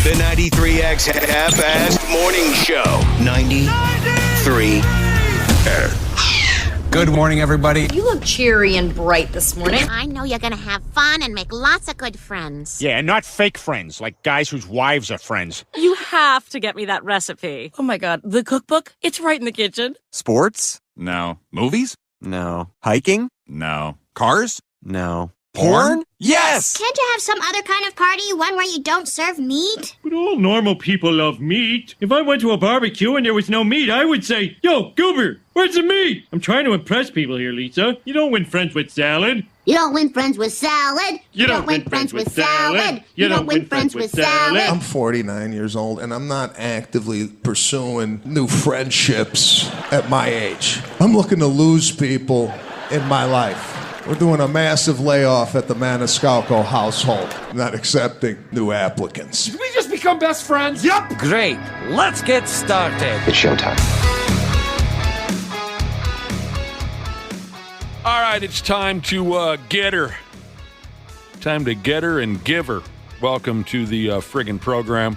The 93X Half-Assed Morning Show. 93X. Good morning, everybody. You look cheery and bright this morning. I know you're going to have fun and make lots of good friends. Yeah, and not fake friends, like guys whose wives are friends. You have to get me that recipe. Oh my God, the cookbook? It's right in the kitchen. Sports? No. Movies? No. Hiking? No. Cars? No. Porn? Yes! Can't you have some other kind of party, one where you don't serve meat? But all normal people love meat. If I went to a barbecue and there was no meat, I would say, "Yo, Goober, where's the meat?" I'm trying to impress people here, Lisa. You don't win friends with salad. You don't win friends with salad. You don't win friends with salad. You don't win friends with salad. I'm 49 years old, and I'm not actively pursuing new friendships at my age. I'm looking to lose people in my life. We're doing a massive layoff at the Maniscalco household. Not accepting new applicants. Did we just become best friends? Yup! Great. Let's get started. It's showtime. All right, it's time to get her. Time to get her and give her. Welcome to the friggin' program.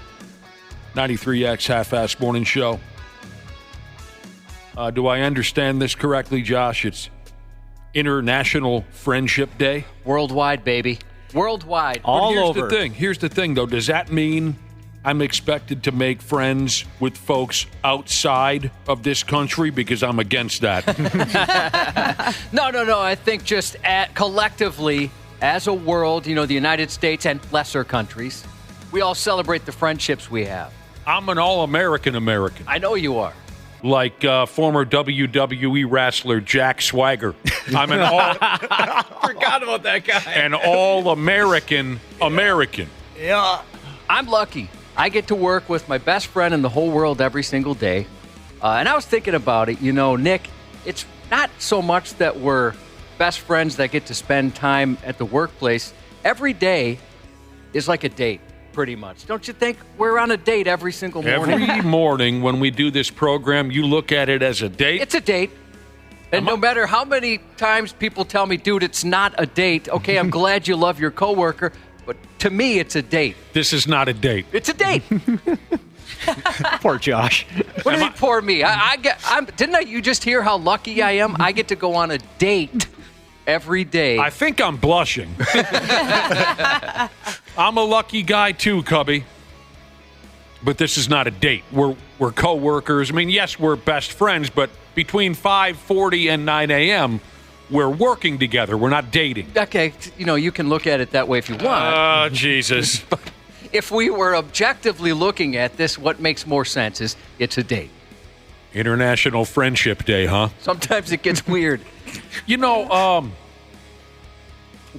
93X Half-Assed Morning Show. Do I understand this correctly, Josh? It's International Friendship Day. Worldwide, baby. Worldwide. All over. Here's the thing, though. Does that mean I'm expected to make friends with folks outside of this country? Because I'm against that. No. I think just collectively, as a world, the United States and lesser countries, we all celebrate the friendships we have. I'm an all-American American. I know you are. Like former WWE wrestler Jack Swagger. I'm an Forgot about that guy. An all-American American. Yeah. I'm lucky. I get to work with my best friend in the whole world every single day. And I was thinking about it, Nick, it's not so much that we're best friends that get to spend time at the workplace. Every day is like a date. Pretty much. Don't you think we're on a date every single morning? Every morning when we do this program, you look at it as a date? It's a date. And no matter how many times people tell me, dude, it's not a date. Okay, I'm glad you love your coworker, but to me, it's a date. This is not a date. It's a date. Poor Josh. What do you mean, poor me? Didn't you just hear how lucky I am? I get to go on a date every day. I think I'm blushing. I'm a lucky guy too, Cubby. But this is not a date. We're co-workers. I mean, yes, we're best friends, but between 5:40 and 9 a.m., we're working together. We're not dating. Okay, you can look at it that way if you want. Oh, Jesus. But if we were objectively looking at this, what makes more sense is it's a date. International Friendship Day, huh? Sometimes it gets weird.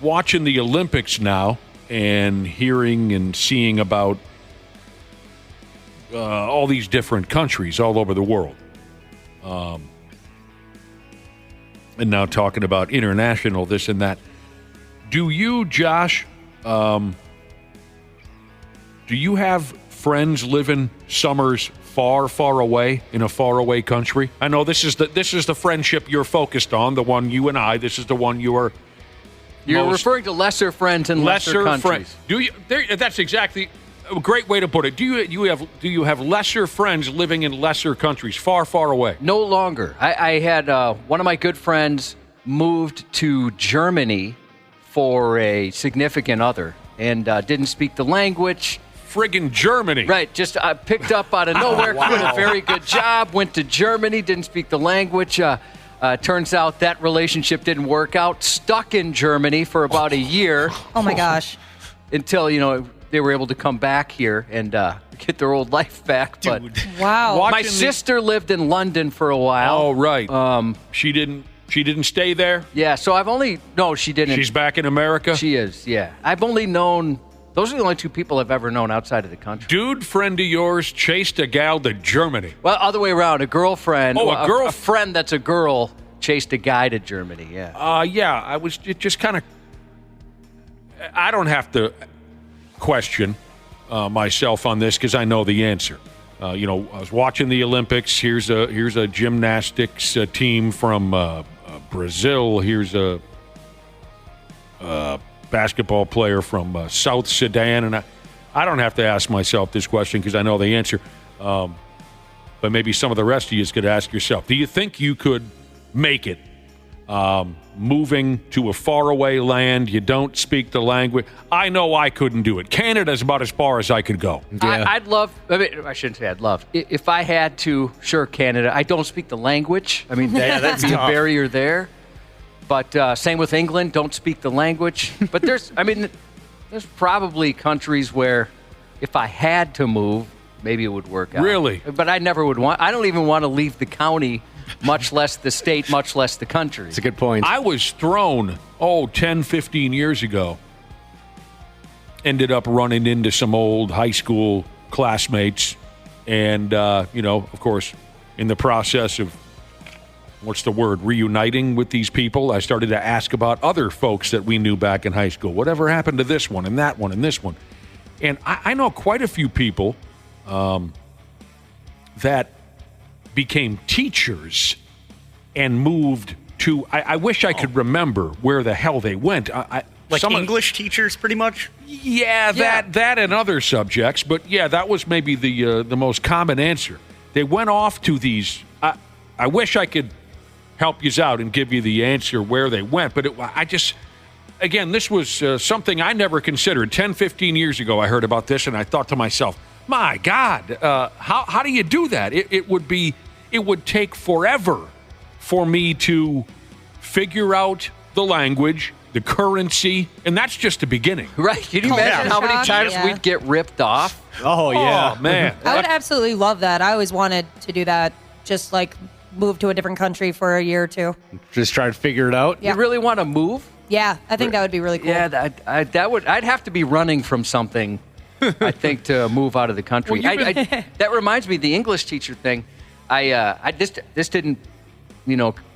Watching the Olympics now and hearing and seeing about all these different countries all over the world. And now talking about international, this and that. Do you, Josh, do you have friends living summers far, far away in a faraway country? I know this is the friendship you're focused on, the one you and I. This is the one you are. You're referring to lesser friends in lesser countries. Friends. Do you? That's exactly a great way to put it. Do you have lesser friends living in lesser countries, far, far away? No longer. I had one of my good friends moved to Germany for a significant other and didn't speak the language. Friggin' Germany. Right, just picked up out of nowhere, did a very good job, went to Germany, didn't speak the language. Turns out that relationship didn't work out, stuck in Germany for about a year. Oh, my gosh. Until, they were able to come back here and get their old life back. But wow. My sister lived in London for a while. Oh, right. She didn't stay there? Yeah, so she didn't. She's back in America? She is, yeah. I've only known... Those are the only two people I've ever known outside of the country. Dude friend of yours chased a gal to Germany. Well, other way around. A girlfriend. Oh, a friend that's a girl chased a guy to Germany, yeah. Yeah, it just kind of... I don't have to question myself on this because I know the answer. I was watching the Olympics. Here's a gymnastics team from Brazil. Here's a basketball player from South Sudan, and I don't have to ask myself this question because I know the answer. But maybe some of the rest of you could ask yourself, do you think you could make it moving to a faraway land? You don't speak the language. I know I couldn't do it. Canada's about as far as I could go. Yeah. I shouldn't say I'd love. If I had to, sure, Canada. I don't speak the language. I mean, that's a barrier there. But same with England, don't speak the language. But there's probably countries where if I had to move, maybe it would work out. Really? But I never would want. I don't even want to leave the county, much less the state, much less the country. It's a good point. I was thrown, 10, 15 years ago. Ended up running into some old high school classmates. And, of course, in the process of, reuniting with these people, I started to ask about other folks that we knew back in high school. Whatever happened to this one and that one and this one? And I know quite a few people that became teachers and moved to, I wish I could remember where the hell they went. English teachers, pretty much? Yeah, that and other subjects. But, yeah, that was maybe the most common answer. They went off to these, I wish I could help you out and give you the answer where they went. But again, this was something I never considered. 10, 15 years ago, I heard about this, and I thought to myself, my God, how do you do that? It would take forever for me to figure out the language, the currency, and that's just the beginning. Right. Can you imagine how many times we'd get ripped off? Oh, yeah. Oh, man. I would absolutely love that. I always wanted to do that, just like move to a different country for a year or two. Just try to figure it out? Yeah. You really want to move? Yeah, I think that would be really cool. Yeah, I'd have to be running from something, I think, to move out of the country. Well, that reminds me, the English teacher thing. This didn't,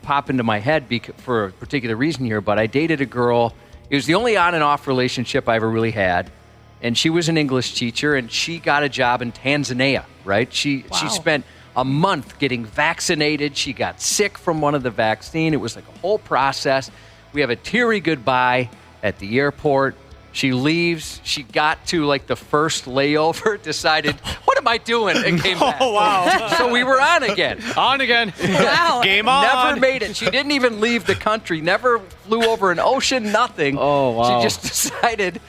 pop into my head for a particular reason here, but I dated a girl. It was the only on and off relationship I ever really had, and she was an English teacher, and she got a job in Tanzania. Right? She spent a month getting vaccinated. She got sick from one of the vaccine. It was like a whole process. We have a teary goodbye at the airport. She leaves. She got to the first layover, decided, what am I doing? And came back. Oh, wow. So we were on again. On again. Wow. Game on. Never made it. She didn't even leave the country. Never flew over an ocean, nothing. Oh, wow. She just decided.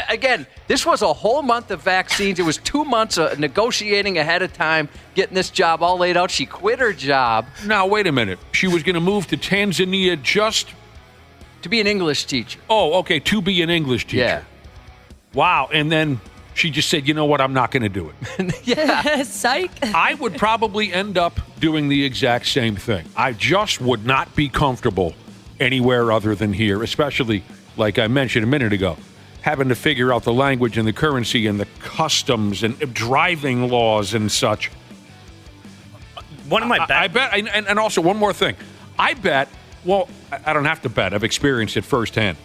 Again, this was a whole month of vaccines. It was 2 months of negotiating ahead of time, getting this job all laid out. She quit her job. Now, wait a minute. She was going to move to Tanzania just to be an English teacher. Oh, okay, to be an English teacher. Yeah. Wow, and then she just said, you know what, I'm not going to do it. Yeah. Psych. I would probably end up doing the exact same thing. I just would not be comfortable anywhere other than here, especially, like I mentioned a minute ago, having to figure out the language and the currency and the customs and driving laws and such. One of my I bet, and also one more thing. I bet, well, I don't have to bet. I've experienced it firsthand.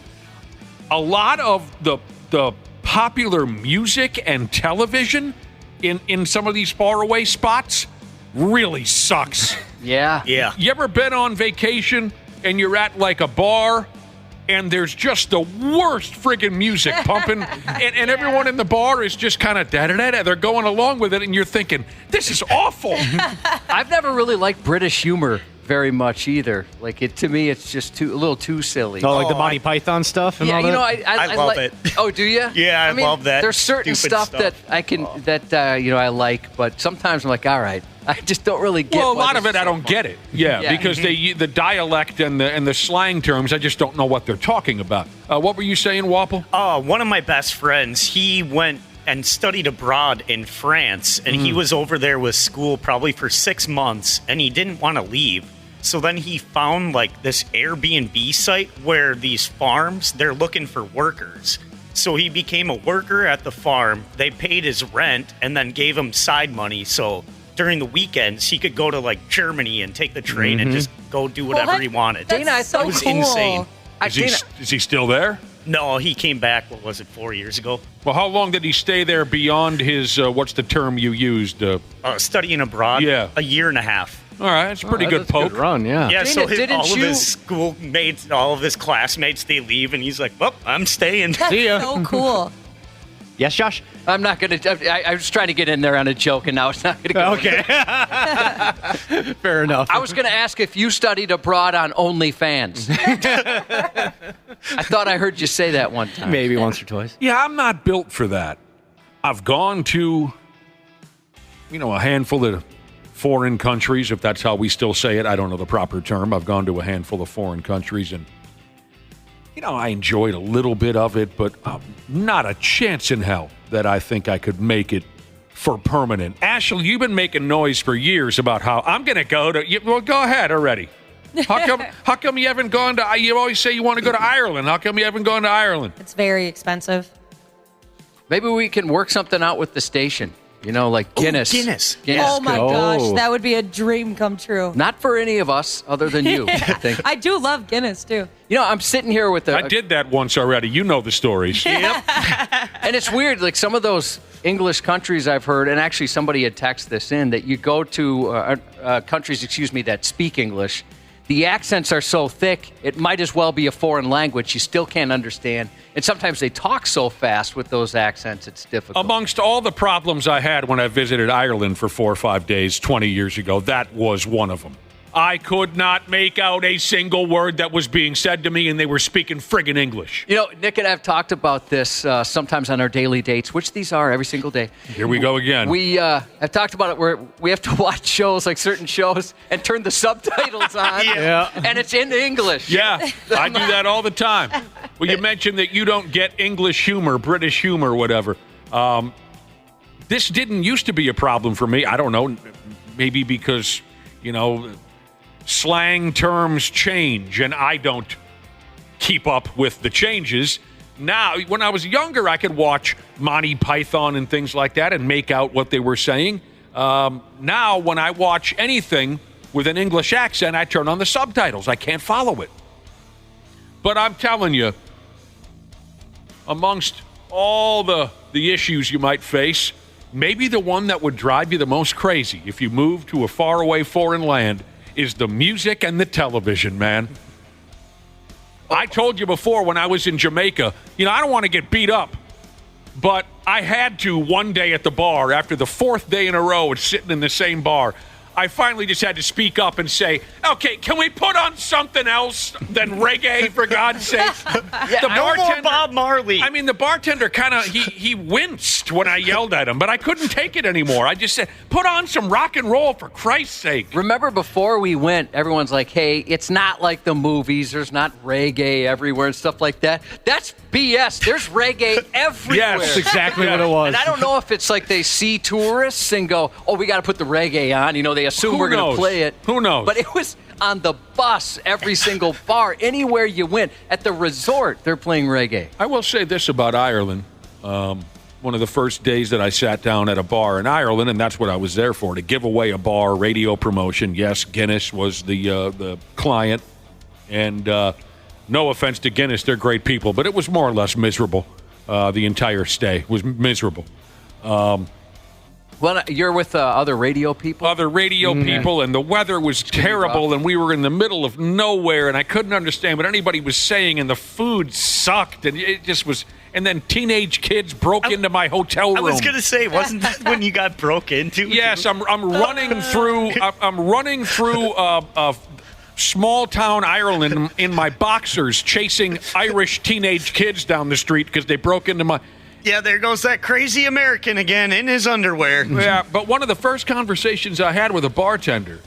A lot of the popular music and television in some of these faraway spots really sucks. Yeah. You ever been on vacation and you're at a bar and there's just the worst friggin' music pumping and everyone in the bar is just kind of da-da-da-da. They're going along with it and you're thinking, this is awful. I've never really liked British humor very much either. To me, it's just a little too silly. Oh, the Monty Python stuff and all that? I love it. Oh, do you? Yeah, I love that. There's certain stuff that I can I like, but sometimes I'm like, all right, I just don't really get. Well, a lot of it I don't get it. Yeah, because the dialect and the slang terms, I just don't know what they're talking about. What were you saying, Wapple? One of my best friends, he went and studied abroad in France, and he was over there with school probably for 6 months, and he didn't want to leave. So then he found this Airbnb site where these farms, they're looking for workers. So he became a worker at the farm. They paid his rent and then gave him side money. So during the weekends, he could go to Germany and take the train and just go do whatever he wanted. Dana, I thought it was insane. Is he still there? No, he came back, 4 years ago? Well, how long did he stay there beyond his, what's the term you used? Studying abroad? Yeah. A year and a half. All right, that's a pretty good poke. Good run, yeah. Yeah, Dana, so all of his schoolmates, all of his classmates, they leave, and he's like, well, I'm staying. That's so cool. Yes, Josh? I'm not going to. I was trying to get in there on a joke, and now it's not going to go. Okay. Fair enough. I was going to ask if you studied abroad on OnlyFans. I thought I heard you say that one time. Maybe once or twice. Yeah, I'm not built for that. I've gone to, a handful of foreign countries, if that's how we still say it. I don't know the proper term. I've gone to a handful of foreign countries, and, I enjoyed a little bit of it, but not a chance in hell that I think I could make it for permanent. Ashley, you've been making noise for years about how I'm going to go to... Well, go ahead already. How come you haven't gone to... You always say you want to go to Ireland. How come you haven't gone to Ireland? It's very expensive. Maybe we can work something out with the station. Like Guinness. Guinness. Oh, my gosh. That would be a dream come true. Not for any of us other than you, I think. I do love Guinness, too. I'm sitting here with I did that once already. You know the stories. Yep. And it's weird. Like some of those English countries I've heard, and actually somebody had texted this in, that you go to countries, that speak English. The accents are so thick, it might as well be a foreign language. You still can't understand. And sometimes they talk so fast with those accents, it's difficult. Amongst all the problems I had when I visited Ireland for 4 or 5 days 20 years ago, that was one of them. I could not make out a single word that was being said to me, and they were speaking friggin' English. Nick and I have talked about this sometimes on our daily dates, which these are every single day. Here we go again. We have talked about it where we have to watch shows, like certain shows, and turn the subtitles on, and it's in English. Yeah, I do that all the time. Well, you mentioned that you don't get English humor, British humor, whatever. This didn't used to be a problem for me. I don't know, maybe because, slang terms change, and I don't keep up with the changes. Now, when I was younger, I could watch Monty Python and things like that and make out what they were saying. Now, when I watch anything with an English accent, I turn on the subtitles. I can't follow it. But I'm telling you, amongst all the issues you might face, maybe the one that would drive you the most crazy if you move to a faraway foreign land is the music and the television, man. I told you before when I was in Jamaica, I don't want to get beat up, but I had to one day at the bar after the 4th day in a row of sitting in the same bar. I finally just had to speak up and say, okay, can we put on something else than reggae, for God's sake? The bartender, Bob Marley. I mean, the bartender kind of, he winced when I yelled at him, but I couldn't take it anymore. I just said, put on some rock and roll, for Christ's sake. Remember before we went, everyone's like, hey, it's not like the movies. There's not reggae everywhere and stuff like that. That's BS. There's reggae everywhere. Yes, exactly what it was. And I don't know if it's like they see tourists and go, oh, we got to put the reggae on. They assume we're going to play it. Who knows? But it was on the bus, every single bar, anywhere you went. At the resort, they're playing reggae. I will say this about Ireland. One of the first days that I sat down at a bar in Ireland, and that's what I was there for, to give away a bar radio promotion. Yes, Guinness was the client. And no offense to Guinness, they're great people, but it was more or less miserable. The entire stay was miserable. Well, you're with other radio people? Other radio people, and the weather was terrible, and we were in the middle of nowhere, and I couldn't understand what anybody was saying, and the food sucked, and it just was... And then teenage kids broke into my hotel room. I was going to say, wasn't that when you got broke into? Yes, I'm running through... I'm running through small town Ireland in my boxers, chasing Irish teenage kids down the street because they broke into my... Yeah, there goes that crazy American again in his underwear. Yeah, but one of the first conversations I had with a bartender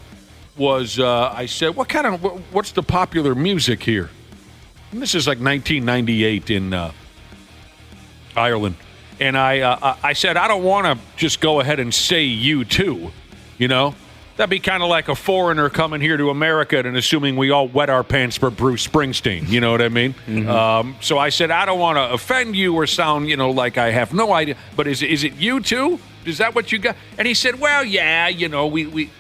was, I said, what's the popular music here? And this is like 1998 in Ireland. And I said, I don't want to just go ahead and say U2, That'd be kind of like a foreigner coming here to America and assuming we all wet our pants for Bruce Springsteen. You know what I mean? Mm-hmm. So I said, I don't want to offend you or sound, like I have no idea. But is it you too? Is that what you got? And he said, well, yeah, we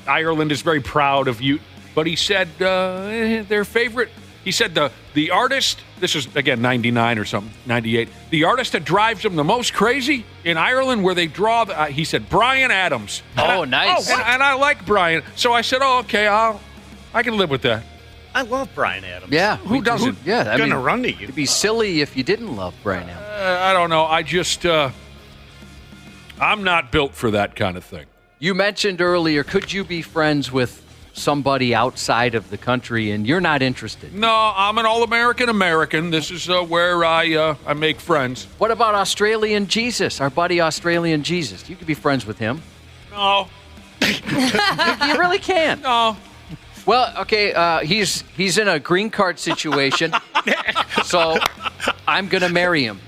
Ireland is very proud of you. But he said their favorite. He said the artist, this is, again, 99 or something, 98, the artist that drives them the most crazy in Ireland where they draw, he said, Bryan Adams. Oh, nice. And I like Bryan. So I said, okay, I can live with that. I love Bryan Adams. Yeah. Who doesn't? Yeah. I'm going to run to you. It'd be silly if you didn't love Bryan Adams. I don't know. I just, I'm not built for that kind of thing. You mentioned earlier, could you be friends with somebody outside of the country, and you're not interested? No, I'm an all-American American. This is where I make friends. What about Australian Jesus, our buddy Australian Jesus? You could be friends with him. No. You really can. No. Well, okay, he's in a green card situation, so I'm going to marry him.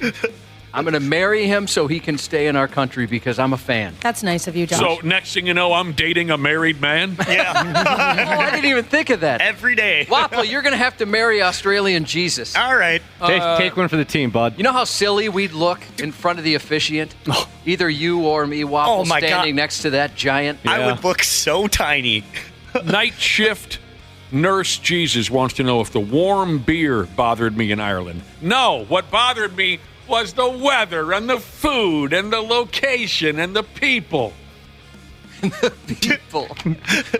I'm going to marry him so he can stay in our country because I'm a fan. That's nice of you, Josh. So next thing you know, I'm dating a married man? Yeah. Oh, I didn't even think of that. Every day. Waffle, you're going to have to marry Australian Jesus. All right. Take one for the team, bud. You know how silly we'd look in front of the officiant? Either you or me, Waffle, Oh, my standing God. next to that giant. I would look so tiny. Night shift nurse Jesus wants to know if the warm beer bothered me in Ireland. No, what bothered me was the weather and the food and the location and the people. People.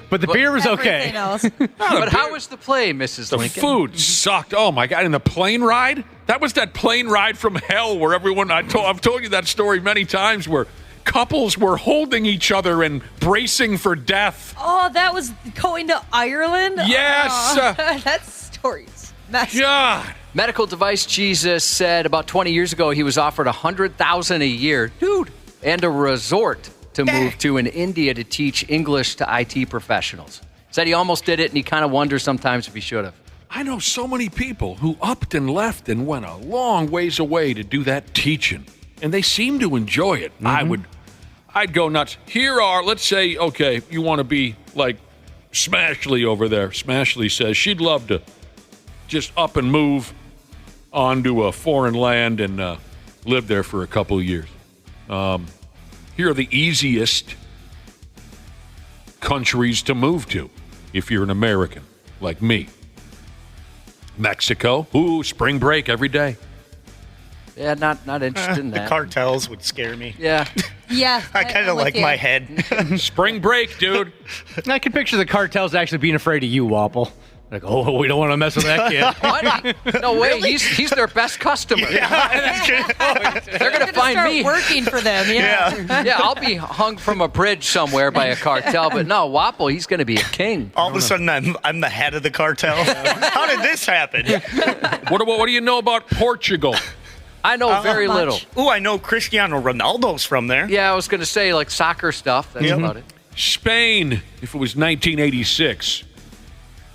But the beer was Everything okay. else. But how was the play, Mrs. The Lincoln? food sucked. Oh, my God. And the plane ride? That was that plane ride from hell where everyone, I've told you that story many times, where couples were holding each other and bracing for death. Oh, that was going to Ireland? Yes. Oh, that story's messed up. God. Medical device Jesus said about 20 years ago he was offered $100,000 a year, dude, and a resort to move to in India to teach English to IT professionals. Said he almost did it, and he kind of wonders sometimes if he should have. I know so many people who upped and left and went a long ways away to do that teaching, and they seem to enjoy it. I'd go nuts. Here are, let's say, okay, you want to be like Smashley over there. Smashley says she'd love to just up and move onto a foreign land and live there for a couple of years. Here are the easiest countries to move to if you're an American like me. Mexico. Ooh, spring break every day. Yeah, not interested in The that. cartels would scare me. Yeah. Yeah. I kind I'm of with like you. my head. Spring break, dude. I can picture the cartels actually being afraid of you, Wapple. Like, oh, we don't want to mess with that kid. What? No way. He's their best customer. They're going to find Start me. working for them. Yeah. Yeah, I'll be hung from a bridge somewhere by a cartel, but no, Wapple, he's going to be a king. All of a sudden, I'm the head of the cartel. How did this happen? What do you know about Portugal? I know very little. Ooh, I know Cristiano Ronaldo's from there. Yeah, I was going to say like soccer stuff. That's about it. Spain. If it was 1986,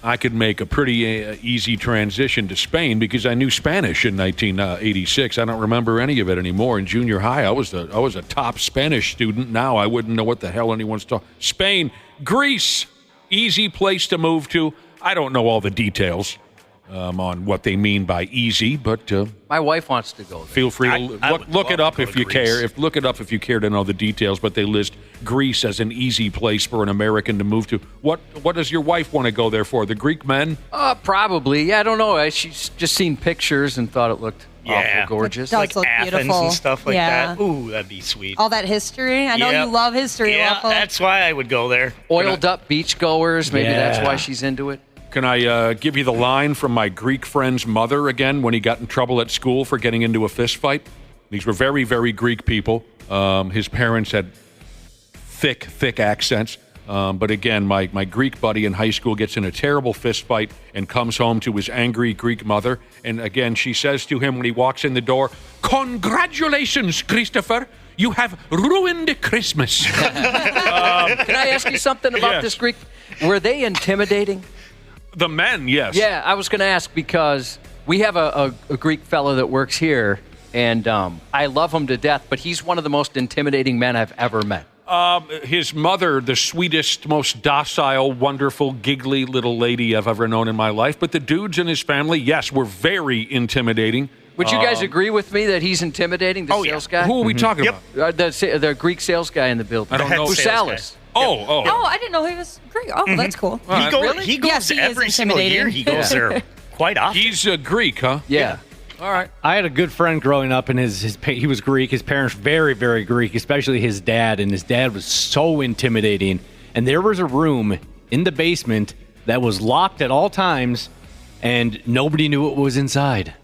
I could make a pretty easy transition to Spain because I knew Spanish in 1986. I don't remember any of it anymore. In junior high, I was a top Spanish student. Now I wouldn't know what the hell anyone's talking. Spain, Greece, easy place to move to. I don't know all the details on what they mean by easy, but My wife wants to go there. feel free to I would look it love up to go if to you care. Greece. Look it up if you care to know the details. But they list Greece as an easy place for an American to move to. What does your wife want to go there for? The Greek men? Probably. Yeah, I don't know. She's just seen pictures and thought it looked Yeah. awful gorgeous. It does Like look Athens beautiful. and stuff like Yeah. that. Ooh, that'd be sweet. All that history. I know Yep. you love history, Yeah, Waffle. that's why I would go there. Oiled up beachgoers. Maybe that's Yeah. why she's into it. Can I give you the line from my Greek friend's mother again when he got in trouble at school for getting into a fist fight? These were very, very Greek people. His parents had thick accents. But again, my Greek buddy in high school gets in a terrible fist fight and comes home to his angry Greek mother. And again, she says to him when he walks in the door, "Congratulations, Christopher. You have ruined Christmas." Can I ask you something about Yes. this Greek? Were they intimidating? The men, yes. Yeah, I was going to ask because we have a Greek fellow that works here, and I love him to death, but he's one of the most intimidating men I've ever met. His mother, the sweetest, most docile, wonderful, giggly little lady I've ever known in my life. But the dudes in his family, yes, were very intimidating. Would you guys agree with me that he's intimidating, the sales guy? Who are we talking Yep. about? The Greek sales guy in the building. I don't know. Usalis. Oh. Oh, I didn't know he was Greek. Oh, that's cool. He goes Yes, he is every single year. intimidating. He goes there quite often. He's Greek, huh? Yeah. All right. I had a good friend growing up, and he was Greek. His parents very, very Greek, especially his dad. And his dad was so intimidating. And there was a room in the basement that was locked at all times, and nobody knew what was inside.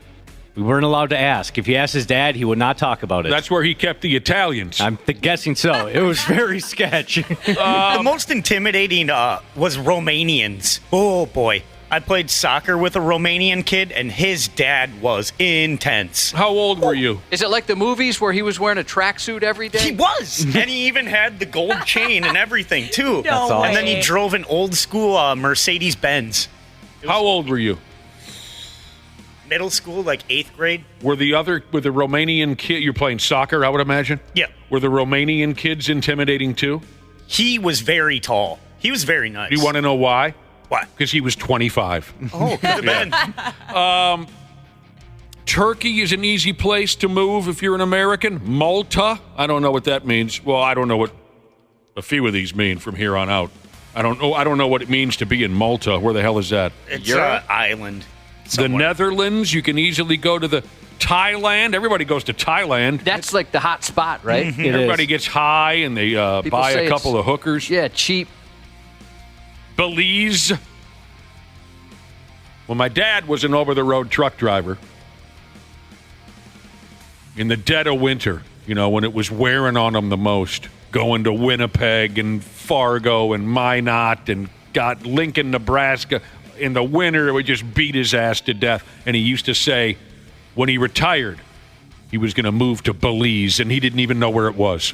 We weren't allowed to ask. If you asked his dad, he would not talk about it. That's where he kept the Italians. I'm guessing so. It was very sketchy. The most intimidating was Romanians. Oh, boy. I played soccer with a Romanian kid, and his dad was intense. How old were you? Is it like the movies where he was wearing a tracksuit every day? He was. And he even had the gold chain and everything, too. That's awesome. And then he drove an old school Mercedes-Benz. How old were you? Middle school, like 8th grade. Were the Romanian kid, you're playing soccer, I would imagine? Yeah. Were the Romanian kids intimidating too? He was very tall. He was very nice. You want to know why? Why? Because he was 25. Oh, could have been. Turkey is an easy place to move if you're an American. Malta, I don't know what that means. Well, I don't know what a few of these mean from here on out. I don't know what it means to be in Malta. Where the hell is that? It's an island. Somewhere. The Netherlands, you can easily go to the Thailand. Everybody goes to Thailand. That's like the hot spot, right? Mm-hmm. Everybody gets high and they buy a couple of hookers. Yeah, cheap. Belize. Well, my dad was an over-the-road truck driver. In the dead of winter, when it was wearing on him the most, going to Winnipeg and Fargo and Minot and got Lincoln, Nebraska. In the winter, it would just beat his ass to death. And he used to say, when he retired, he was going to move to Belize, and he didn't even know where it was.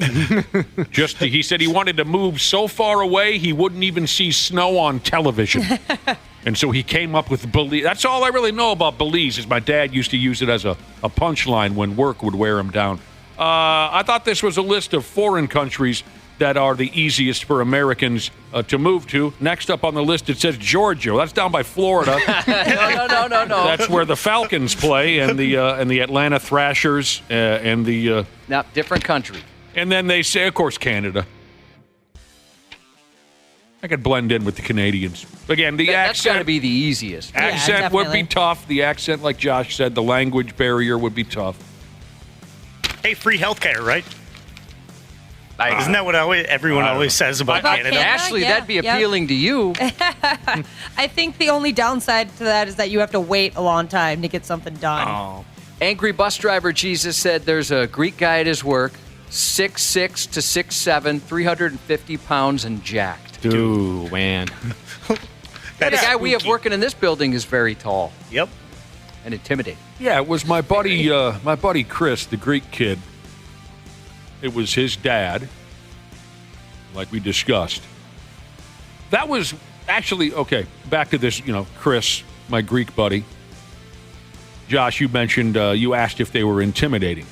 He said he wanted to move so far away he wouldn't even see snow on television. And so he came up with Belize. That's all I really know about Belize, is my dad used to use it as a punchline when work would wear him down. I thought this was a list of foreign countries that are the easiest for Americans to move to. Next up on the list, it says Georgia. Well, that's down by Florida. No. That's where the Falcons play, and the Atlanta Thrashers, and the... No, different country. And then they say, of course, Canada. I could blend in with the Canadians. Again, the accent... That's got to be the easiest. Accent would be tough. The accent, like Josh said, the language barrier would be tough. Hey, free healthcare, right? Isn't that what everyone always says about Canada? Ashley, that'd be appealing to you. I think the only downside to that is that you have to wait a long time to get something done. Oh. Angry bus driver Jesus said there's a Greek guy at his work, 6'6" to 6'7", 350 pounds and jacked. Dude, man. The guy we have working in this building is very tall. Yep. And intimidating. Yeah, it was my buddy Chris, the Greek kid. It was his dad, like we discussed. That was actually, okay, back to this, Chris, my Greek buddy. Josh, you mentioned, you asked if they were intimidating.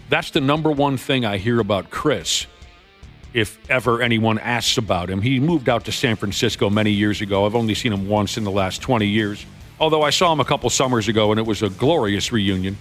That's the number one thing I hear about Chris, if ever anyone asks about him. He moved out to San Francisco many years ago. I've only seen him once in the last 20 years. Although I saw him a couple summers ago, and it was a glorious reunion.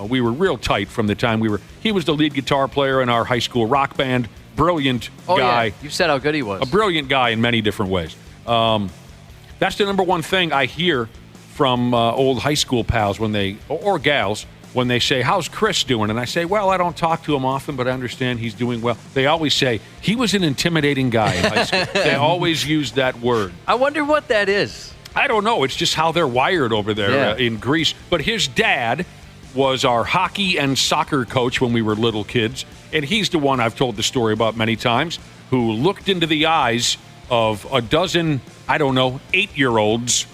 We were real tight from the time he was the lead guitar player in our high school rock band. Brilliant guy. Yeah. You said how good he was. A brilliant guy in many different ways. That's the number one thing I hear from old high school pals or gals, when they say, how's Chris doing? And I say, well, I don't talk to him often, but I understand he's doing well. They always say, he was an intimidating guy in high school. They always use that word. I wonder what that is. I don't know. It's just how they're wired over there in Greece. But his dad was our hockey and soccer coach when we were little kids, and he's the one I've told the story about many times, who looked into the eyes of a dozen, 8-year-olds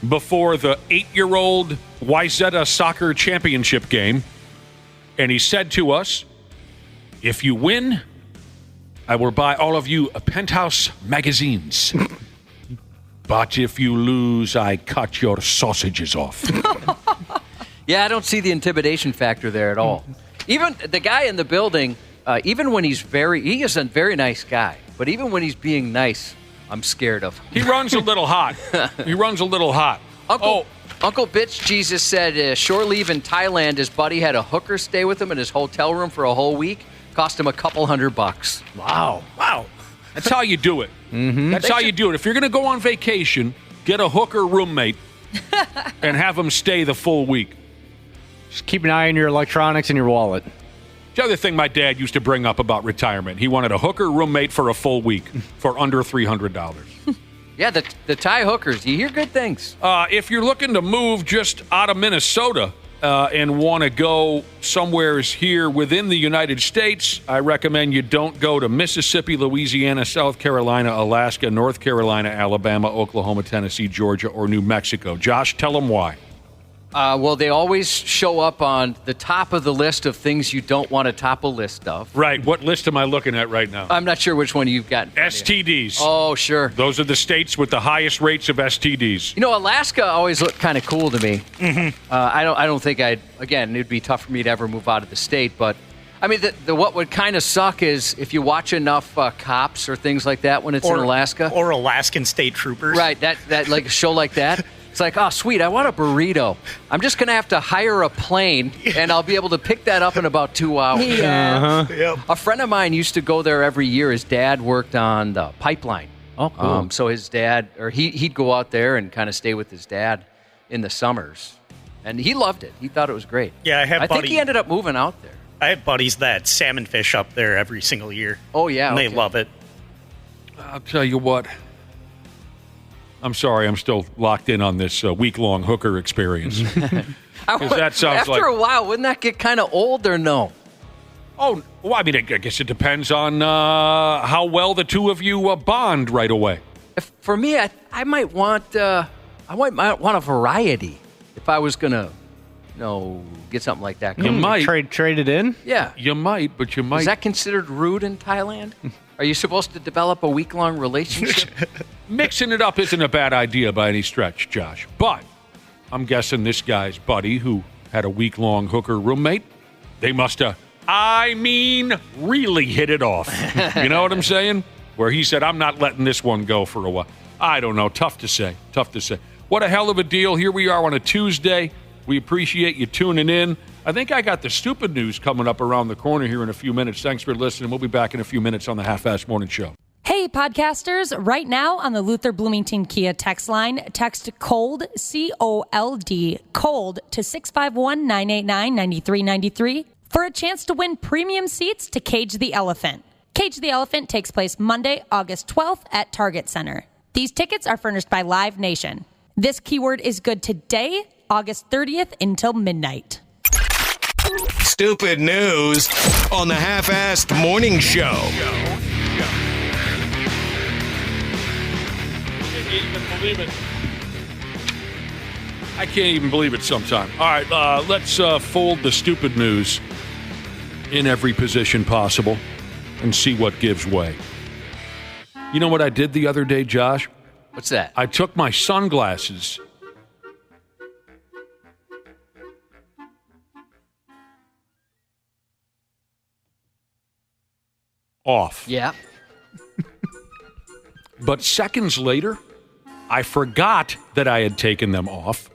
before the 8-year-old Wyzetta soccer championship game, and he said to us, if you win, I will buy all of you Penthouse magazines. But if you lose, I cut your sausages off. Yeah, I don't see the intimidation factor there at all. Even the guy in the building, even when he is a very nice guy, but even when he's being nice, I'm scared of him. He runs a little hot. Uncle Bitch Jesus said shore leave in Thailand, his buddy had a hooker stay with him in his hotel room for a whole week. Cost him $200. Wow. That's how you do it. Mm-hmm. That's how you do it. If you're going to go on vacation, get a hooker roommate and have them stay the full week. Just keep an eye on your electronics and your wallet. The other thing my dad used to bring up about retirement, he wanted a hooker roommate for a full week for under $300. Yeah, the Thai hookers. You hear good things. If you're looking to move just out of Minnesota and want to go somewhere here within the United States, I recommend you don't go to Mississippi, Louisiana, South Carolina, Alaska, North Carolina, Alabama, Oklahoma, Tennessee, Georgia, or New Mexico. Josh, tell them why. Well, they always show up on the top of the list of things you don't want to top a list of. Right. What list am I looking at right now? I'm not sure which one you've got. STDs. Oh, sure. Those are the states with the highest rates of STDs. You know, Alaska always looked kind of cool to me. Mm-hmm. I don't think again, it'd be tough for me to ever move out of the state, but I mean, what would kind of suck is if you watch enough cops or things like that when it's in Alaska. Or Alaskan state troopers. Right, that like a show like that. It's like, oh, sweet, I want a burrito. I'm just going to have to hire a plane, and I'll be able to pick that up in about 2 hours. Yeah. Yep. A friend of mine used to go there every year. His dad worked on the pipeline. Oh, cool. So his dad, or he'd go out there and kind of stay with his dad in the summers. And he loved it. He thought it was great. Yeah, I think he ended up moving out there. I have buddies that salmon fish up there every single year. Oh, yeah. And they love it. I'll tell you what. I'm sorry, I'm still locked in on this week-long hooker experience. That sounds After a while, wouldn't that get kind of old or no? Oh, well, I mean, I guess it depends on how well the two of you bond right away. For me, I might want a variety if I was going to, get something like that. You might. Trade it in? Yeah. You might, but you might. Is that considered rude in Thailand? Are you supposed to develop a week-long relationship? Mixing it up isn't a bad idea by any stretch, Josh. But I'm guessing this guy's buddy who had a week-long hooker roommate, they must have, really hit it off. You know what I'm saying? Where he said, I'm not letting this one go for a while. I don't know. Tough to say. What a hell of a deal. Here we are on a Tuesday. We appreciate you tuning in. I think I got the stupid news coming up around the corner here in a few minutes. Thanks for listening. We'll be back in a few minutes on the Half-Assed Morning Show. Hey, podcasters. Right now on the Luther Bloomington Kia text line, text COLD, C-O-L-D, COLD to 651-989-9393 for a chance to win premium seats to Cage the Elephant. Cage the Elephant takes place Monday, August 12th at Target Center. These tickets are furnished by Live Nation. This keyword is good today, August 30th until midnight. Stupid news on the Half-Assed Morning Show. I can't even believe it sometimes. All right, let's fold the stupid news in every position possible and see what gives way. You know what I did the other day, Josh? What's that? I took my sunglasses off. Yeah. But seconds later, I forgot that I had taken them off.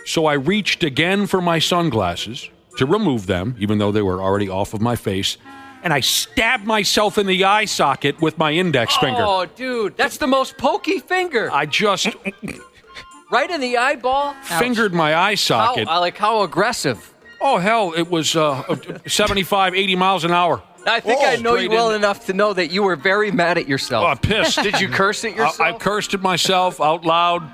So I reached again for my sunglasses to remove them, even though they were already off of my face. And I stabbed myself in the eye socket with my index finger. Oh, dude, that's the most pokey finger. I just right in the eyeball. fingered my eye socket. How aggressive. Oh, hell, it was 75, 80 miles an hour. I think I know you well enough to know that you were very mad at yourself. Oh, I'm pissed. Did you curse at yourself? I cursed at myself out loud,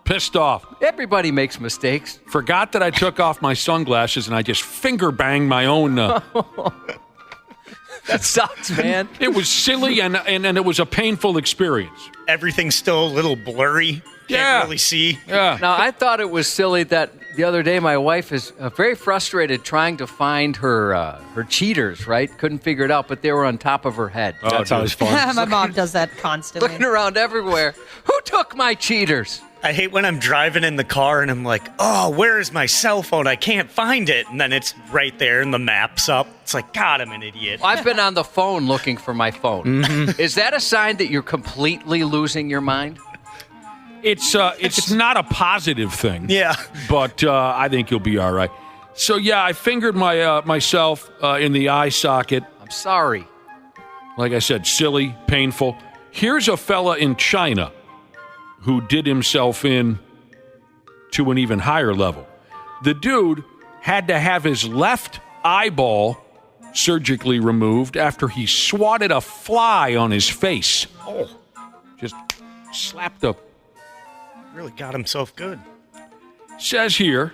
pissed off. Everybody makes mistakes. Forgot that I took off my sunglasses and I just finger banged my own. That sucks, man. It was silly and it was a painful experience. Everything's still a little blurry. Can't really see. Yeah. Now, I thought it was silly that the other day my wife is very frustrated trying to find her cheaters, right? Couldn't figure it out, but they were on top of her head. Oh, that's always fun. My mom does that constantly. Looking around everywhere. Who took my cheaters? I hate when I'm driving in the car and I'm like, oh, where is my cell phone? I can't find it. And then it's right there and the map's up. It's like, God, I'm an idiot. I've been on the phone looking for my phone. Mm-hmm. Is that a sign that you're completely losing your mind? It's not a positive thing. Yeah. But I think you'll be all right. So, yeah, I fingered myself in the eye socket. I'm sorry. Like I said, silly, painful. Here's a fella in China who did himself in to an even higher level. The dude had to have his left eyeball surgically removed after he swatted a fly on his face. Oh. Just Slap the... Really got himself good. Says here,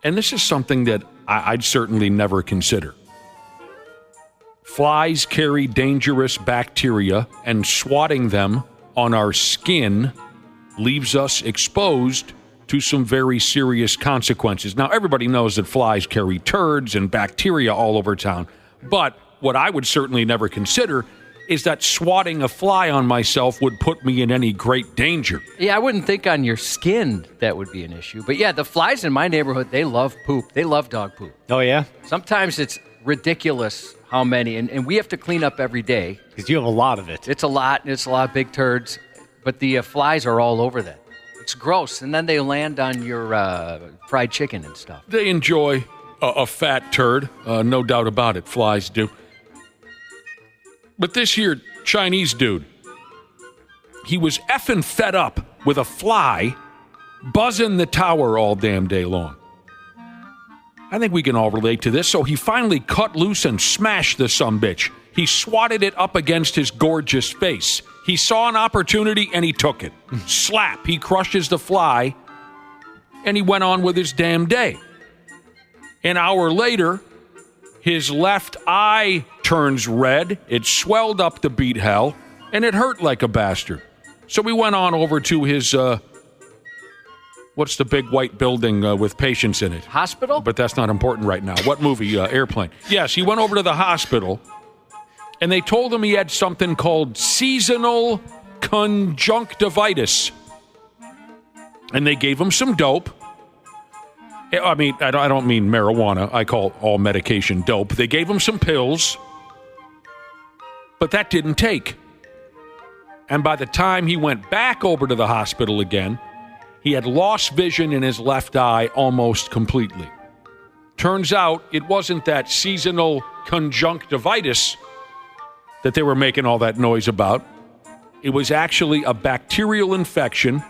and this is something that I'd certainly never consider. Flies carry dangerous bacteria, and swatting them on our skin leaves us exposed to some very serious consequences. Now, everybody knows that flies carry turds and bacteria all over town, but what I would certainly never consider is that swatting a fly on myself would put me in any great danger. Yeah, I wouldn't think on your skin that would be an issue. But yeah, the flies in my neighborhood, they love poop. They love dog poop. Oh, yeah? Sometimes it's ridiculous how many, and we have to clean up every day. Because you have a lot of it. It's a lot, and it's a lot of big turds. But the flies are all over that. It's gross, and then they land on your fried chicken and stuff. They enjoy a fat turd, no doubt about it. Flies do. But this here Chinese dude, he was effing fed up with a fly buzzing the tower all damn day long. I think we can all relate to this, so he finally cut loose and smashed the sumbitch. He swatted it up against his gorgeous face. He saw an opportunity and he took it. Slap, he crushes the fly, and he went on with his damn day. An hour later, his left eye turns red, it swelled up to beat hell, and it hurt like a bastard. So we went on over to his, what's the big white building with patients in it? Hospital? But that's not important right now. What movie? Airplane. Yes, he went over to the hospital, and they told him he had something called seasonal conjunctivitis. And they gave him some dope. I mean, I don't mean marijuana. I call all medication dope. They gave him some pills, but that didn't take. And by the time he went back over to the hospital again, he had lost vision in his left eye almost completely. Turns out it wasn't that seasonal conjunctivitis that they were making all that noise about. It was actually a bacterial infection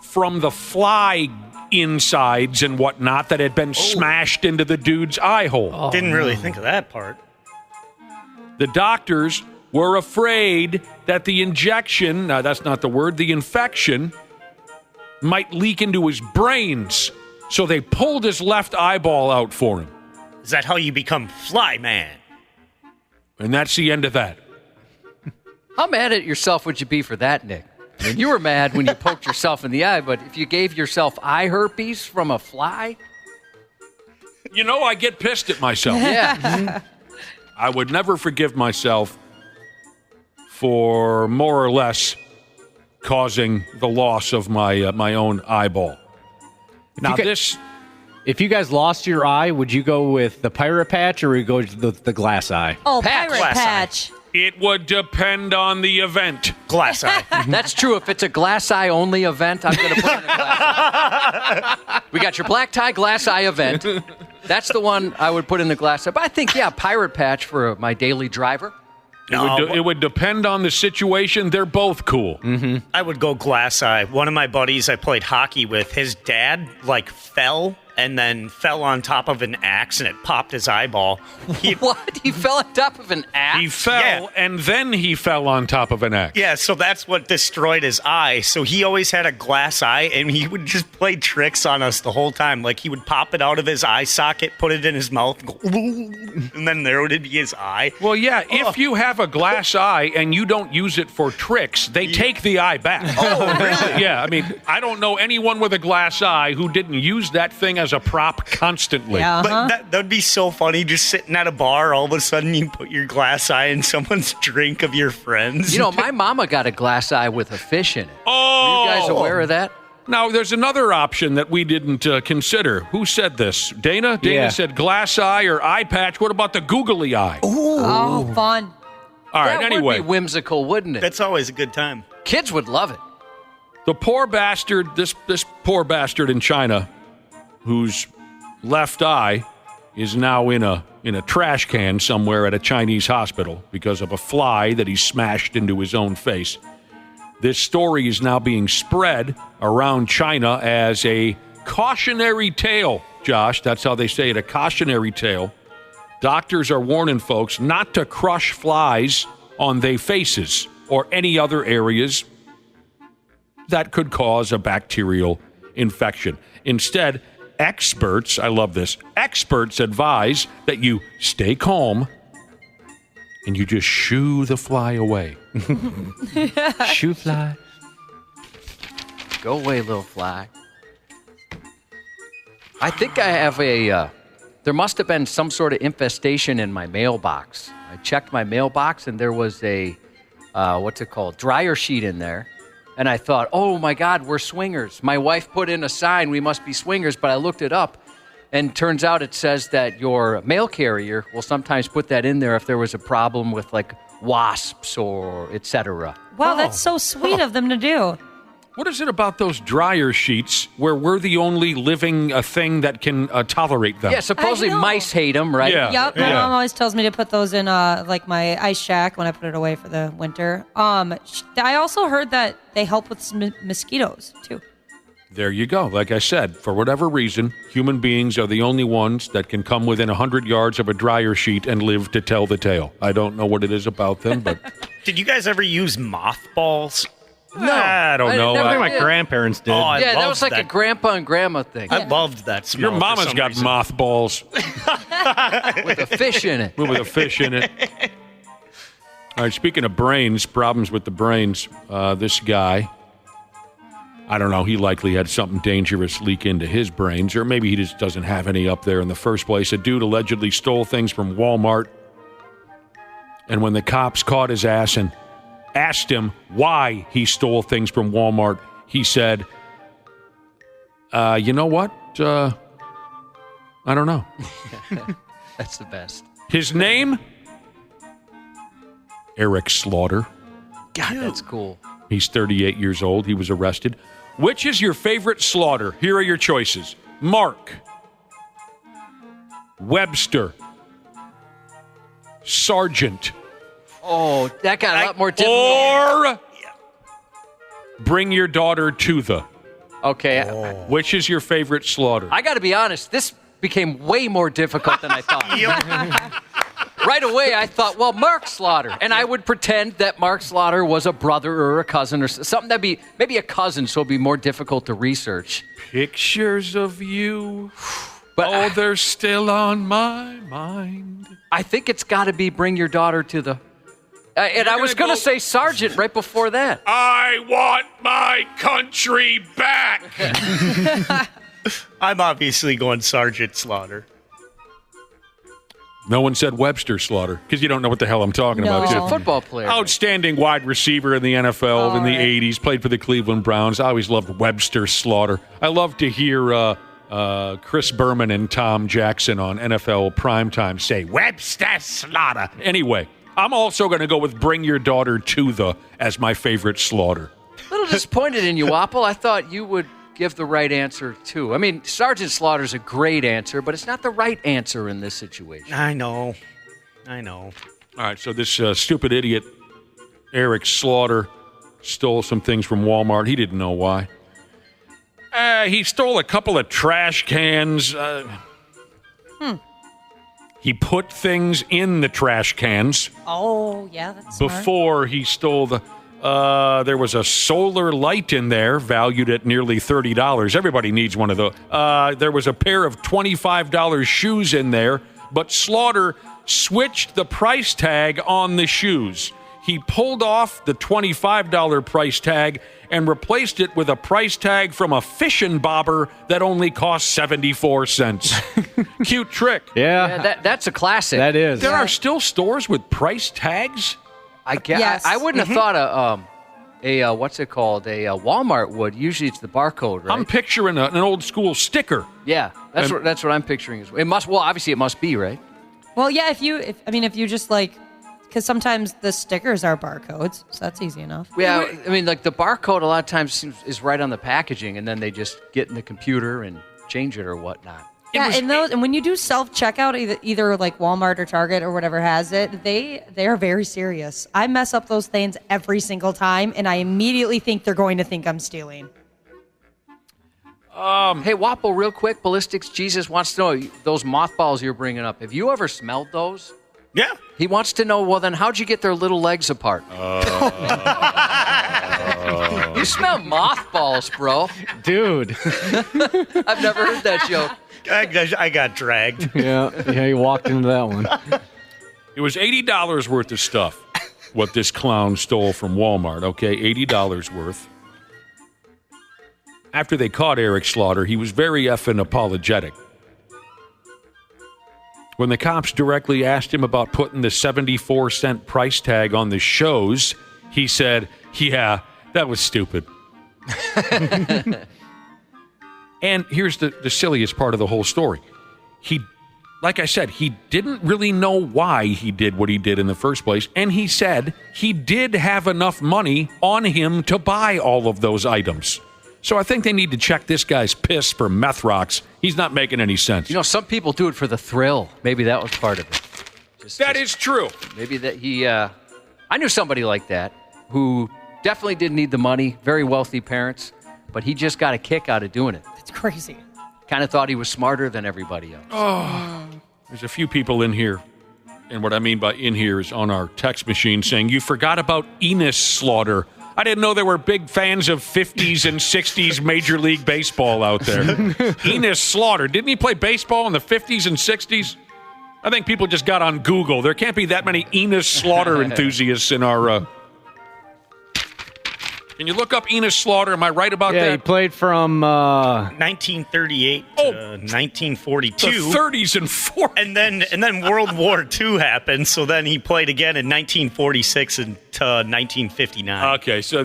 from the fly insides and whatnot that had been smashed into the dude's eye hole. Didn't really think of that part. The doctors were afraid that the injection, that's not the word, the infection might leak into his brains. So they pulled his left eyeball out for him. Is that how you become Fly Man? And that's the end of that. How mad at yourself would you be for that, Nick? I mean, you were mad when you poked yourself in the eye, but if you gave yourself eye herpes from a fly? You know, I get pissed at myself. Yeah. I would never forgive myself for more or less causing the loss of my own eyeball. Now, if you guys lost your eye, would you go with the pirate patch or would you go with the glass eye? Oh, pirate patch. It would depend on the event. Glass eye. That's true. If it's a glass eye only event, I'm going to put in a glass eye. We got your black tie glass eye event. That's the one I would put in the glass eye. But I think, yeah, pirate patch for my daily driver. It would depend on the situation. They're both cool. Mm-hmm. I would go glass eye. One of my buddies I played hockey with, his dad, fell and then fell on top of an axe and it popped his eyeball. What? He fell on top of an axe? He fell, and then he fell on top of an axe. Yeah, so that's what destroyed his eye. So he always had a glass eye, and he would just play tricks on us the whole time. Like, he would pop it out of his eye socket, put it in his mouth, and go, and then there would be his eye. Well, yeah, if you have a glass eye and you don't use it for tricks, they take the eye back. Oh, really? Yeah, I mean, I don't know anyone with a glass eye who didn't use that thing as a prop constantly. Yeah, But that would be so funny, just sitting at a bar, all of a sudden you put your glass eye in someone's drink of your friends. You know, my mama got a glass eye with a fish in it. Oh! Were you guys aware of that? Now, there's another option that we didn't consider. Who said this? Dana? Dana said glass eye or eye patch. What about the googly eye? Oh, fun. All right, that anyway. would be whimsical, wouldn't it? That's always a good time. Kids would love it. The poor bastard, this poor bastard in China, whose left eye is now in a trash can somewhere at a Chinese hospital because of a fly that he smashed into his own face. This story is now being spread around China as a cautionary tale, Josh. That's how they say it, a cautionary tale. Doctors are warning folks not to crush flies on their faces. or any other areas that could cause a bacterial infection. Instead, experts, I love this, experts advise that you stay calm and you just shoo the fly away. Shoo fly. Go away, little fly. I think I have there must have been some sort of infestation in my mailbox. I checked my mailbox and there was a, dryer sheet in there. And I thought, oh my God, we're swingers. My wife put in a sign, we must be swingers, but I looked it up. And turns out it says that your mail carrier will sometimes put that in there if there was a problem with like wasps or et cetera. Wow, that's so sweet of them to do. What is it about those dryer sheets where we're the only living thing that can tolerate them? Yeah, supposedly mice hate them, right? Yeah. Yep, my mom always tells me to put those in like my ice shack when I put it away for the winter. I also heard that they help with mosquitoes too. There you go. Like I said, for whatever reason, human beings are the only ones that can come within 100 yards of a dryer sheet and live to tell the tale. I don't know what it is about them, but... Did you guys ever use mothballs? No. I don't know. I think my grandparents did. Oh, Yeah, that was like a grandpa and grandma thing. I loved that smell. Your mama's for some got reason. mothballs With a fish in it. with a fish in it. All right, speaking of brains, problems with the brains, this guy, I don't know, he likely had something dangerous leak into his brains, or maybe he just doesn't have any up there in the first place. A dude allegedly stole things from Walmart, and when the cops caught his ass and asked him why he stole things from Walmart, he said, you know what? I don't know. That's the best. His name? Eric Slaughter. God, that's cool. He's 38 years old. He was arrested. Which is your favorite Slaughter? Here are your choices. Mark. Webster. Sergeant. Oh, that got a lot more difficult. Or bring your daughter to the. Okay. Which is your favorite Slaughter? I got to be honest, this became way more difficult than I thought. Right away, I thought, well, Mark Slaughter. And I would pretend that Mark Slaughter was a brother or a cousin or something that'd be maybe a cousin, so it'd be more difficult to research. Pictures of you. But they're still on my mind. I think it's got to be bring your daughter to the... and I was going to say Sergeant right before that. I want my country back. I'm obviously going Sergeant Slaughter. No one said Webster Slaughter because you don't know what the hell I'm talking about. He's a football player. Outstanding wide receiver in the NFL in the 80s. Played for the Cleveland Browns. I always loved Webster Slaughter. I love to hear Chris Berman and Tom Jackson on NFL primetime say Webster Slaughter. Anyway, I'm also going to go with Bring Your Daughter to the as my favorite Slaughter. A little disappointed in you, Apple. I thought you would give the right answer, too. I mean, Sergeant Slaughter's a great answer, but it's not the right answer in this situation. I know. All right, so this stupid idiot, Eric Slaughter, stole some things from Walmart. He didn't know why. He stole a couple of trash cans. He put things in the trash cans. Oh, yeah, that's smart. Before he stole the... there was a solar light in there valued at nearly $30. Everybody needs one of those. There was a pair of $25 shoes in there, but Slaughter switched the price tag on the shoes. He pulled off the $25 price tag and replaced it with a price tag from a fishing bobber that only cost 74 cents. Cute trick. Yeah. That's a classic. That is. There are still stores with price tags? I guess. Yes. I wouldn't have thought what's it called? A Walmart would. Usually it's the barcode, right? I'm picturing an old school sticker. Yeah, that's what I'm picturing. It must. Well, obviously it must be, right? Well, yeah, if you just like, because sometimes the stickers are barcodes, so that's easy enough. Yeah, I mean, like the barcode a lot of times is right on the packaging, and then they just get in the computer and change it or whatnot. Yeah, and when you do self-checkout, either like Walmart or Target or whatever has it, they are very serious. I mess up those things every single time, and I immediately think they're going to think I'm stealing. Hey, Wapple, real quick, Ballistics Jesus wants to know, those mothballs you're bringing up, have you ever smelled those? Yeah. He wants to know, well, then how'd you get their little legs apart? You smell mothballs, bro. Dude. I've never heard that joke. I got dragged. Yeah, you walked into that one. It was $80 worth of stuff, what this clown stole from Walmart, okay? $80 worth. After they caught Eric Slaughter, he was very effing apologetic. When the cops directly asked him about putting the 74-cent price tag on the shows, he said, yeah, that was stupid. And here's the silliest part of the whole story. Like I said, he didn't really know why he did what he did in the first place, and he said he did have enough money on him to buy all of those items. So I think they need to check this guy's piss for meth rocks. He's not making any sense. You know, some people do it for the thrill. Maybe that was part of it. That is true. Maybe that he... I knew somebody like that who definitely didn't need the money, very wealthy parents, but he just got a kick out of doing it. It's crazy. Kind of thought he was smarter than everybody else. Oh, there's a few people in here, and what I mean by in here is on our text machine saying, you forgot about Enos Slaughter. I didn't know there were big fans of 50s and 60s Major League Baseball out there. Enos Slaughter. Didn't he play baseball in the 50s and 60s? I think people just got on Google. There can't be that many Enos Slaughter enthusiasts in our... Can you look up Enos Slaughter? Am I right about that? Yeah, he played from... 1938 to 1942. The 30s and 40s. And then World War II happened, so then he played again in 1946 and to 1959. Okay, so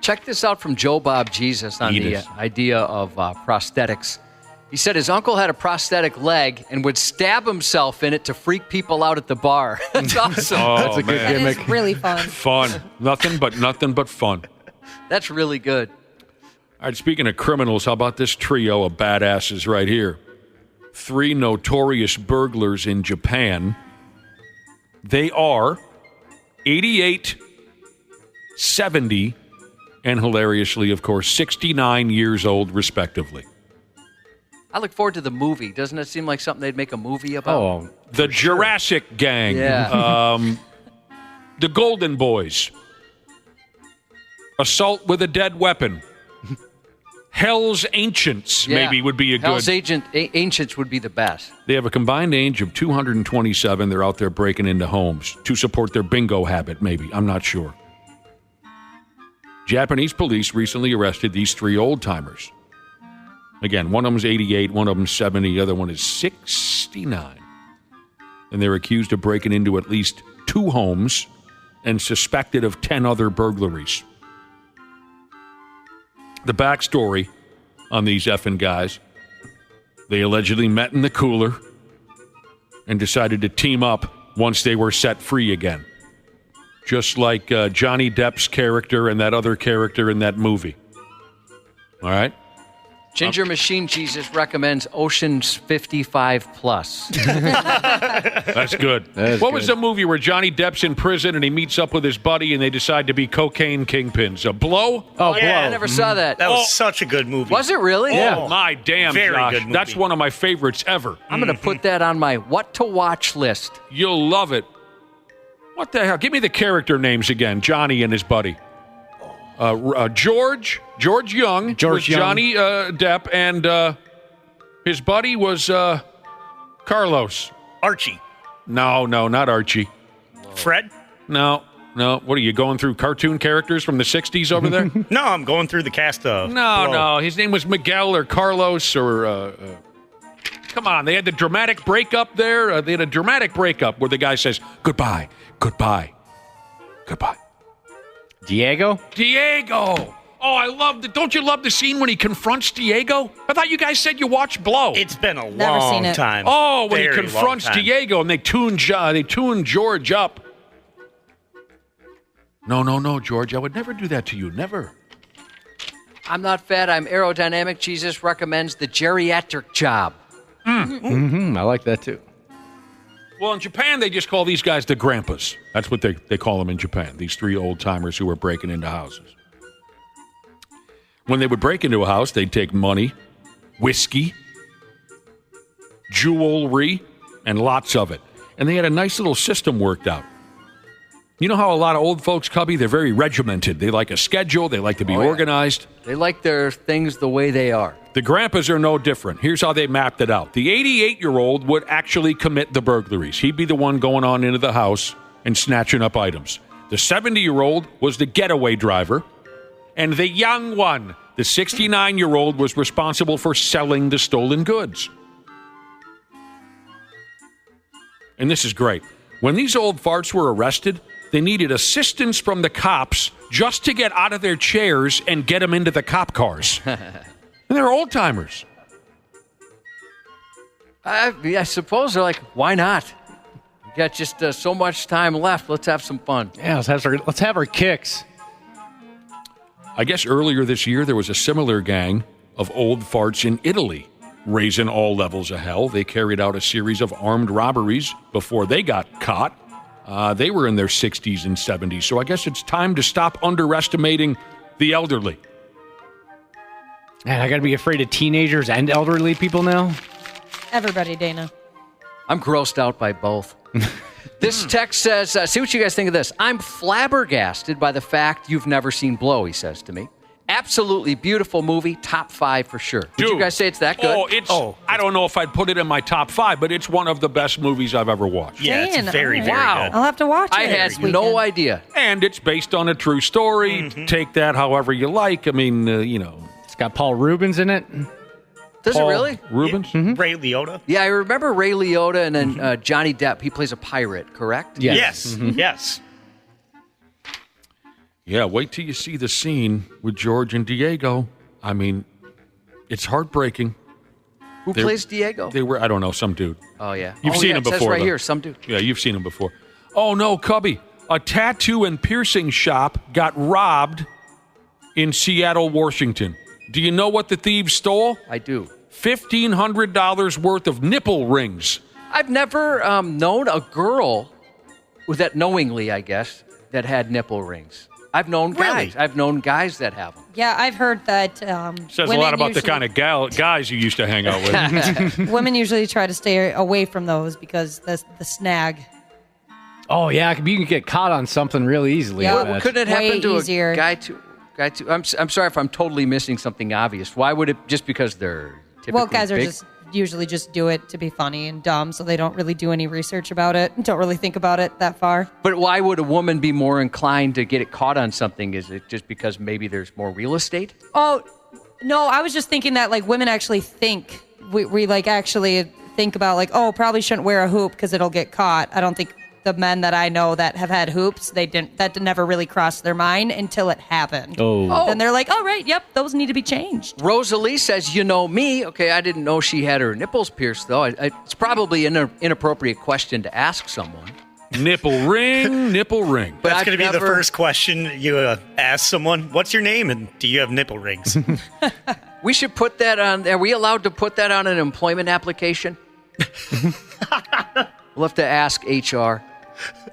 check this out from Joe Bob Jesus on the idea of prosthetics. He said his uncle had a prosthetic leg and would stab himself in it to freak people out at the bar. That's awesome. That's a good gimmick. It's really fun. Fun. Nothing but fun. That's really good. All right, speaking of criminals, how about this trio of badasses right here? 3 notorious burglars in Japan. They are 88, 70, and hilariously, of course, 69 years old, respectively. I look forward to the movie. Doesn't it seem like something they'd make a movie about? Oh, the Jurassic Gang. Yeah. The Golden Boys. Assault with a Dead Weapon. Hell's Ancients maybe would be a good... Hell's Ancients would be the best. They have a combined age of 227. They're out there breaking into homes to support their bingo habit, maybe. I'm not sure. Japanese police recently arrested these 3 old-timers. Again, one of them's 88, one of them's 70, the other one is 69. And they're accused of breaking into at least 2 homes and suspected of 10 other burglaries. The backstory on these effing guys, they allegedly met in the cooler and decided to team up once they were set free again. Just like Johnny Depp's character and that other character in that movie. All right? Ginger Machine Jesus recommends Ocean's 55 Plus. That's good. What was the movie where Johnny Depp's in prison and he meets up with his buddy and they decide to be cocaine kingpins? Blow? Oh, yeah, Blow. I never saw that. That was such a good movie. Was it really? Oh, my damn, Very Josh. good movie. That's one of my favorites ever. I'm going to put that on my what to watch list. You'll love it. What the hell? Give me the character names again. Johnny and his buddy. George Young was Johnny Depp, and his buddy was Carlos. Archie. No, not Archie. Fred? No. What are you going through cartoon characters from the 60s over there? No, I'm going through the cast of... No. His name was Miguel or Carlos or... Come on, they had the dramatic breakup there. They had a dramatic breakup where the guy says, goodbye. Diego? Oh, I loved it. Don't you love the scene when he confronts Diego? I thought you guys said you watched Blow. It's been a long time. Oh, when he Very confronts long time. Diego and they tune George up. No, George, I would never do that to you. Never. I'm not fat. I'm aerodynamic. Jesus recommends the geriatric job. I like that too. Well, in Japan, they just call these guys the grandpas. That's what they call them in Japan, these 3 old-timers who were breaking into houses. When they would break into a house, they'd take money, whiskey, jewelry, and lots of it. and they had a nice little system worked out. You know how a lot of old folks, Cubby, they're very regimented. They like a schedule. They like to be organized. They like their things the way they are. The grandpas are no different. Here's how they mapped it out. The 88-year-old would actually commit the burglaries. He'd be the one going on into the house and snatching up items. The 70-year-old was the getaway driver. And the young one, the 69-year-old, was responsible for selling the stolen goods. And this is great. When these old farts were arrested, they needed assistance from the cops just to get out of their chairs and get them into the cop cars. And they're old-timers. I suppose they're like, why not? We got just so much time left. Let's have some fun. Yeah, let's have our kicks. I guess earlier this year, there was a similar gang of old farts in Italy, raising all levels of hell. They carried out a series of armed robberies before they got caught. They were in their 60s and 70s, so I guess it's time to stop underestimating the elderly. Man, I got to be afraid of teenagers and elderly people now? Everybody, Dana. I'm grossed out by both. This text says, see what you guys think of this. I'm flabbergasted by the fact you've never seen Blow, he says to me. Absolutely beautiful movie, top 5 for sure. Did you guys say it's that good? I don't know if I'd put it in my top 5, but it's one of the best movies I've ever watched. Yeah, it's very, very good. I'll have to watch it. I had no idea. And it's based on a true story. Take that however you like. I mean, It's got Paul Rubens in it. Does it really? Rubens? Mm-hmm. Ray Liotta. Yeah, I remember Ray Liotta and then Johnny Depp. He plays a pirate, correct? Yes. Mm-hmm. Yes. Yeah, wait till you see the scene with George and Diego. I mean, it's heartbreaking. Who plays Diego? They were, I don't know, some dude. Oh, yeah. You've seen him before. It says right though. here, some dude. Yeah, you've seen him before. Oh, no, Cubby. A tattoo and piercing shop got robbed in Seattle, Washington. Do you know what the thieves stole? I do. $1,500 worth of nipple rings. I've never known a girl that knowingly, I guess, that had nipple rings. I've known guys. I've known guys that have them. Yeah, I've heard that. Says a lot about the kind of guys you used to hang out with. Women usually try to stay away from those because the snag. Oh, yeah, you can get caught on something really easily. Yeah. Couldn't it happen to easier. a guy too? I'm sorry if I'm totally missing something obvious. Why would it just because they're typically Well, guys are big? usually just do it to be funny and dumb, so they don't really do any research about it. Don't really think about it that far. But why would a woman be more inclined to get it caught on something? Is it just because maybe there's more real estate? Oh, no, I was just thinking that like women actually think we like actually think about like, oh, probably shouldn't wear a hoop because it'll get caught. I don't think the men that I know that have had hoops, that never really crossed their mind until it happened. Oh. Then they're like, oh, right, yep, those need to be changed. Rosalie says, you know me. Okay, I didn't know she had her nipples pierced, though. It's probably an inappropriate question to ask someone. Nipple ring. But that's going to be the first question you ask someone. What's your name and do you have nipple rings? We should put that on. Are we allowed to put that on an employment application? We'll have to ask HR.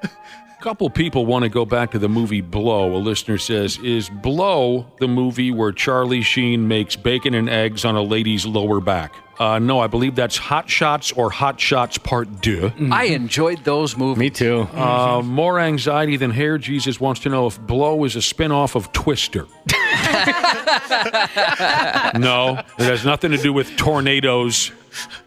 A couple people want to go back to the movie Blow. A listener says, is Blow the movie where Charlie Sheen makes bacon and eggs on a lady's lower back? No, I believe that's Hot Shots or Hot Shots Part 2. I enjoyed those movies. Me too. More anxiety than hair. Jesus wants to know if Blow is a spinoff of Twister. No, it has nothing to do with tornadoes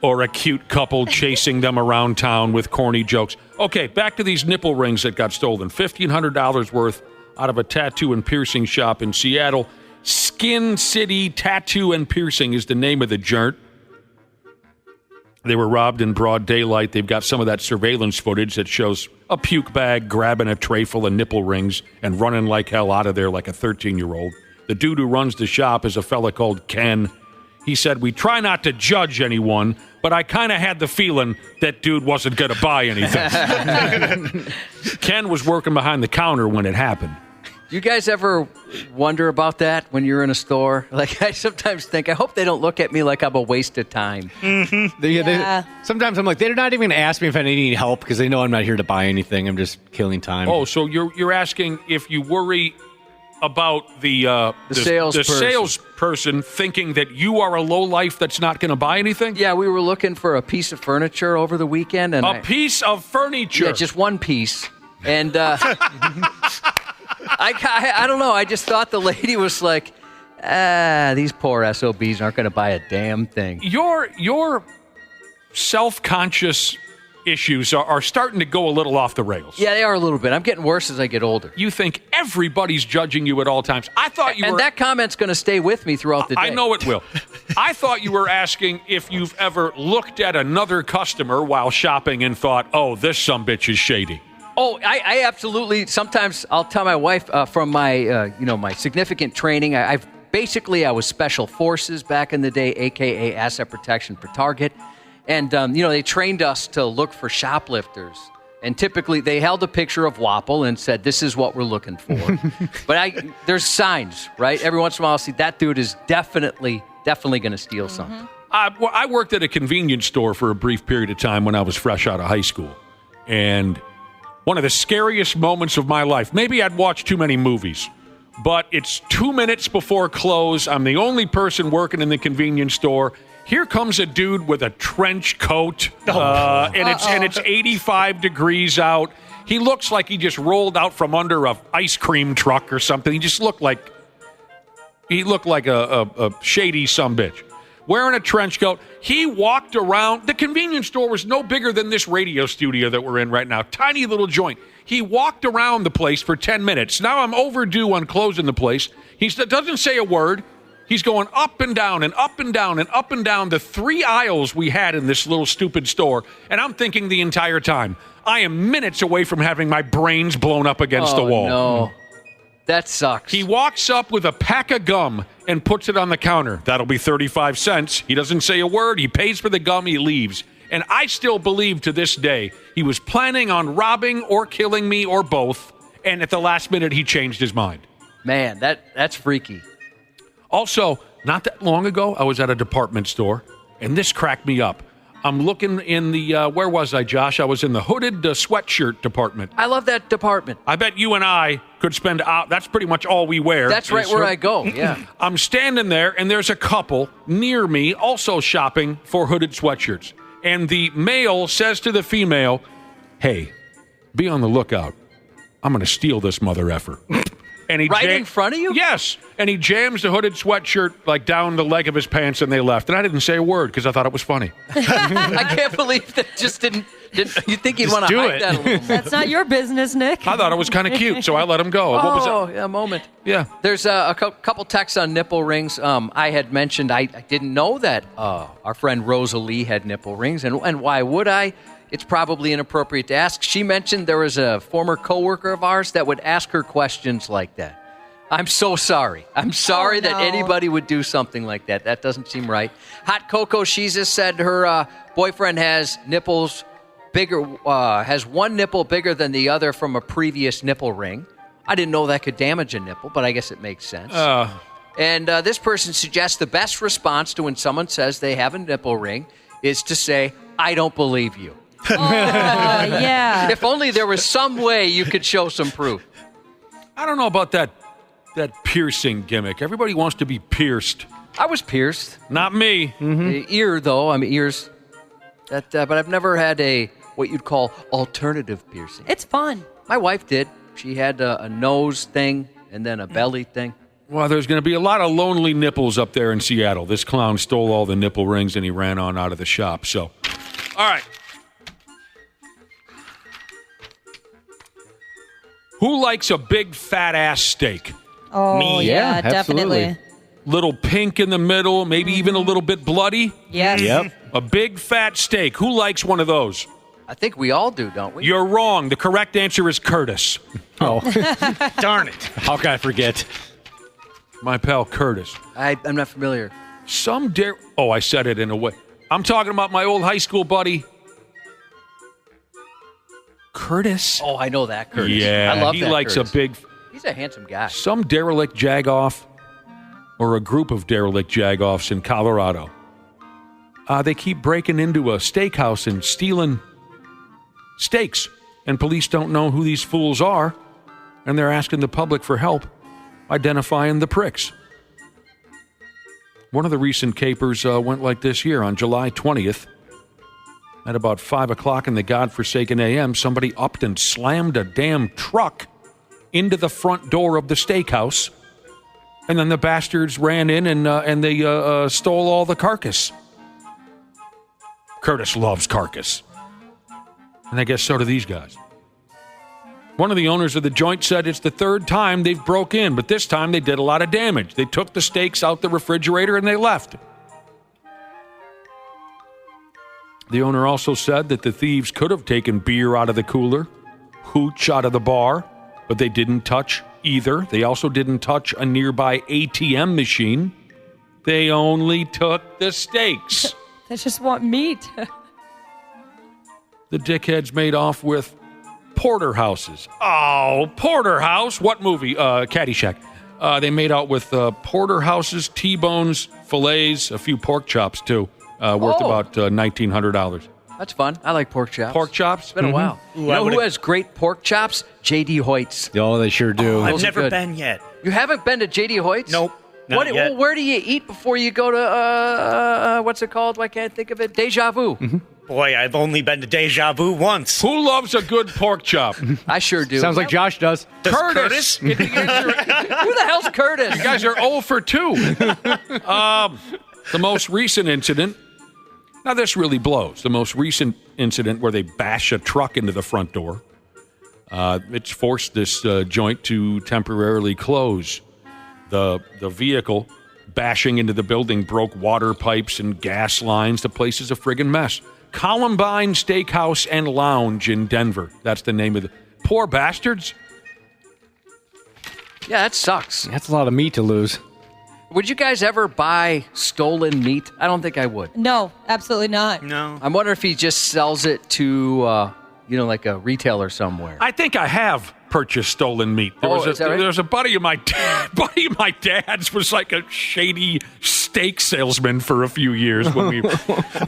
or a cute couple chasing them around town with corny jokes. Okay, back to these nipple rings that got stolen. $1,500 worth out of a tattoo and piercing shop in Seattle. Skin City Tattoo and Piercing is the name of the joint. They were robbed in broad daylight. They've got some of that surveillance footage that shows a puke bag grabbing a tray full of nipple rings and running like hell out of there like a 13-year-old. The dude who runs the shop is a fella called Ken. He said, we try not to judge anyone, but I kind of had the feeling that dude wasn't going to buy anything. Ken was working behind the counter when it happened. You guys ever wonder about that when you're in a store? Like, I sometimes think, I hope they don't look at me like I'm a waste of time. Mm-hmm. Sometimes I'm like, they're not even going to ask me if I need any help because they know I'm not here to buy anything. I'm just killing time. Oh, so you're asking if you worry about the salesperson thinking that you are a lowlife that's not going to buy anything? Yeah, we were looking for a piece of furniture over the weekend. And piece of furniture? Yeah, just one piece. And I don't know. I just thought the lady was like, these poor SOBs aren't going to buy a damn thing. Your self-conscious issues are starting to go a little off the rails. Yeah, they are a little bit. I'm getting worse as I get older. You think everybody's judging you at all times. I thought you were... And that comment's going to stay with me throughout the day. I know it will. I thought you were asking if you've ever looked at another customer while shopping and thought, oh, this sumbitch is shady. Oh, I absolutely. Sometimes I'll tell my wife from my, my significant training. I was Special Forces back in the day, a.k.a. Asset Protection for Target. And, they trained us to look for shoplifters. And typically they held a picture of Wapple and said, this is what we're looking for. But there's signs, right? Every once in a while I'll see that dude is definitely going to steal something. I worked at a convenience store for a brief period of time when I was fresh out of high school. And one of the scariest moments of my life, maybe I'd watched too many movies, but it's 2 minutes before close. I'm the only person working in the convenience store. Here comes a dude with a trench coat, and it's 85 degrees out. He looks like he just rolled out from under a ice cream truck or something. He just looked like a shady sumbitch. Wearing a trench coat. He walked around. The convenience store was no bigger than this radio studio that we're in right now. Tiny little joint. He walked around the place for 10 minutes. Now I'm overdue on closing the place. He doesn't say a word. He's going up and down and up and down and up and down the 3 aisles we had in this little stupid store. And I'm thinking the entire time, I am minutes away from having my brains blown up against the wall. No. That sucks. He walks up with a pack of gum and puts it on the counter. That'll be 35 cents. He doesn't say a word. He pays for the gum. He leaves. And I still believe to this day he was planning on robbing or killing me or both. And at the last minute, he changed his mind. Man, that's freaky. Also, not that long ago, I was at a department store, and this cracked me up. I'm looking in the, where was I, Josh? I was in the hooded sweatshirt department. I love that department. I bet you and I could spend, that's pretty much all we wear. That's right where I go, yeah. I'm standing there, and there's a couple near me also shopping for hooded sweatshirts. And the male says to the female, hey, be on the lookout. I'm going to steal this mother effer. And he in front of you? Yes. And he jams the hooded sweatshirt like down the leg of his pants, and they left. And I didn't say a word because I thought it was funny. I can't believe that just didn't you think he'd want to hide that a little more. That's not your business, Nick. I thought it was kind of cute, so I let him go. What was that? Yeah, a moment. Yeah. There's a couple texts on nipple rings. I had mentioned I didn't know that our friend Rosalie had nipple rings, and why would I? It's probably inappropriate to ask. She mentioned there was a former coworker of ours that would ask her questions like that. I'm so sorry. I'm sorry that anybody would do something like that. That doesn't seem right. Hot Coco Sheezus said her boyfriend has nipples bigger, has one nipple bigger than the other from a previous nipple ring. I didn't know that could damage a nipple, but I guess it makes sense. And this person suggests the best response to when someone says they have a nipple ring is to say, I don't believe you. Yeah. If only there was some way you could show some proof. I don't know about that piercing gimmick. Everybody wants to be pierced. I was pierced. Not me. Mm-hmm. The ear, though. I mean, ears. But I've never had what you'd call alternative piercing. It's fun. My wife did. She had a nose thing and then a belly thing. Well, there's going to be a lot of lonely nipples up there in Seattle. This clown stole all the nipple rings and he ran on out of the shop. So, all right. Who likes a big fat ass steak? Oh, Me. yeah, definitely. Little pink in the middle, maybe even a little bit bloody. Yes. Yep. A big fat steak. Who likes one of those? I think we all do, don't we? You're wrong. The correct answer is Curtis. Oh. Darn it. How can I forget? My pal Curtis. I'm not familiar. I said it in a way. I'm talking about my old high school buddy, Curtis. Oh, I know that Curtis. Yeah, I love he that likes Curtis. a big... He's a handsome guy. Some derelict jagoff, or a group of derelict jagoffs in Colorado. They keep breaking into a steakhouse and stealing steaks, and police don't know who these fools are, and they're asking the public for help. identifying the pricks. One of the recent capers went like this here on July 20th. At about 5 o'clock in the godforsaken AM, somebody upped and slammed a damn truck into the front door of the steakhouse. And then the bastards ran in and they stole all the carcass. Curtis loves carcass. And I guess so do these guys. One of the owners of the joint said it's the third time they've broke in, but this time they did a lot of damage. They took the steaks out the refrigerator and they left. The owner also said that the thieves could have taken beer out of the cooler, hooch out of the bar, but they didn't touch either. They also didn't touch a nearby ATM machine. They only took the steaks. They just want meat. The dickheads made off with porterhouses. Oh, porterhouse. What movie? Caddyshack. They made out with porterhouses, T-bones, fillets, a few pork chops, too, worth about $1,900. That's fun. I like pork chops. Pork chops? It's been a while. You know who has great pork chops? J.D. Hoyt's. Oh, they sure do. I've never been yet. You haven't been to J.D. Hoyt's? Nope. Not yet. Well, where do you eat before you go to, what's it called? Why can't I think of it? Deja Vu. Mm-hmm. Boy, I've only been to Deja Vu once. Who loves a good pork chop? I sure do. Sounds like Josh does. Curtis. Who the hell's Curtis? You guys are 0 for 2. The most recent incident. Now, this really blows. The most recent incident where they bash a truck into the front door. It's forced this joint to temporarily close. The vehicle bashing into the building broke water pipes and gas lines. The place is a friggin' mess. Columbine Steakhouse and Lounge in Denver. That's the name of the... Poor bastards. Yeah, that sucks. That's a lot of meat to lose. Would you guys ever buy stolen meat? I don't think I would. No, absolutely not. No. I'm wondering if he just sells it to, like a retailer somewhere. I think I have purchased stolen meat. There was a buddy of my dad's was like a shady steak salesman for a few years when we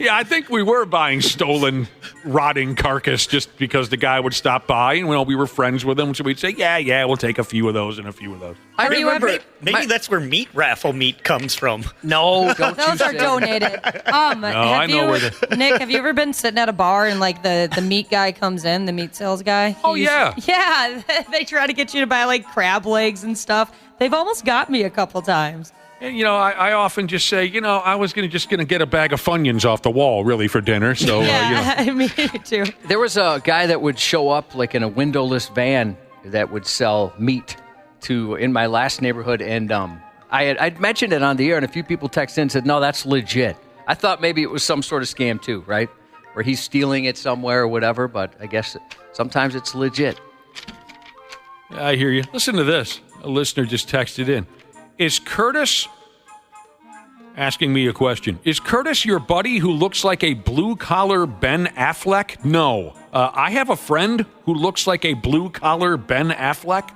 I think we were buying stolen rotting carcass just because the guy would stop by and we were friends with him, so we'd say yeah we'll take a few of those and a few of those. I remember maybe that's where meat raffle meat comes from. No, don't Those are donated. I know where Nick, have you ever been sitting at a bar and like the meat guy comes in, the meat sales guy? Yeah. Yeah, they try to get you to buy like crab legs and stuff. They've almost got me a couple times. And, I often just say, I was just going to get a bag of Funyuns off the wall, really, for dinner. So, me too. There was a guy that would show up like in a windowless van that would sell meat in my last neighborhood. And I'd mentioned it on the air, and a few people texted in and said, no, that's legit. I thought maybe it was some sort of scam too, right? Where he's stealing it somewhere or whatever, but I guess sometimes it's legit. Yeah, I hear you. Listen to this. A listener just texted in. Is Curtis, asking me a question, is Curtis your buddy who looks like a blue-collar Ben Affleck? No. I have a friend who looks like a blue-collar Ben Affleck.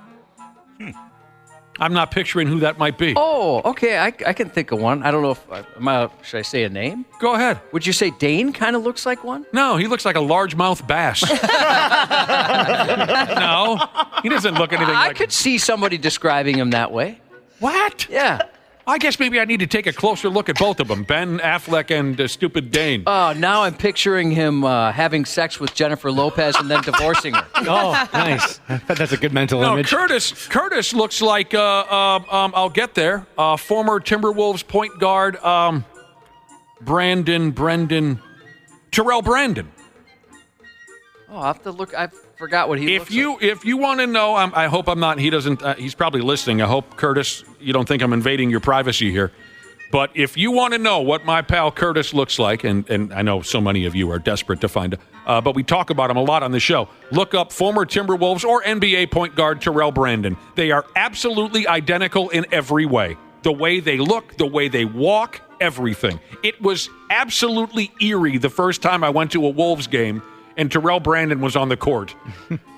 I'm not picturing who that might be. Oh, okay. I can think of one. I don't know if... should I say a name? Go ahead. Would you say Dane kind of looks like one? No, he looks like a largemouth bass. No, he doesn't look anything like... I could see somebody describing him that way. What? Yeah. I guess maybe I need to take a closer look at both of them, Ben Affleck and stupid Dane. Oh, now I'm picturing him having sex with Jennifer Lopez and then divorcing her. Oh, nice. That's a good mental image. Curtis looks like, I'll get there, former Timberwolves point guard, Terrell Brandon. Oh, I'll have to look. I forgot what he looks like. If you want to know, I hope I'm not, he doesn't, he's probably listening. I hope, Curtis, you don't think I'm invading your privacy here. But if you want to know what my pal Curtis looks like, and I know so many of you are desperate to find out, but we talk about him a lot on the show, look up former Timberwolves or NBA point guard Terrell Brandon. They are absolutely identical in every way. The way they look, the way they walk, everything. It was absolutely eerie the first time I went to a Wolves game and Terrell Brandon was on the court.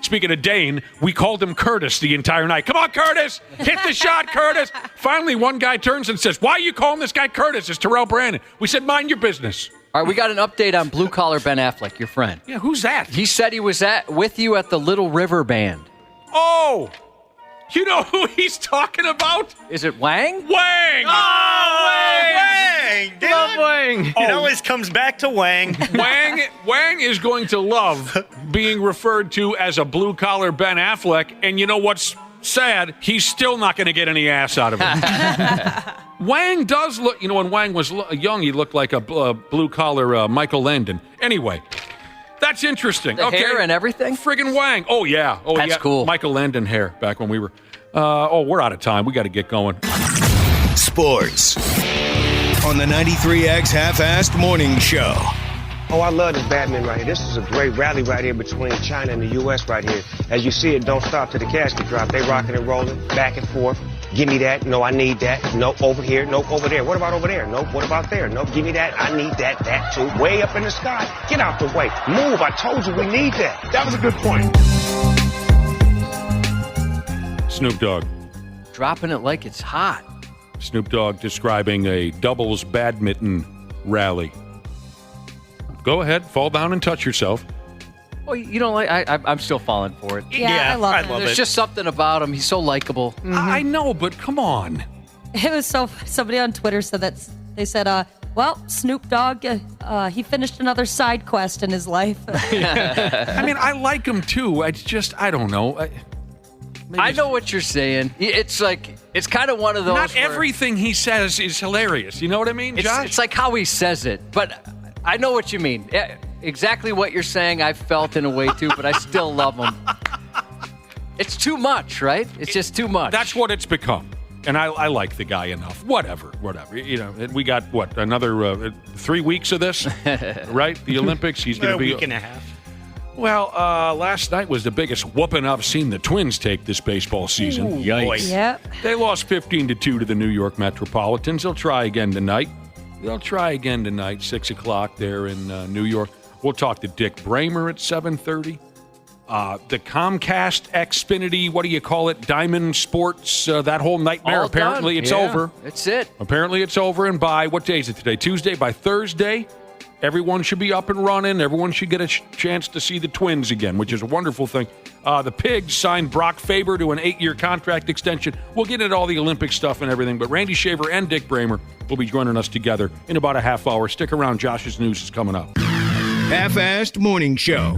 Speaking of Dane, we called him Curtis the entire night. Come on, Curtis! Hit the shot, Curtis! Finally, one guy turns and says, why are you calling this guy Curtis? It's Terrell Brandon. We said, mind your business. All right, we got an update on Blue Collar Ben Affleck, your friend. Yeah, who's that? He said he was with you at the Little River Band. Oh! You know who he's talking about? Is it Wang? Wang! Wang! Dude. Love Wang. It always comes back to Wang. Wang is going to love being referred to as a blue-collar Ben Affleck, and you know what's sad? He's still not going to get any ass out of it. Wang does look, when Wang was young, he looked like a blue-collar Michael Landon. Anyway, that's interesting. The hair and everything? Friggin' Wang. Oh, yeah. Oh, that's cool. Michael Landon hair back when we were... we're out of time. We got to get going. Sports on the 93X Half-Assed Morning Show. Oh, I love this badminton right here. This is a great rally right here between China and the U.S. right here. As you see, it don't stop to the casket drop. They rocking and rolling back and forth. Give me that. No, I need that. No, over here. No, over there. What about over there? No, what about there? No, give me that. I need that. That too. Way up in the sky. Get out the way. Move. I told you we need that. That was a good point. Snoop Dogg. Dropping it like it's hot. Snoop Dogg describing a doubles badminton rally. Go ahead, fall down and touch yourself. Well, I'm still falling for it. Yeah, I love it. There's just something about him. He's so likable. Mm-hmm. I know, but come on. It was somebody on Twitter said that they said, Snoop Dogg, he finished another side quest in his life. I mean, I like him too. It's just, I don't know. I know what you're saying. It's kind of one of those. Not everything he says is hilarious. You know what I mean, Josh? It's like how he says it, but I know what you mean. Exactly what you're saying, I felt in a way too, but I still love him. It's too much, right? It's just too much. That's what it's become. And I like the guy enough. Whatever. We got, another 3 weeks of this, right? The Olympics. He's going to be a week and a half. Well, last night was the biggest whooping I've seen the Twins take this baseball season. Ooh, yikes. Yep. They lost 15-2 to the New York Metropolitans. They'll try again tonight. 6 o'clock there in New York. We'll talk to Dick Bremer at 7:30. The Comcast Xfinity, what do you call it? Diamond Sports, that whole nightmare. All apparently done. It's Yeah, over. That's it. Apparently it's over, and by, what day is it today? Tuesday? By Thursday, everyone should be up and running. Everyone should get a chance to see the Twins again, which is a wonderful thing. The Pigs signed Brock Faber to an 8-year contract extension. We'll get into all the Olympic stuff and everything, but Randy Shaver and Dick Bremer will be joining us together in about a half hour. Stick around. Josh's News is coming up. Half-Assed Morning Show.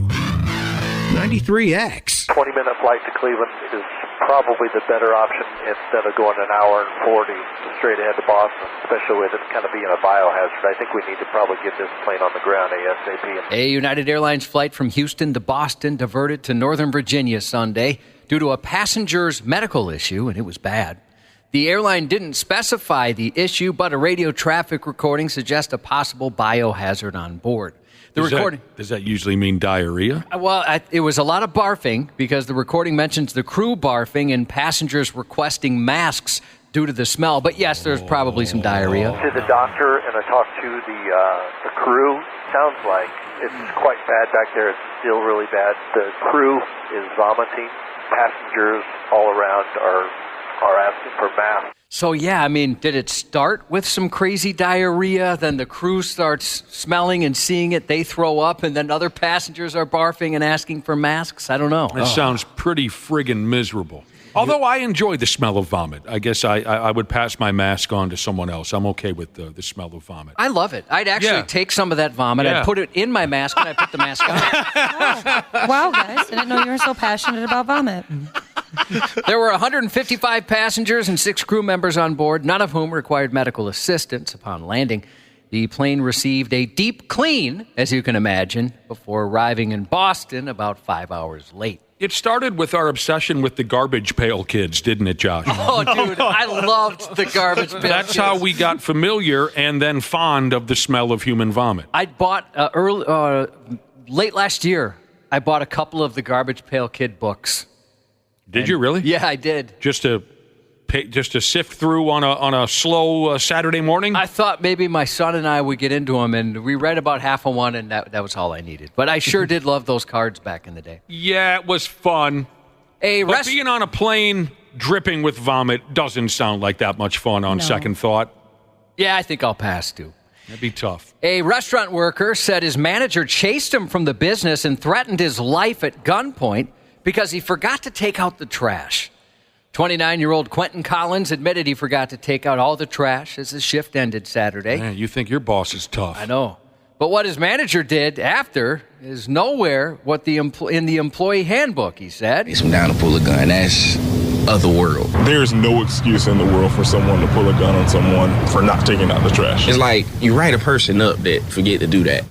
93X. 20-minute flight to Cleveland is probably the better option instead of going an hour and 40 straight ahead to Boston, especially with it kind of being a biohazard. I think we need to probably get this plane on the ground ASAP. A United Airlines flight from Houston to Boston diverted to Northern Virginia Sunday due to a passenger's medical issue, and it was bad. The airline didn't specify the issue, but a radio traffic recording suggests a possible biohazard on board. Does that usually mean diarrhea? Well, it was a lot of barfing because the recording mentions the crew barfing and passengers requesting masks due to the smell. But yes, there's probably some diarrhea. To the doctor, and I talked to the crew. Sounds like it's quite bad back there. It's still really bad. The crew is vomiting. Passengers all around are asking for masks. So, yeah, I mean, did it start with some crazy diarrhea? Then the crew starts smelling and seeing it. They throw up, and then other passengers are barfing and asking for masks? I don't know. That sounds pretty friggin' miserable. Although I enjoy the smell of vomit. I guess I would pass my mask on to someone else. I'm okay with the smell of vomit. I love it. I'd actually take some of that vomit. Yeah. I'd put it in my mask, and I'd put the mask on. Wow, guys. I didn't know you were so passionate about vomit. There were 155 passengers and 6 crew members on board, none of whom required medical assistance upon landing. The plane received a deep clean, as you can imagine, before arriving in Boston about 5 hours late. It started with our obsession with the Garbage Pail Kids, didn't it, Josh? Oh, dude, I loved the Garbage Pail That's Kids. how we got familiar and then fond of the smell of human vomit. I bought, late last year, I bought a couple of the Garbage Pail Kid books. Did you really? Yeah, I did. Just to sift through on a slow Saturday morning? I thought maybe my son and I would get into them, and we read about half of one, and that was all I needed. But I sure did love those cards back in the day. Yeah, it was fun. But being on a plane dripping with vomit doesn't sound like that much fun on second thought. Yeah, I think I'll pass, too. That'd be tough. A restaurant worker said his manager chased him from the business and threatened his life at gunpoint because he forgot to take out the trash. 29-year-old Quentin Collins admitted he forgot to take out all the trash as his shift ended Saturday. Man, you think your boss is tough. I know. But what his manager did after is nowhere in the employee handbook, he said. It's down to pull a gun. That's other world. There's no excuse in the world for someone to pull a gun on someone for not taking out the trash. It's like you write a person up that forget to do that.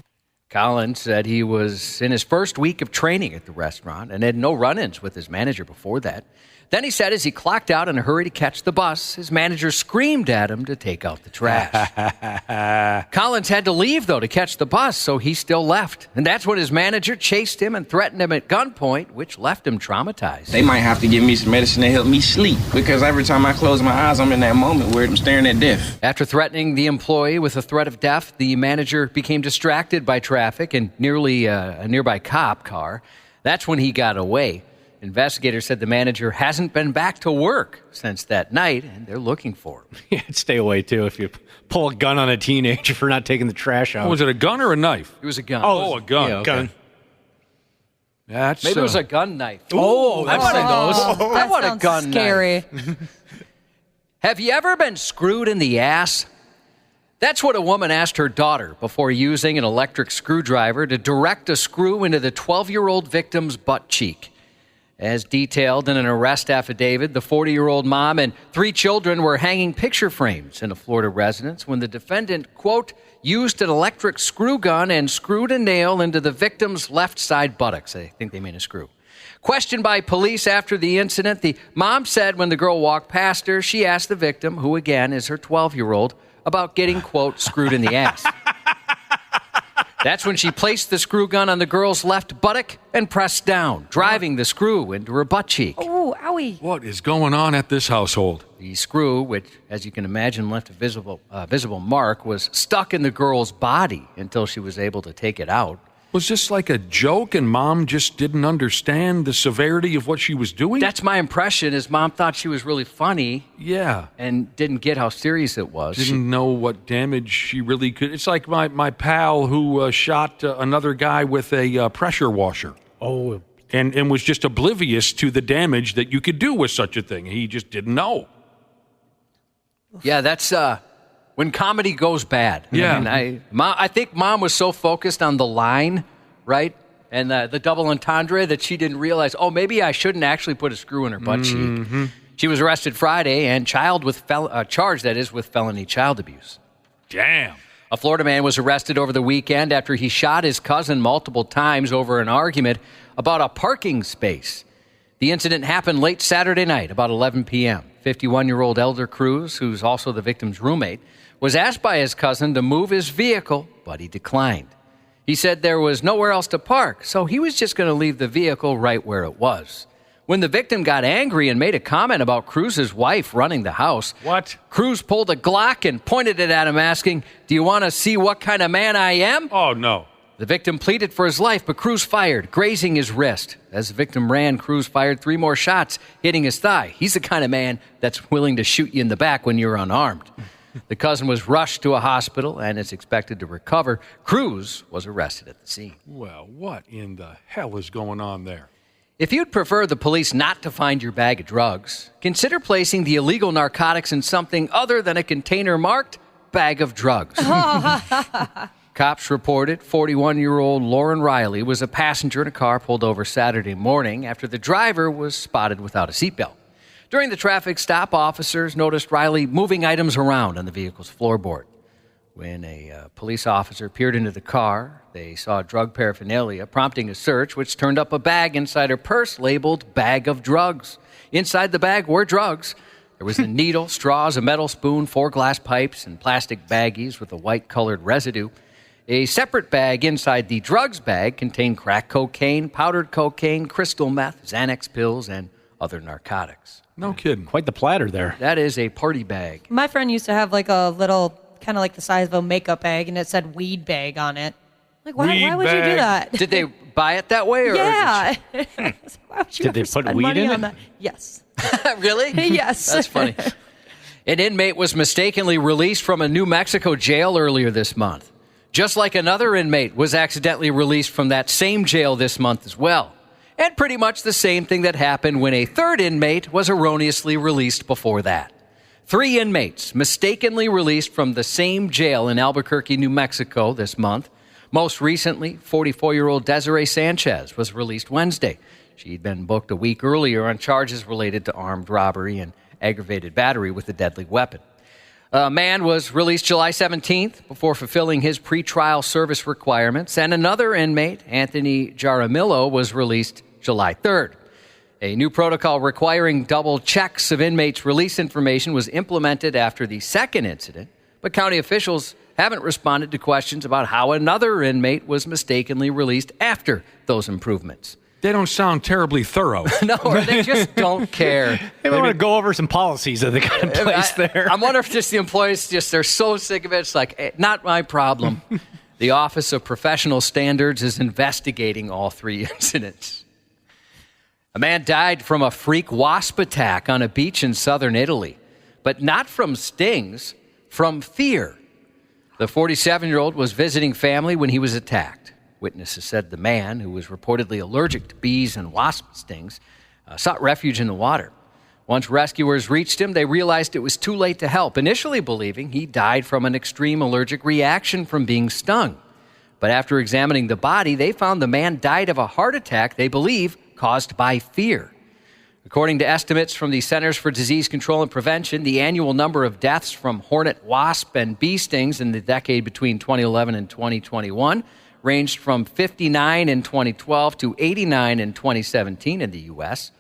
Collins said he was in his first week of training at the restaurant and had no run-ins with his manager before that. Then he said as he clocked out in a hurry to catch the bus, his manager screamed at him to take out the trash. Collins had to leave, though, to catch the bus, so he still left. And that's when his manager chased him and threatened him at gunpoint, which left him traumatized. They might have to give me some medicine to help me sleep, because every time I close my eyes, I'm in that moment where I'm staring at death. After threatening the employee with a threat of death, the manager became distracted by traffic and nearly a nearby cop car. That's when he got away. Investigators said the manager hasn't been back to work since that night, and they're looking for him. Yeah, stay away, too, if you pull a gun on a teenager for not taking the trash out. Was it a gun or a knife? It was a gun. Oh, a gun. Yeah, okay. Gun. That's, Maybe it was a gun knife. Oh, I want those. I want a gun scary. knife. Have you ever been screwed in the ass? That's what a woman asked her daughter before using an electric screwdriver to direct a screw into the 12-year-old victim's butt cheek. As detailed in an arrest affidavit, the 40-year-old mom and 3 children were hanging picture frames in a Florida residence when the defendant, quote, used an electric screw gun and screwed a nail into the victim's left side buttocks. I think they mean a screw. Questioned by police after the incident, the mom said when the girl walked past her, she asked the victim, who again is her 12-year-old, about getting, quote, screwed in the ass. That's when she placed the screw gun on the girl's left buttock and pressed down, driving the screw into her butt cheek. Oh, owie. What is going on at this household? The screw, which, as you can imagine, left a visible mark, was stuck in the girl's body until she was able to take it out. Was this like a joke and mom just didn't understand the severity of what she was doing? That's my impression, is mom thought she was really funny. Yeah. And didn't get how serious it was. Didn't know what damage she really could. It's like my pal who shot another guy with a pressure washer. Oh. And was just oblivious to the damage that you could do with such a thing. He just didn't know. Yeah, that's when comedy goes bad. Yeah. I think mom was so focused on the line, right? And the double entendre that she didn't realize, oh, maybe I shouldn't actually put a screw in her butt cheek. She was arrested Friday and charged with felony child abuse. Damn. A Florida man was arrested over the weekend after he shot his cousin multiple times over an argument about a parking space. The incident happened late Saturday night, about 11 p.m. 51-year-old Elder Cruz, who's also the victim's roommate, was asked by his cousin to move his vehicle, but he declined. He said there was nowhere else to park, so he was just going to leave the vehicle right where it was. When the victim got angry and made a comment about Cruz's wife running the house, Cruz pulled a Glock and pointed it at him, asking, "Do you want to see what kind of man I am?" Oh, no. The victim pleaded for his life, but Cruz fired, grazing his wrist. As the victim ran, Cruz fired 3 more shots, hitting his thigh. He's the kind of man that's willing to shoot you in the back when you're unarmed. The cousin was rushed to a hospital and is expected to recover. Cruz was arrested at the scene. Well, what in the hell is going on there? If you'd prefer the police not to find your bag of drugs, consider placing the illegal narcotics in something other than a container marked bag of drugs. Cops reported 41-year-old Lauren Riley was a passenger in a car pulled over Saturday morning after the driver was spotted without a seatbelt. During the traffic stop, officers noticed Riley moving items around on the vehicle's floorboard. When a police officer peered into the car, they saw drug paraphernalia, prompting a search, which turned up a bag inside her purse labeled bag of drugs. Inside the bag were drugs. There was a needle, straws, a metal spoon, 4 glass pipes, and plastic baggies with a white-colored residue. A separate bag inside the drugs bag contained crack cocaine, powdered cocaine, crystal meth, Xanax pills, and other narcotics. No kidding. Quite the platter there. That is a party bag. My friend used to have like a little, kind of like the size of a makeup bag, and it said weed bag on it. Like, why would you do that? Did they buy it that way? Or yeah. Why would you Did they ever put spend weed money in on it? that? Yes. Really? Yes. That's funny. An inmate was mistakenly released from a New Mexico jail earlier this month. Just like another inmate was accidentally released from that same jail this month as well. and pretty much the same thing that happened when a third inmate was erroneously released before that. 3 inmates mistakenly released from the same jail in Albuquerque, New Mexico this month. Most recently, 44-year-old Desiree Sanchez was released Wednesday. She'd been booked a week earlier on charges related to armed robbery and aggravated battery with a deadly weapon. A man was released July 17th before fulfilling his pretrial service requirements, and another inmate, Anthony Jaramillo, was released July 3rd. A new protocol requiring double checks of inmates' release information was implemented after the second incident, but county officials haven't responded to questions about how another inmate was mistakenly released after those improvements. They don't sound terribly thorough. No, or they just don't care. They want to go over some policies that they got in place there. I wonder if just the employees they're so sick of it. It's like, not my problem. The Office of Professional Standards is investigating all 3 incidents. A man died from a freak wasp attack on a beach in southern Italy, but not from stings, from fear. The 47-year-old was visiting family when he was attacked. Witnesses said the man, who was reportedly allergic to bees and wasp stings, sought refuge in the water. Once rescuers reached him, they realized it was too late to help, initially believing he died from an extreme allergic reaction from being stung. But after examining the body, they found the man died of a heart attack they believe caused by fear. According to estimates from the Centers for Disease Control and Prevention, the annual number of deaths from hornet, wasp, and bee stings in the decade between 2011 and 2021 ranged from 59 in 2012 to 89 in 2017 in the U.S.,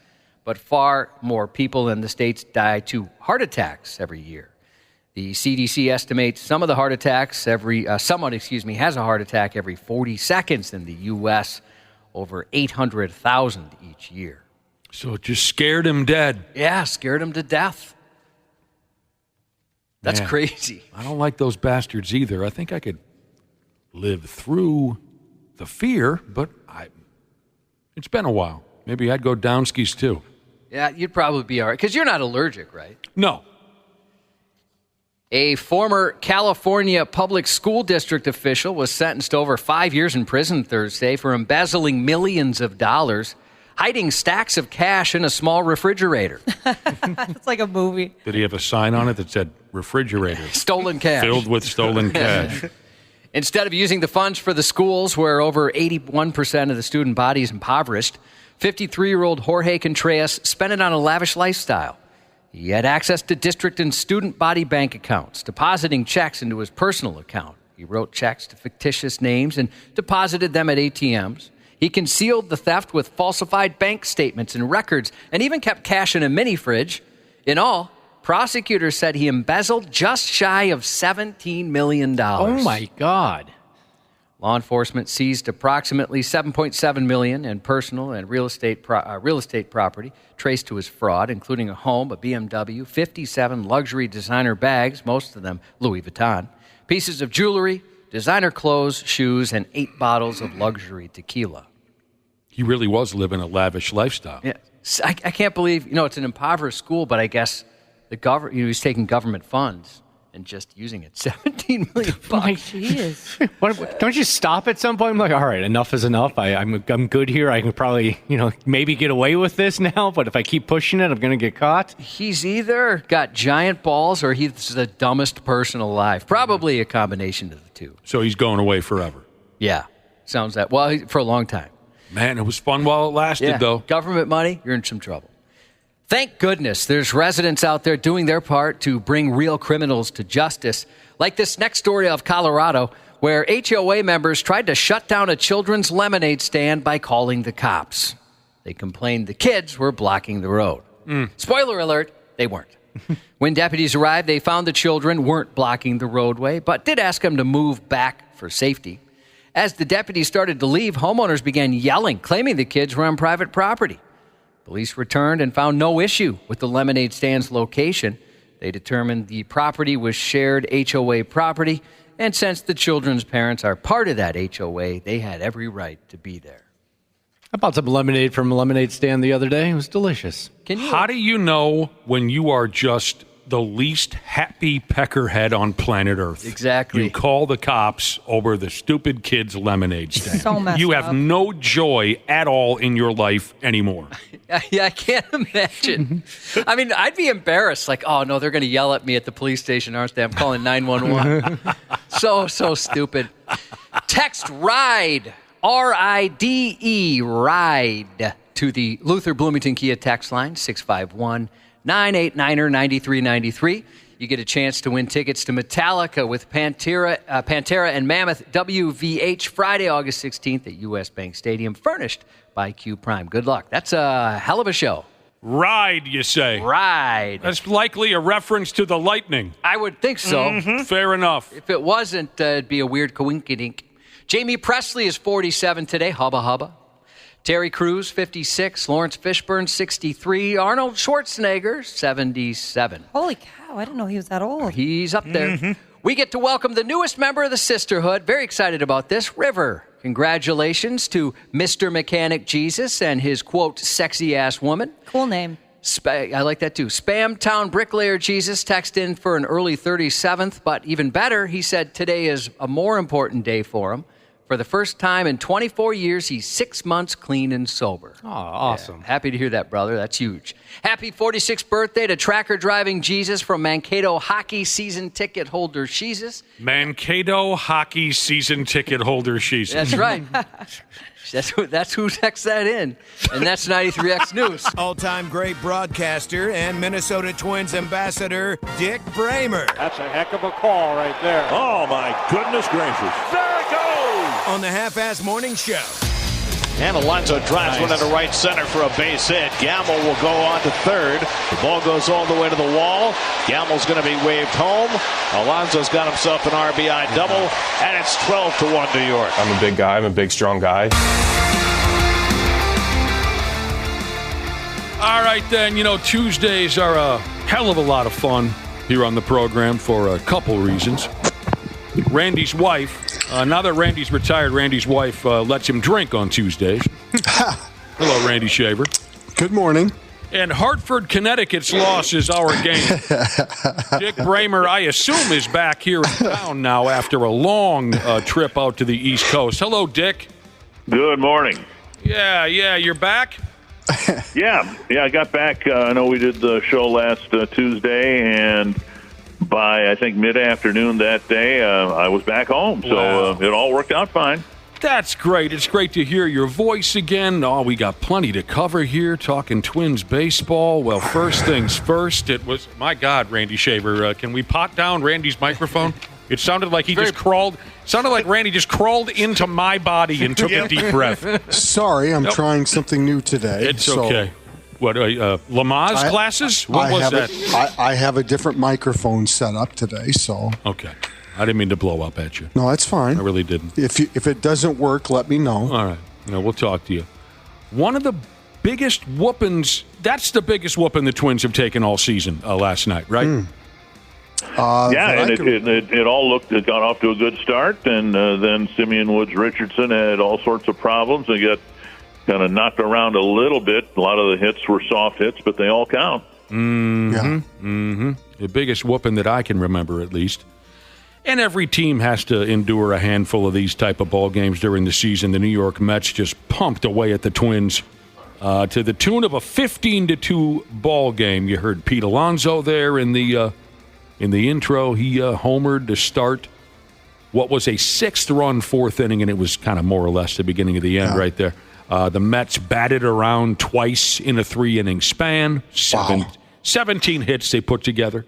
but far more people in the states die to heart attacks every year. The CDC estimates someone has a heart attack every 40 seconds in the U.S., over 800,000 each year. So it just scared him dead. Yeah, scared him to death. That's crazy. I don't like those bastards either. I think I could live through the fear, but it's been a while. Maybe I'd go downskis too. Yeah, you'd probably be all right, because you're not allergic, right? No. A former California public school district official was sentenced to over 5 years in prison Thursday for embezzling millions of dollars, hiding stacks of cash in a small refrigerator. It's like a movie. Did he have a sign on it that said refrigerator? Stolen cash. Filled with stolen cash. Instead of using the funds for the schools where over 81% of the student body is impoverished, 53-year-old Jorge Contreras spent it on a lavish lifestyle. He had access to district and student body bank accounts, depositing checks into his personal account. He wrote checks to fictitious names and deposited them at ATMs. He concealed the theft with falsified bank statements and records, and even kept cash in a mini fridge. In all, prosecutors said he embezzled just shy of $17 million. Oh, my God. Law enforcement seized approximately $7.7 million in personal and real estate property traced to his fraud, including a home, a BMW, 57 luxury designer bags, most of them Louis Vuitton, pieces of jewelry, designer clothes, shoes, and 8 bottles of luxury tequila. He really was living a lavish lifestyle. Yeah, I can't believe, it's an impoverished school, but I guess the government, he's taking government funds and just using it. $17 million. Like, geez. Don't you stop at some point? I'm like, all right, enough is enough. I'm good here. I can probably, maybe get away with this now, but if I keep pushing it, I'm going to get caught. He's either got giant balls or he's the dumbest person alive. Probably a combination of the two. So he's going away forever. Yeah, sounds that. Well, for a long time. Man, it was fun while it lasted, though. Government money, you're in some trouble. Thank goodness there's residents out there doing their part to bring real criminals to justice, like this next story of Colorado, where HOA members tried to shut down a children's lemonade stand by calling the cops. They complained the kids were blocking the road. Spoiler alert, they weren't. When deputies arrived, they found the children weren't blocking the roadway, but did ask them to move back for safety. As the deputies started to leave, homeowners began yelling, claiming the kids were on private property. Police returned and found no issue with the lemonade stand's location. They determined the property was shared HOA property, and since the children's parents are part of that HOA, they had every right to be there. I bought some lemonade from a lemonade stand the other day. It was delicious. How do you know when you are just the least happy peckerhead on planet Earth. Exactly. You call the cops over the stupid kid's lemonade stand. So messed You have up. no joy at all in your life anymore. Yeah, I can't imagine. I mean, I'd be embarrassed. Like, oh, no, they're going to yell at me at the police station, aren't they? I'm calling 911. So stupid. Text RIDE, RIDE, RIDE, to the Luther Bloomington Kia text line, 651-989-9393. You get a chance to win tickets to Metallica with Pantera and Mammoth WVH Friday, August 16th at U.S. Bank Stadium, furnished by Q Prime. Good luck. That's a hell of a show. Ride, you say? Ride. That's likely a reference to the Lightning. I would think so. Fair enough. If it wasn't, it'd be a weird coinkydink. Jamie Presley is 47 today. Hubba hubba. Terry Crews, 56. Lawrence Fishburne, 63. Arnold Schwarzenegger, 77. Holy cow, I didn't know he was that old. He's up there. We get to welcome the newest member of the sisterhood. Very excited about this. River. Congratulations to Mr. Mechanic Jesus and his, quote, sexy-ass woman. Cool name. I like that, too. Spam Town Bricklayer Jesus texted in for an early 37th, but even better, he said today is a more important day for him. For the first time in 24 years, he's 6 months clean and sober. Oh, awesome. Yeah, happy to hear that, brother. That's huge. Happy 46th birthday to Tracker Driving Jesus from Mankato Hockey Season Ticket Holder Jesus. Mankato Hockey Season Ticket Holder Jesus. That's right. That's who texts that in. And that's 93X News. All-time great broadcaster and Minnesota Twins ambassador, Dick Bremer. That's a heck of a call right there. Oh, my goodness gracious. There it goes! On the Half-Ass Morning Show. And Alonso drives one into right center for a base hit. Gamble will go on to third. The ball goes all the way to the wall. Gamble's going to be waved home. Alonso's got himself an RBI double, and it's 12-1 New York. I'm a big guy. I'm a big, strong guy. All right, then. Tuesdays are a hell of a lot of fun here on the program for a couple reasons. Randy's wife, now that Randy's retired, Randy's wife lets him drink on Tuesdays. Hello, Randy Shaver. Good morning. And Hartford, Connecticut's loss is our game. Dick Bremer, I assume, is back here in town now after a long trip out to the East Coast. Hello, Dick. Good morning. Yeah, you're back? Yeah, I got back. I know we did the show last Tuesday, and by, I think, mid-afternoon that day, I was back home. So it all worked out fine. That's great. It's great to hear your voice again. Oh, we got plenty to cover here, talking Twins baseball. Well, first things first, it was, my God, Randy Shaver, can we pot down Randy's microphone? It sounded like he just crawled. Sounded like Randy just crawled into my body and took a deep breath. Sorry, I'm trying something new today. It's okay. What, Lamaze glasses? What was that? I have a different microphone set up today, so. Okay. I didn't mean to blow up at you. No, that's fine. I really didn't. If it doesn't work, let me know. All right. We'll talk to you. One of the biggest whoopings, that's the biggest whooping the Twins have taken all season last night, right? And it all looked, it got off to a good start, and then Simeon Woods Richardson had all sorts of problems and got kind of knocked around a little bit. A lot of the hits were soft hits, but they all count. The biggest whooping that I can remember, at least. And every team has to endure a handful of these type of ball games during the season. The New York Mets just pumped away at the Twins to the tune of a 15-2 ball game. You heard Pete Alonso there in the intro. He homered to start what was a 6th-run 4th inning, and it was kind of more or less the beginning of the end right there. The Mets batted around twice in a 3-inning span. 17 hits they put together.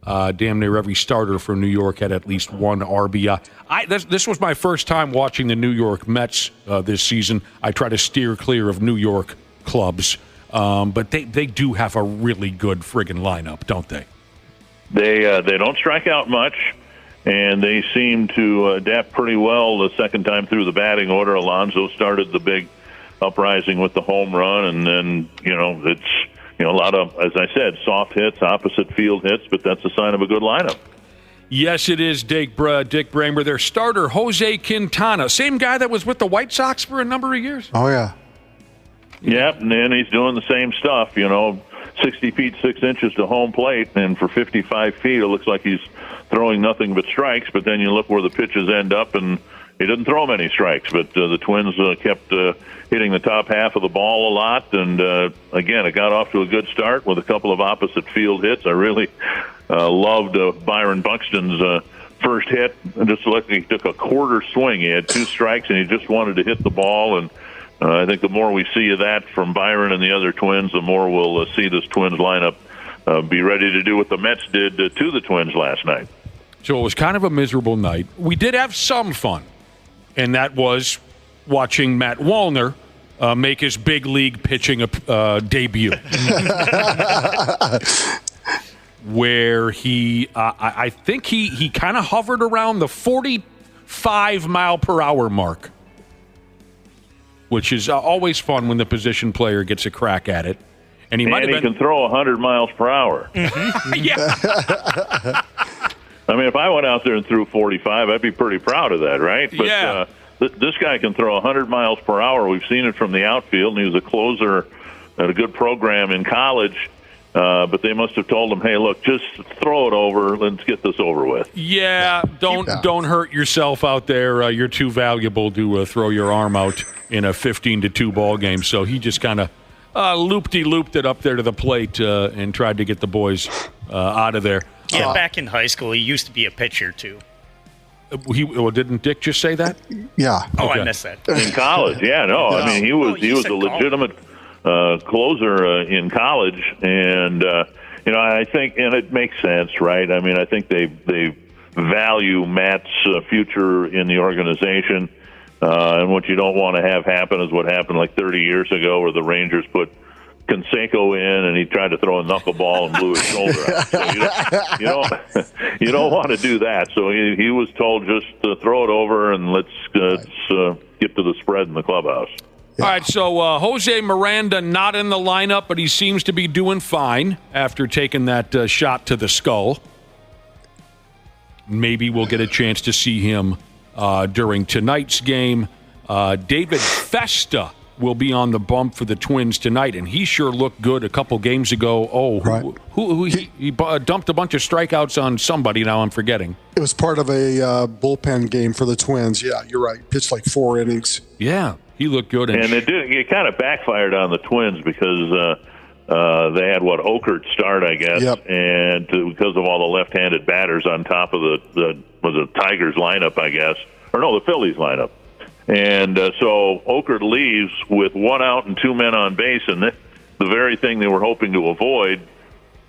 Damn near every starter for New York had at least one RBI. This was my first time watching the New York Mets this season. I try to steer clear of New York clubs, but they do have a really good friggin' lineup, don't they? They don't strike out much, and they seem to adapt pretty well the second time through the batting order. Alonso started the big uprising with the home run, and then, it's a lot of, as I said, soft hits, opposite field hits, but that's a sign of a good lineup. Yes, it is, Dick Bremer. Their starter, Jose Quintana, same guy that was with the White Sox for a number of years. Oh, yeah. Yep, and then he's doing the same stuff, 60 feet 6 inches to home plate, and for 55 feet, it looks like he's throwing nothing but strikes. But then you look where the pitches end up, and he didn't throw many strikes. But the Twins kept hitting the top half of the ball a lot. And, again, it got off to a good start with a couple of opposite field hits. I really loved Byron Buxton's first hit. Just like he took a quarter swing. He had 2 strikes, and he just wanted to hit the ball. And I think the more we see of that from Byron and the other Twins, the more we'll see this Twins lineup be ready to do what the Mets did to the Twins last night. So it was kind of a miserable night. We did have some fun, and that was watching Matt Wallner make his big league pitching debut. Where he, I think he kind of hovered around the 45-mile-per-hour mark, which is always fun when the position player gets a crack at it. And he can throw 100 miles per hour. Yeah. I mean, if I went out there and threw 45, I'd be pretty proud of that, right? But, yeah. This guy can throw 100 miles per hour. We've seen it from the outfield, and he was a closer at a good program in college. But they must have told him, hey, look, just throw it over. Let's get this over with. Yeah, don't hurt yourself out there. You're too valuable to throw your arm out in a 15-2 ball game. So he just kind of looped it up there to the plate and tried to get the boys out of there. Yeah, back in high school, he used to be a pitcher, too. Didn't Dick just say that? Yeah. Oh, Okay. I missed that. In college, yeah, no. I mean, he was a legitimate closer in college, and I think, and it makes sense, right? I mean, I think they value Matt's future in the organization, and what you don't want to have happen is what happened like 30 years ago, where the Rangers put Canseco in, and he tried to throw a knuckleball and blew his shoulder out. So you don't want to do that. So he was told just to throw it over and let's get to the spread in the clubhouse. All right, so Jose Miranda not in the lineup, but he seems to be doing fine after taking that shot to the skull. Maybe we'll get a chance to see him during tonight's game. David Festa will be on the bump for the Twins tonight, and he sure looked good a couple games ago. Oh, right. He dumped a bunch of strikeouts on somebody, now I'm forgetting. It was part of a bullpen game for the Twins. Yeah, you're right. Pitched like 4 innings. Yeah, he looked good. And it kind of backfired on the Twins because they had Okert start, I guess, and because of all the left-handed batters on top of the Tigers lineup, I guess, or no, the Phillies lineup. And so Okert leaves with 1 out and 2 men on base, and the very thing they were hoping to avoid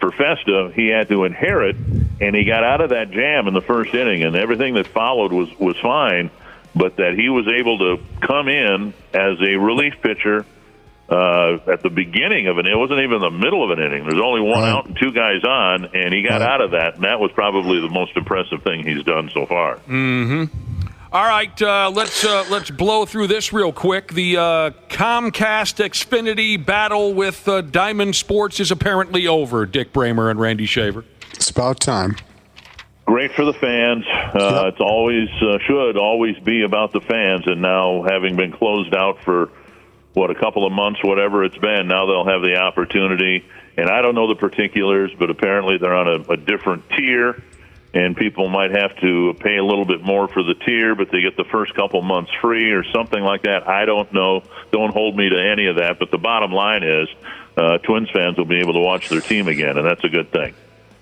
for Festa, he had to inherit, and he got out of that jam in the first inning, and everything that followed was fine, but that he was able to come in as a relief pitcher at the beginning of it. It wasn't even the middle of an inning. There's only 1 out and 2 guys on, and he got out of that, and that was probably the most impressive thing he's done so far. Mm-hmm. All right, let's blow through this real quick. The Comcast Xfinity battle with Diamond Sports is apparently over. Dick Bremer and Randy Shaver. It's about time. Great for the fans. It's always should always be about the fans, and now having been closed out for a couple of months, whatever it's been, now they'll have the opportunity. And I don't know the particulars, but apparently they're on a different tier. And people might have to pay a little bit more for the tier, but they get the first couple months free or something like that. I don't know. Don't hold me to any of that. But the bottom line is Twins fans will be able to watch their team again, and that's a good thing.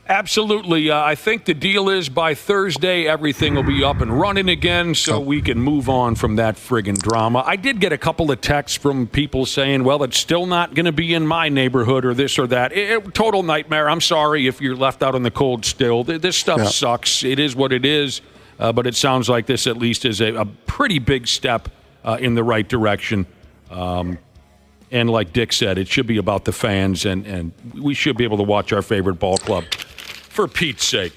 Absolutely. I think the deal is by Thursday everything will be up and running again so we can move on from that friggin' drama. I did get a couple of texts from people saying, well, it's still not going to be in my neighborhood or this or that. Total nightmare. I'm sorry if you're left out in the cold still. This stuff sucks. It is what it is. But it sounds like this at least is a pretty big step in the right direction. And like Dick said, it should be about the fans, and we should be able to watch our favorite ball club. For Pete's sake.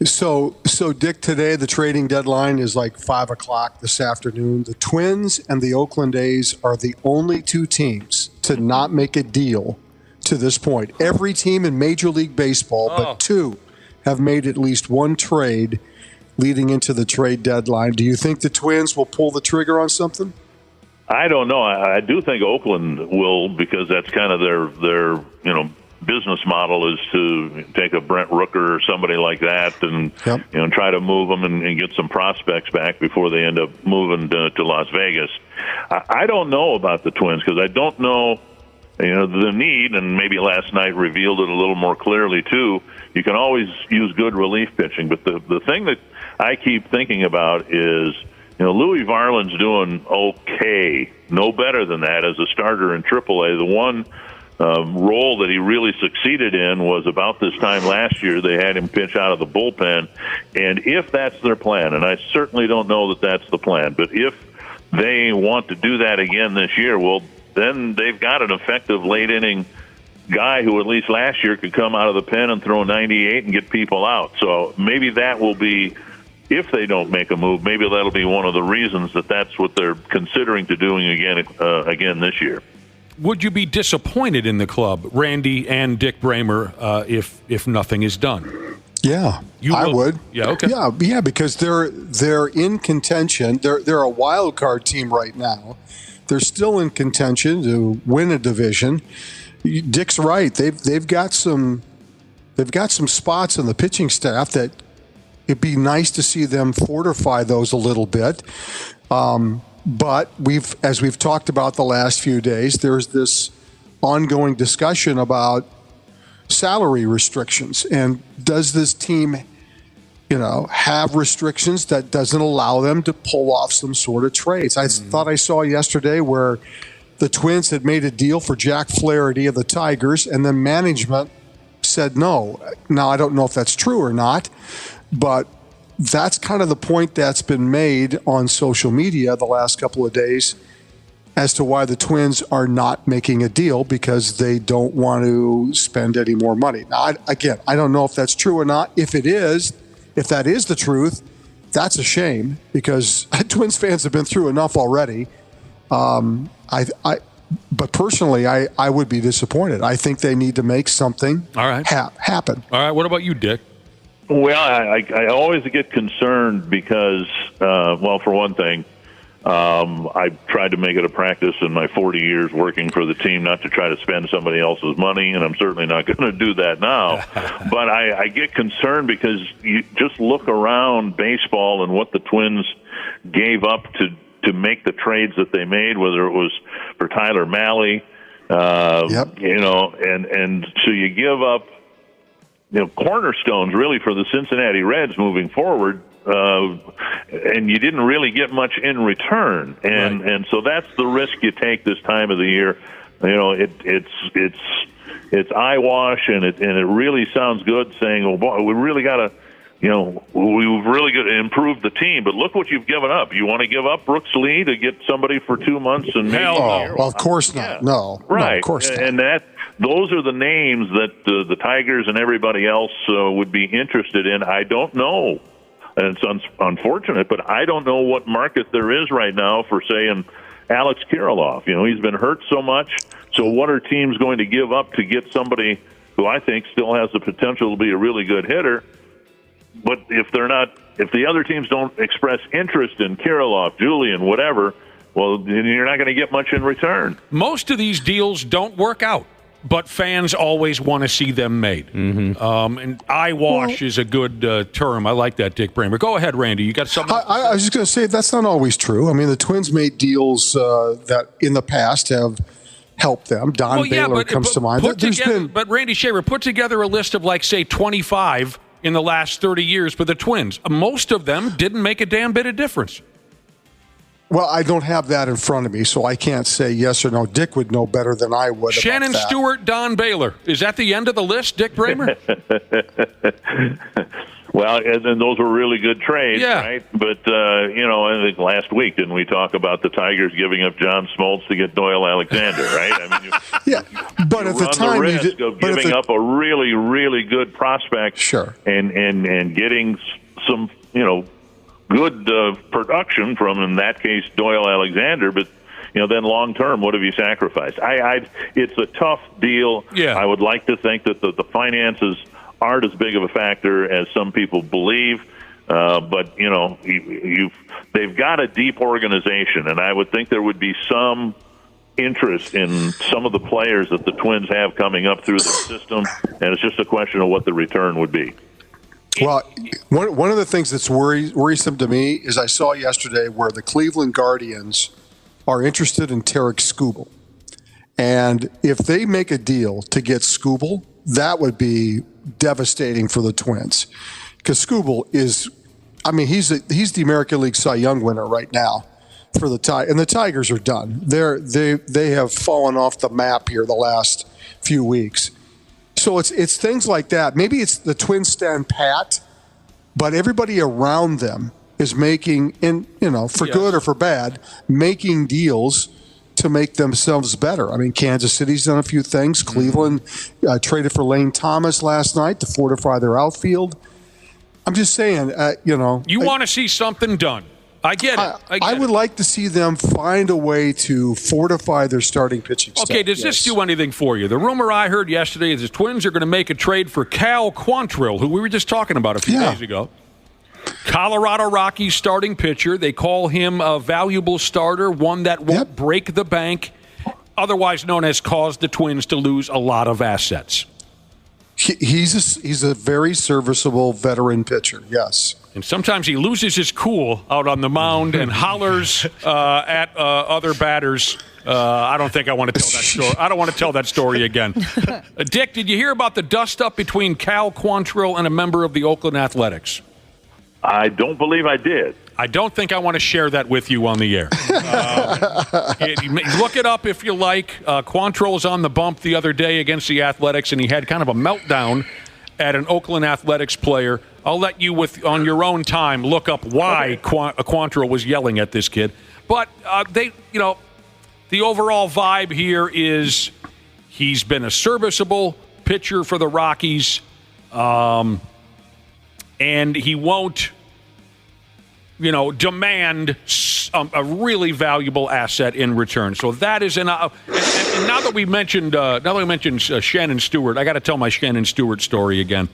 So Dick, today the trading deadline is like 5 o'clock this afternoon. The Twins and the Oakland A's are the only 2 teams to not make a deal to this point. Every team in Major League Baseball, but 2 have made at least 1 trade leading into the trade deadline. Do you think the Twins will pull the trigger on something? I don't know. I do think Oakland will, because that's kind of their business model is to take a Brent Rooker or somebody like that and try to move them and get some prospects back before they end up moving to Las Vegas. I don't know about the Twins because I don't know the need, and maybe last night revealed it a little more clearly too. You can always use good relief pitching, but the thing that I keep thinking about is Louis Varland's doing okay, no better than that as a starter in AAA. The one role that he really succeeded in was about this time last year. They had him pitch out of the bullpen, and if that's their plan, and I certainly don't know that that's the plan, but if they want to do that again this year, well, then they've got an effective late-inning guy who at least last year could come out of the pen and throw 98 and get people out. So maybe that will be, if they don't make a move, maybe that'll be one of the reasons that's what they're considering to doing again this year. Would you be disappointed in the club, Randy and Dick Bremer, if nothing is done? Yeah, I would. Yeah, okay. Yeah, because they're in contention. They're a wild card team right now. They're still in contention to win a division. Dick's right. They've got some spots in the pitching staff that it'd be nice to see them fortify those a little bit. But as we've talked about the last few days, there's this ongoing discussion about salary restrictions. And does this team, have restrictions that doesn't allow them to pull off some sort of trades? I thought I saw yesterday where the Twins had made a deal for Jack Flaherty of the Tigers, and then management said no. Now, I don't know if that's true or not, but that's kind of the point that's been made on social media the last couple of days as to why the Twins are not making a deal, because they don't want to spend any more money. Now, I don't know if that's true or not. If that is the truth, that's a shame, because Twins fans have been through enough already. But personally, I would be disappointed. I think they need to make something happen. All right. What about you, Dick? Well, I always get concerned because, for one thing, I've tried to make it a practice in my 40 years working for the team not to try to spend somebody else's money, and I'm certainly not going to do that now. But I get concerned because you just look around baseball and what the Twins gave up to make the trades that they made, whether it was for Tyler Mahle, and so you give up cornerstones really for the Cincinnati Reds moving forward, and you didn't really get much in return, and so that's the risk you take this time of the year. It's eyewash, and it really sounds good saying, "Oh boy, we really got to." We've really got to improve the team, but look what you've given up. You want to give up Brooks Lee to get somebody for 2 months and maybe of course not. No, right? No, of course not. And those are the names that the Tigers and everybody else would be interested in. I don't know, and it's unfortunate, but I don't know what market there is right now for saying Alex Kirilloff. He's been hurt so much. So what are teams going to give up to get somebody who I think still has the potential to be a really good hitter? But if the other teams don't express interest in Kirilloff, Julian, whatever, well, you're not going to get much in return. Most of these deals don't work out, but fans always want to see them made. Mm-hmm. And eyewash is a good term. I like that, Dick Bremer. Go ahead, Randy. You got something? I was just going to say that's not always true. I mean, the Twins made deals that in the past have helped them. Don Baylor comes to mind. But Randy Shaver, put together a list of, say, 25 in the last 30 years for the Twins. Most of them didn't make a damn bit of difference. Well, I don't have that in front of me, so I can't say yes or no. Dick would know better than I would. Shannon Stewart, Don Baylor. Is that the end of the list, Dick Bremer? Well, and then those were really good trades, right? But, I think last week, didn't we talk about the Tigers giving up John Smoltz to get Doyle Alexander, right? I mean, but at the time, the risk of giving up a really, really good prospect, and getting some, good production from, in that case, Doyle Alexander, but then long term, what have you sacrificed? It's a tough deal. Yeah. I would like to think that the finances aren't as big of a factor as some people believe, but they've got a deep organization, and I would think there would be some interest in some of the players that the Twins have coming up through the system, and it's just a question of what the return would be. Well, one of the things that's worrisome to me is I saw yesterday where the Cleveland Guardians are interested in Tarek Skubal. And if they make a deal to get Skubal, that would be devastating for the Twins. Because Skubal is, he's the American League Cy Young winner right now for the Tigers. And the Tigers are done. They have fallen off the map here the last few weeks. So it's things like that. Maybe it's the Twins stand pat, but everybody around them is making, for good or for bad, making deals to make themselves better. Kansas City's done a few things. Cleveland traded for Lane Thomas last night to fortify their outfield. I'm just saying, You want to see something done. I get it. I would like to see them find a way to fortify their starting pitching staff. Okay, does this do anything for you? The rumor I heard yesterday is the Twins are going to make a trade for Cal Quantrill, who we were just talking about a few days ago. Colorado Rockies starting pitcher. They call him a valuable starter, one that won't break the bank, otherwise known as cause the Twins to lose a lot of assets. He's a very serviceable veteran pitcher, yes. And sometimes he loses his cool out on the mound and hollers at other batters. I don't think I want to tell that story. I don't want to tell that story again. Dick, did you hear about the dust-up between Cal Quantrill and a member of the Oakland Athletics? I don't believe I did. I don't think I want to share that with you on the air. Look it up if you like. Quantrill was on the bump the other day against the Athletics, and he had kind of a meltdown at an Oakland Athletics player. I'll let you, on your own time, look up why Quantrill was yelling at this kid. But the overall vibe here is he's been a serviceable pitcher for the Rockies, and he won't, demand a really valuable asset in return. So that is and now that we mentioned Shannon Stewart, I got to tell my Shannon Stewart story again.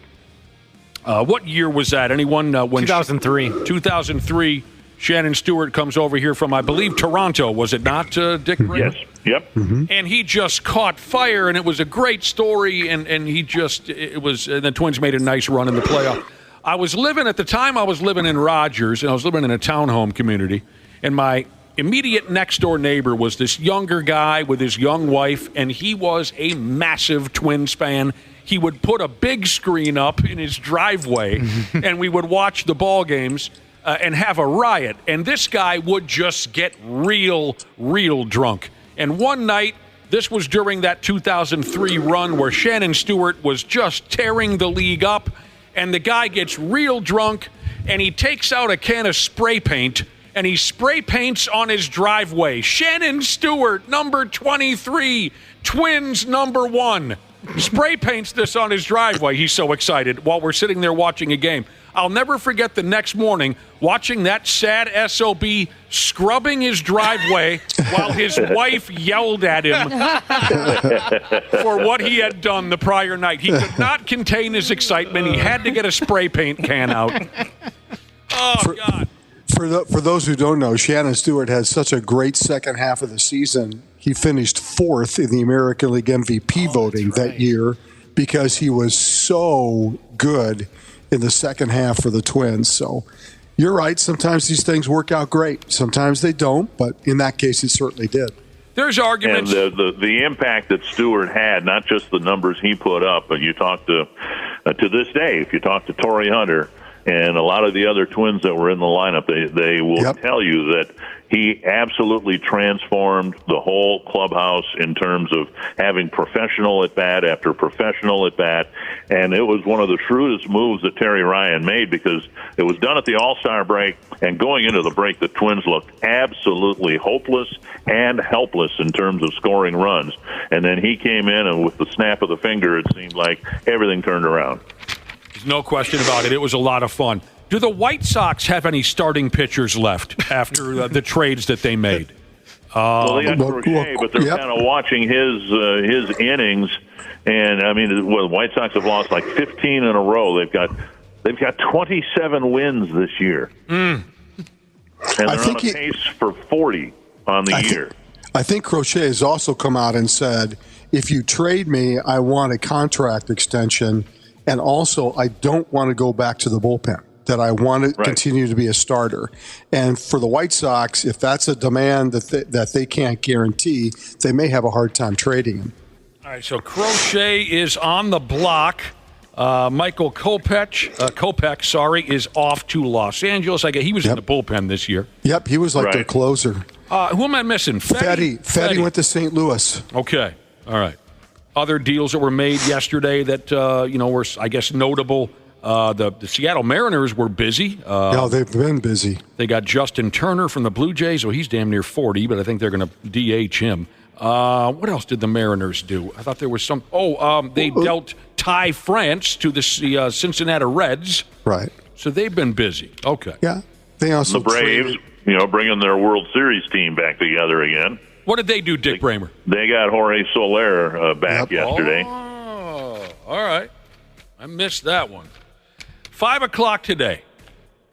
What year was that? Anyone? 2003. 2003. Shannon Stewart comes over here from, I believe, Toronto. Was it not, Dick Bremer? Yes. Yep. Mm-hmm. And he just caught fire, and it was a great story. And the Twins made a nice run in the playoff. I was living in Rogers, and I was living in a townhome community, and my immediate next door neighbor was this younger guy with his young wife, and he was a massive Twins fan. He would put a big screen up in his driveway, and we would watch the ball games and have a riot. And this guy would just get real drunk. And one night, this was during that 2003 run where Shannon Stewart was just tearing the league up, and the guy gets real drunk, and he takes out a can of spray paint, and he spray paints on his driveway. Shannon Stewart, number 23, Twins number 1. Spray paints this on his driveway. He's so excited while we're sitting there watching a game. I'll never forget the next morning watching that sad SOB scrubbing his driveway while his wife yelled at him for what he had done the prior night. He could not contain his excitement. He had to get a spray paint can out. Oh, God. For those who don't know, Shannon Stewart had such a great second half of the season. He finished 4th in the American League MVP voting that year because he was so good in the second half for the Twins. So you're right. Sometimes these things work out great. Sometimes they don't, but in that case, it certainly did. There's arguments. And the impact that Stewart had, not just the numbers he put up, but you talk to this day, if you talk to Torrey Hunter and a lot of the other Twins that were in the lineup, they will tell you that he absolutely transformed the whole clubhouse in terms of having professional at-bat after professional at-bat. And it was one of the shrewdest moves that Terry Ryan made because it was done at the All-Star break. And going into the break, the Twins looked absolutely hopeless and helpless in terms of scoring runs. And then he came in, and with the snap of the finger, it seemed like everything turned around. There's no question about it. It was a lot of fun. Do the White Sox have any starting pitchers left after the trades that they made? Well, they got Crochet, but they're kind of watching his innings. And, the White Sox have lost like 15 in a row. They've got 27 wins this year. And they're on a pace for 40 on the year. I think Crochet has also come out and said, if you trade me, I want a contract extension, and also I don't want to go back to the bullpen, that I want to continue to be a starter. And for the White Sox, if that's a demand that they can't guarantee, they may have a hard time trading him. All right, so Crochet is on the block. Michael Kopech, is off to Los Angeles. He was in the bullpen this year. Yep, he was like their closer. Who am I missing? Fetty went to St. Louis. Okay, all right. Other deals that were made yesterday that were, I guess, notable. The Seattle Mariners were busy. They've been busy. They got Justin Turner from the Blue Jays. Well, he's damn near 40, but I think they're going to DH him. What else did the Mariners do? I thought there was some. They dealt Ty France to the Cincinnati Reds. Right. So they've been busy. Okay. Yeah. They also the Braves, bringing their World Series team back together again. What did they do, Dick Bremer? They got Jorge Soler back yesterday. Oh, all right. I missed that one. 5 o'clock today.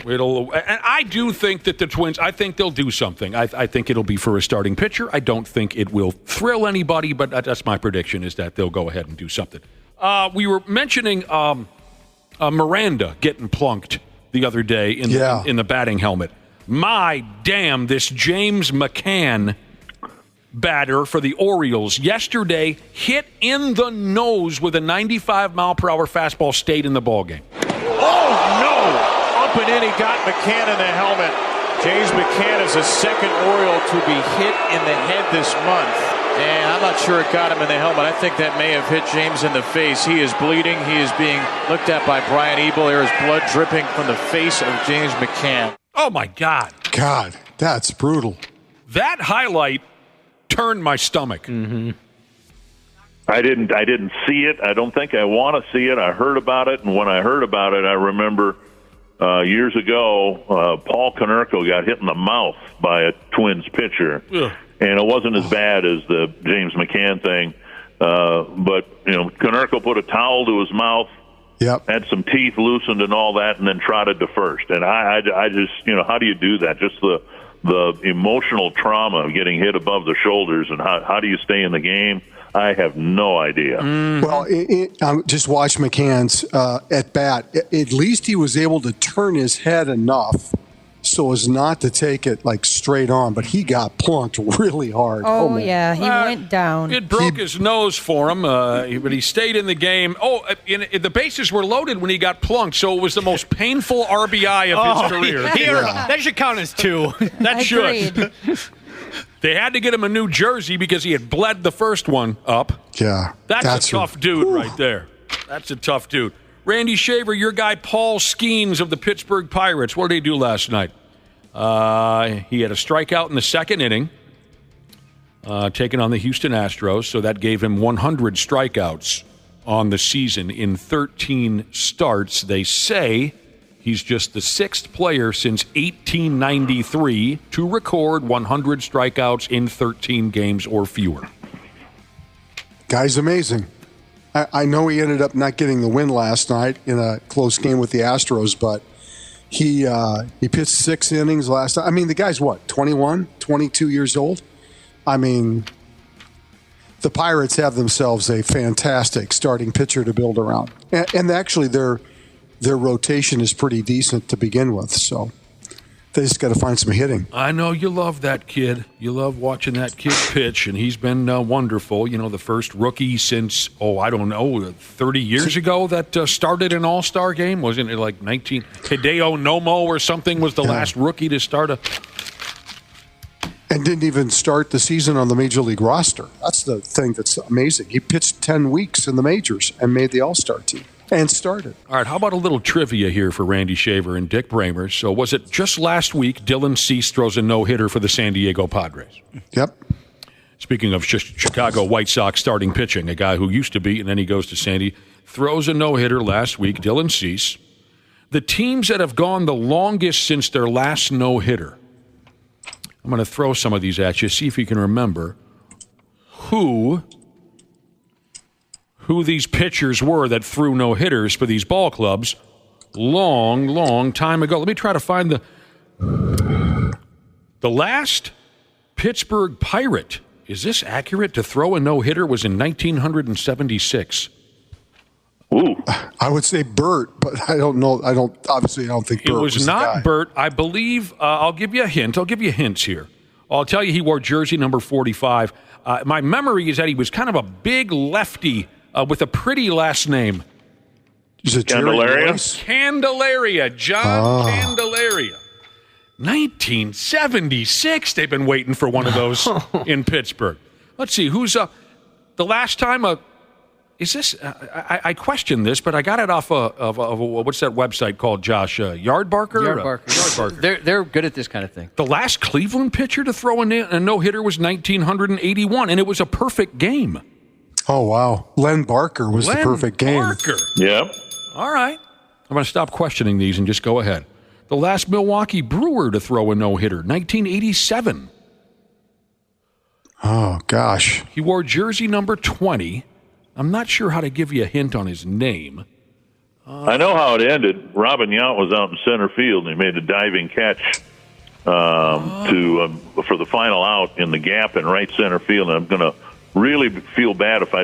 And I do think that the Twins, I think they'll do something. I think it'll be for a starting pitcher. I don't think it will thrill anybody, but that's my prediction, is that they'll go ahead and do something. We were mentioning Miranda getting plunked the other day in the batting helmet. My damn, this James McCann batter for the Orioles yesterday hit in the nose with a 95-mile-per-hour fastball, stayed in the ballgame. Oh, no! Up and in, he got McCann in the helmet. James McCann is the second Oriole to be hit in the head this month. And I'm not sure it got him in the helmet. I think that may have hit James in the face. He is bleeding. He is being looked at by Brian Ebel. There is blood dripping from the face of James McCann. Oh, my God. God, that's brutal. That highlight turned my stomach. Mm-hmm. I didn't see it. I don't think I want to see it. I heard about it, and when I heard about it, I remember years ago, Paul Konerko got hit in the mouth by a Twins pitcher. Ugh. And it wasn't as bad as the James McCann thing. But, Konerko put a towel to his mouth, had some teeth loosened and all that, and then trotted to first. And I just, how do you do that? Just the emotional trauma of getting hit above the shoulders, and how do you stay in the game? I have no idea. Well, just watch McCann's at bat. At least he was able to turn his head enough so as not to take it straight on, but he got plunked really hard. Oh yeah, he went down. It broke his nose for him, but he stayed in the game. The bases were loaded when he got plunked, so it was the most painful RBI of his career. That should count as 2. That should. They had to get him a new jersey because he had bled the first one up. Yeah. That's a tough dude right there. That's a tough dude. Randy Shaver, your guy Paul Skeens of the Pittsburgh Pirates. What did he do last night? He had a strikeout in the second inning, taking on the Houston Astros, so that gave him 100 strikeouts on the season in 13 starts. They say he's just the 6th player since 1893 to record 100 strikeouts in 13 games or fewer. Guy's amazing. I know he ended up not getting the win last night in a close game with the Astros, but he pitched 6 innings last night. I mean, the guy's 21, 22 years old? I mean, the Pirates have themselves a fantastic starting pitcher to build around. And actually, their rotation is pretty decent to begin with, so they just got to find some hitting. I know you love that kid. You love watching that kid pitch, and he's been wonderful. The first rookie since, 30 years ago that started an all-star game. Wasn't it like Hideo Nomo or something was the last rookie to start a... And didn't even start the season on the Major League roster. That's the thing that's amazing. He pitched 10 weeks in the majors and made the all-star team. And started. All right, how about a little trivia here for Randy Shaver and Dick Bremer? So was it just last week Dylan Cease throws a no-hitter for the San Diego Padres? Yep. Speaking of Chicago White Sox starting pitching, a guy who used to be, and then he goes to Sandy, throws a no-hitter last week, Dylan Cease. The teams that have gone the longest since their last no-hitter, I'm going to throw some of these at you, see if you can remember who these pitchers were that threw no-hitters for these ball clubs long time ago. Let me try to find the last Pittsburgh Pirate Is this accurate? To throw a no-hitter was in 1976. Ooh. I would say Bert, but I don't know. I don't think Bert It was the not guy. Bert. I believe, I'll give you a hint. I'll give you hints here. I'll tell you he wore jersey number 45. My memory is that he was kind of a big lefty with a pretty last name. Is it Candelaria? Candelaria. John Candelaria. 1976. They've been waiting for one of those in Pittsburgh. Let's see. Who's the last time is this? I questioned this, but I got it off of what's that website called, Josh? Yardbarker? Yardbarker. They're good at this kind of thing. The last Cleveland pitcher to throw a no-hitter was 1981, and it was a perfect game. Oh, wow. Len Barker was the perfect game. Barker. Yep. All right. I'm going to stop questioning these and just go ahead. The last Milwaukee Brewer to throw a no-hitter, 1987. Oh, gosh. He wore jersey number 20. I'm not sure how to give you a hint on his name. I know how it ended. Robin Yount was out in center field, and he made a diving catch for the final out in the gap in right center field. And I'm going to really feel bad if I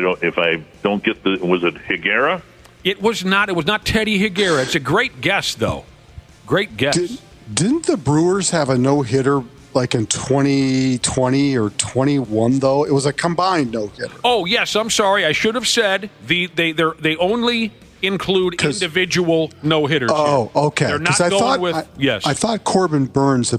don't get the. Was it Higuera? It was not. It was not Teddy Higuera. It's a great guess, though. Great guess. Didn't the Brewers have a no-hitter like in 2020 or 21, though? It was a combined no-hitter. Oh, yes. I'm sorry. I should have said they only include individual no-hitters. Oh, okay. They're not going with yes. I thought Corbin Burns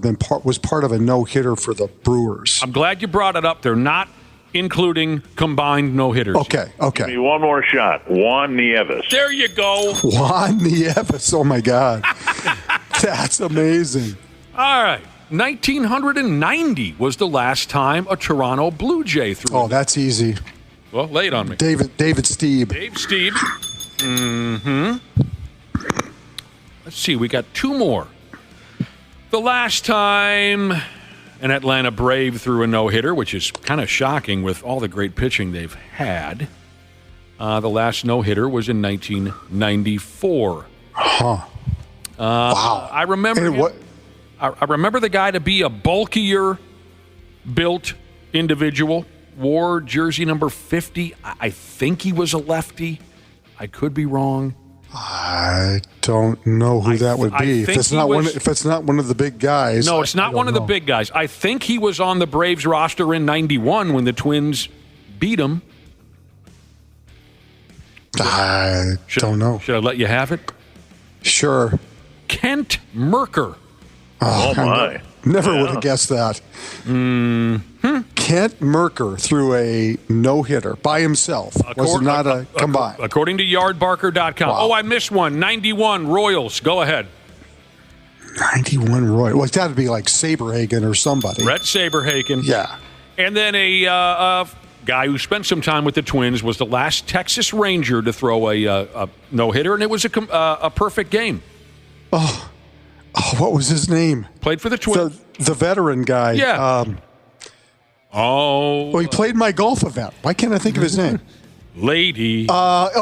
was part of a no-hitter for the Brewers. I'm glad you brought it up. They're not including combined no-hitters. Okay. Give me one more shot. Juan Nieves. There you go. Juan Nieves. Oh, my God. That's amazing. All right. 1990 was the last time a Toronto Blue Jay threw. Oh, that's easy. Well, lay it on me. David Steeb. Dave Steeb. Mm-hmm. Let's see. We got two more. The last time an Atlanta Brave threw a no-hitter, which is kind of shocking with all the great pitching they've had. The last no-hitter was in 1994. Huh. Wow. I remember I remember the guy to be a bulkier built individual. Wore jersey number 50. I think he was a lefty. I could be wrong. I don't know who that would be. If it's not one of the big guys. No, it's not one of the big guys. I think he was on the Braves roster in 91 when the Twins beat him. I don't know. Should I let you have it? Sure. Kent Merker. Oh my. Never would have guessed that. Kent Merker threw a no-hitter by himself. Was it not a combined? According to yardbarker.com. Wow. Oh, I missed one. 91 Royals. Go ahead. 91 Royals. Well, it's got to be like Saberhagen or somebody. Rhett Saberhagen. Yeah. And then a guy who spent some time with the Twins was the last Texas Ranger to throw a no-hitter, and it was a perfect game. Oh, what was his name? Played for the Twins. The veteran guy. Yeah. Well, he played my golf event. Why can't I think of his name? Lady.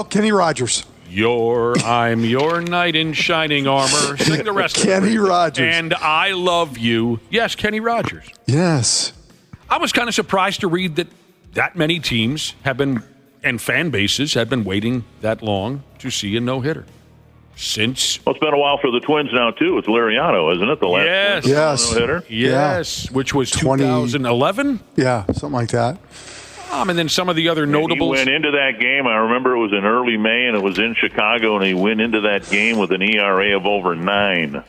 Kenny Rogers. I'm your knight in shining armor. Sing the rest of it. Kenny Rogers. And I love you. Yes, Kenny Rogers. Yes. I was kind of surprised to read that many teams have been, and fan bases have been waiting that long to see a no-hitter. It's been a while for the Twins now, too. It's Liriano, isn't it? The last no-hitter? Yes, which was 2011? Yeah, something like that. And then some of the other notables. He went into that game, I remember it was in early May, and it was in Chicago, and he went into that game with an ERA of over 9.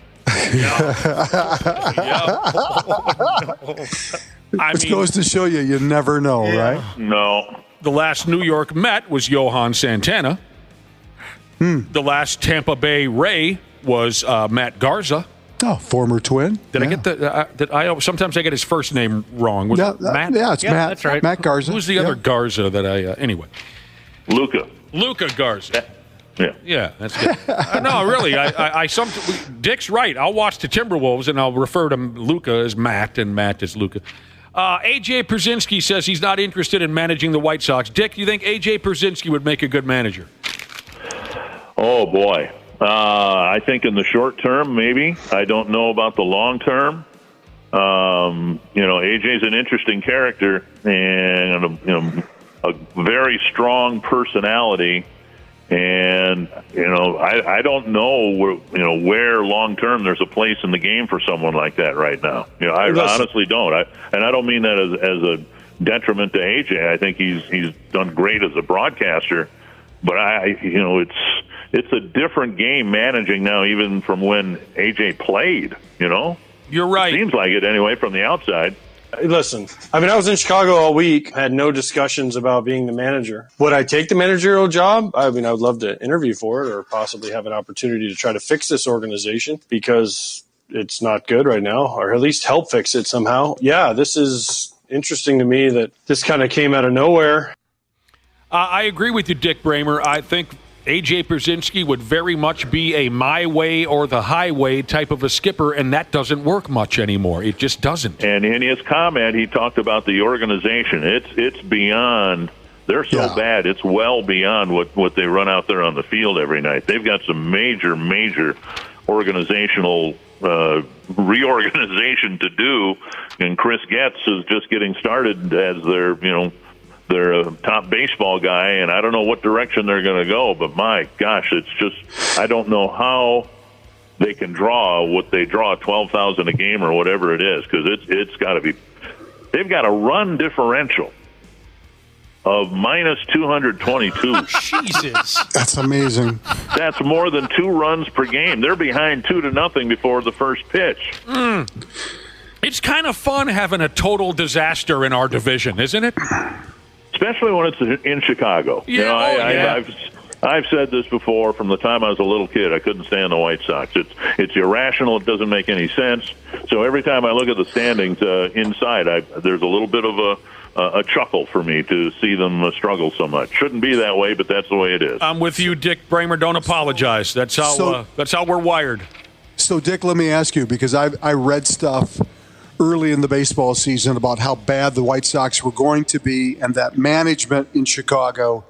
Which goes to show you never know, right? No. The last New York Met was Johan Santana. The last Tampa Bay Ray was Matt Garza. Oh, former Twin. Did I get the? Sometimes I get his first name wrong. Was it Matt? Yeah, it's Matt. That's right. Matt Garza. Who's the other Garza that I? Anyway. Luca Garza. Yeah, that's good. No, really, Dick's right. I'll watch the Timberwolves and I'll refer to Luca as Matt and Matt as Luca. AJ Pierzynski says he's not interested in managing the White Sox. Dick, do you think AJ Pierzynski would make a good manager? Oh, boy. I think in the short term, maybe. I don't know about the long term. AJ's an interesting character and a very strong personality. And I don't know where long term there's a place in the game for someone like that right now. I honestly don't. I don't mean that as a detriment to AJ. I think he's done great as a broadcaster, but it's a different game managing now, even from when AJ played. You're right. It seems like it anyway from the outside. Listen, I was in Chicago all week, had no discussions about being the manager. Would I take the managerial job? I would love to interview for it or possibly have an opportunity to try to fix this organization because it's not good right now, or at least help fix it somehow. Yeah, this is interesting to me that this kind of came out of nowhere. I agree with you, Dick Bremer. I think A.J. Pierzynski would very much be a my way or the highway type of a skipper, and that doesn't work much anymore. It just doesn't. And in his comment, he talked about the organization. It's beyond. They're so bad. It's well beyond what they run out there on the field every night. They've got some major organizational reorganization to do, and Chris Getz is just getting started as their they're a top baseball guy, and I don't know what direction they're going to go, but my gosh, it's just, I don't know how they can draw what they draw, 12,000 a game or whatever it is, because it's got to be, they've got a run differential of minus 222. Jesus. That's amazing. That's more than 2 runs per game. They're behind 2-0 before the first pitch. It's kind of fun having a total disaster in our division, isn't it? Especially when it's in Chicago. Yeah, I've said this before from the time I was a little kid. I couldn't stand the White Sox. It's irrational. It doesn't make any sense. So every time I look at the standings inside, there's a little bit of a chuckle for me to see them struggle so much. Shouldn't be that way, but that's the way it is. I'm with you, Dick Bremer. Don't apologize. That's how we're wired. So, Dick, let me ask you, because I read stuff early in the baseball season about how bad the White Sox were going to be, and that management in Chicago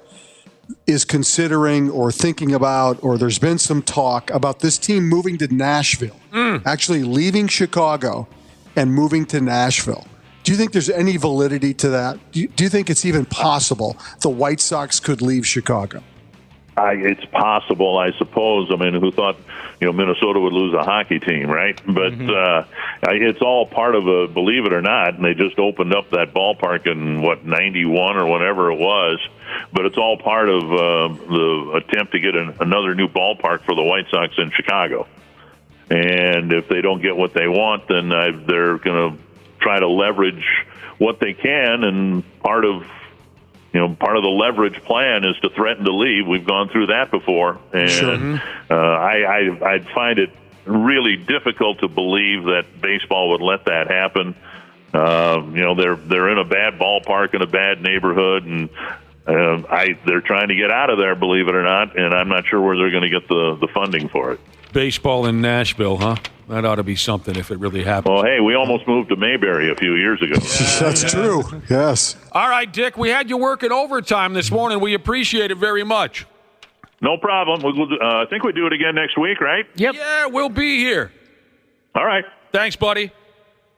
is considering or thinking about, or there's been some talk about this team moving to Nashville, actually leaving Chicago and moving to Nashville. Do you think there's any validity to that? Do you think it's even possible the White Sox could leave Chicago? It's possible, I suppose. I mean, who thought Minnesota would lose a hockey team, right? But it's all part of a, believe it or not, and they just opened up that ballpark in, 91 or whatever it was. But it's all part of the attempt to get another new ballpark for the White Sox in Chicago. And if they don't get what they want, then they're going to try to leverage what they can, and part of the leverage plan is to threaten to leave. We've gone through that before, and I'd find it really difficult to believe that baseball would let that happen. They're in a bad ballpark in a bad neighborhood, and they're trying to get out of there, believe it or not, and I'm not sure where they're going to get the funding for it. Baseball in Nashville, huh? That ought to be something if it really happens. Well, hey, we almost moved to Mayberry a few years ago. That's true. Yes. All right, Dick, we had you working overtime this morning. We appreciate it very much. No problem. I think we do it again next week, right? Yep. Yeah, we'll be here. All right. Thanks, buddy.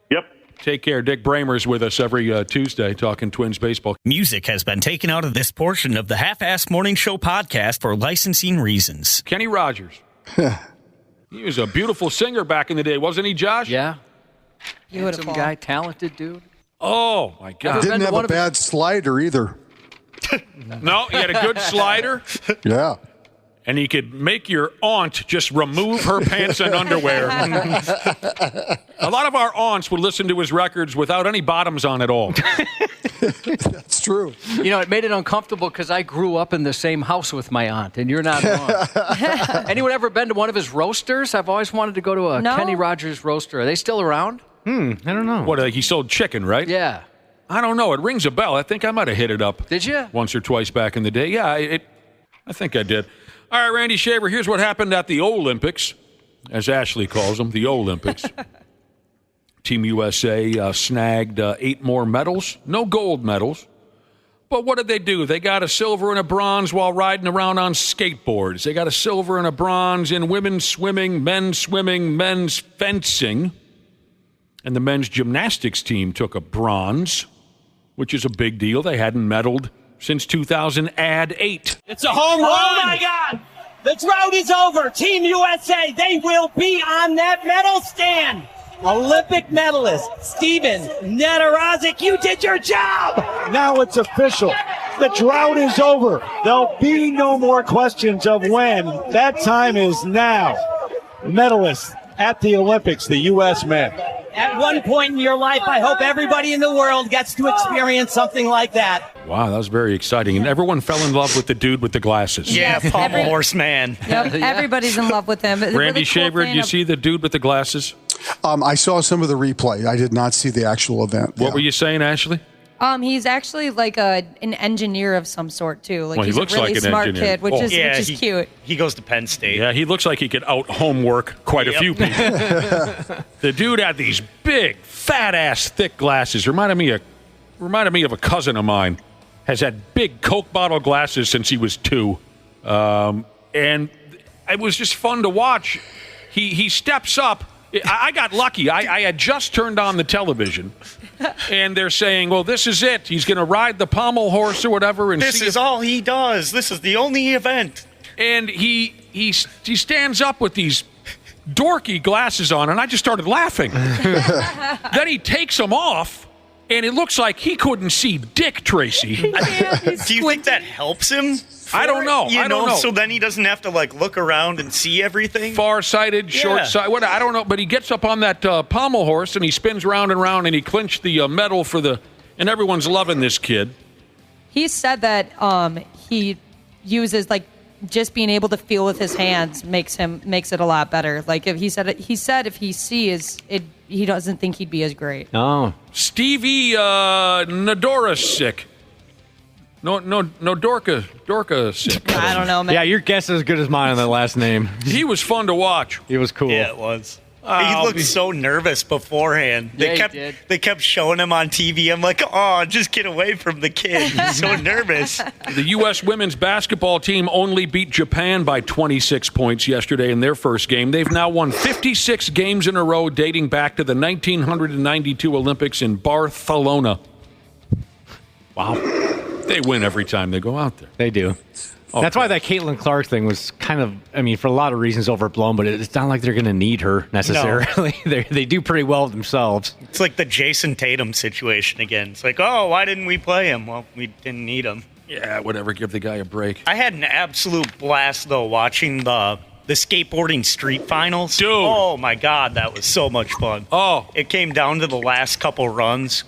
Yep. Take care. Dick Bremer's with us every Tuesday talking Twins baseball. Music has been taken out of this portion of the Half-Ass Morning Show podcast for licensing reasons. Kenny Rogers. He was a beautiful singer back in the day, wasn't he, Josh? Yeah. Handsome guy, talented dude. Oh, my God. Didn't have a bad slider either. No, he had a good slider. Yeah. And he could make your aunt just remove her pants and underwear. A lot of our aunts would listen to his records without any bottoms on at all. That's true. It made it uncomfortable because I grew up in the same house with my aunt, and you're not wrong. Anyone ever been to one of his roasters? I've always wanted to go to a Kenny Rogers roaster. Are they still around? I don't know. What, he sold chicken, right? Yeah. I don't know. It rings a bell. I think I might have hit it up. Did you? Once or twice back in the day. Yeah, I think I did. All right, Randy Shaver, here's what happened at the Olympics, as Ashley calls them, the Olympics. Team USA snagged 8 more medals. No gold medals. But what did they do? They got a silver and a bronze while riding around on skateboards. They got a silver and a bronze in women's swimming, men's fencing. And the men's gymnastics team took a bronze, which is a big deal. They hadn't medaled since 2008. It's a home run. Oh, my God. The drought is over. Team USA, they will be on that medal stand. Olympic medalist Steven Nedorozic, you did your job. Now it's official. The drought is over. There'll be no more questions of when. That time is now. Medalists at the Olympics, the U.S. men. At one point in your life, I hope everybody in the world gets to experience something like that. Wow, that was very exciting. And everyone fell in love with the dude with the glasses. Yeah, pommel horse man. Yep, everybody's in love with him. Randy really cool Shaver, thing did you see the dude with the glasses? I saw some of the replay. I did not see the actual event. What were you saying, Ashley? He's actually like an engineer of some sort too. Like Well, he he's looks a really like an smart engineer. kid, which Oh. is cute. He goes to Penn State. Yeah, he looks like he could out homework quite a few people. The dude had these big, fat-ass, thick glasses. Reminded me of a cousin of mine. Has had big Coke bottle glasses since he was 2. And it was just fun to watch. He steps up. I got lucky. I had just turned on the television, and they're saying, well, this is it. He's going to ride the pommel horse or whatever. And This is all he does. This is the only event. And he stands up with these dorky glasses on, and I just started laughing. Then he takes them off, and it looks like he couldn't see Dick Tracy. Do you think that helps him? I don't know. I don't know. So then he doesn't have to look around and see everything. Far-sighted, short-sighted. What I don't know, but he gets up on that pommel horse and he spins round and round and he clinched the medal for and everyone's loving this kid. He said that he uses just being able to feel with his hands makes it a lot better. Like if he said if he sees it, he doesn't think he'd be as great. Oh, Stevie Nedorozic. No, Dorka sick. I don't know, man. Yeah, your guess is as good as mine on that last name. He was fun to watch. He was cool. Yeah, it was. He looked so nervous beforehand. Yeah, They kept showing him on TV. I'm like, oh, just get away from the kid. He's so nervous. The U.S. women's basketball team only beat Japan by 26 points yesterday in their first game. They've now won 56 games in a row dating back to the 1992 Olympics in Barcelona. Wow. They win every time they go out there. They do. Okay. That's why that Caitlin Clark thing was kind of, for a lot of reasons overblown, but it's not like they're going to need her necessarily. No. They do pretty well themselves. It's like the Jason Tatum situation again. It's like, oh, why didn't we play him? Well, we didn't need him. Yeah, whatever. Give the guy a break. I had an absolute blast, though, watching the skateboarding street finals. Dude. Oh, my God, that was so much fun. Oh. It came down to the last couple runs.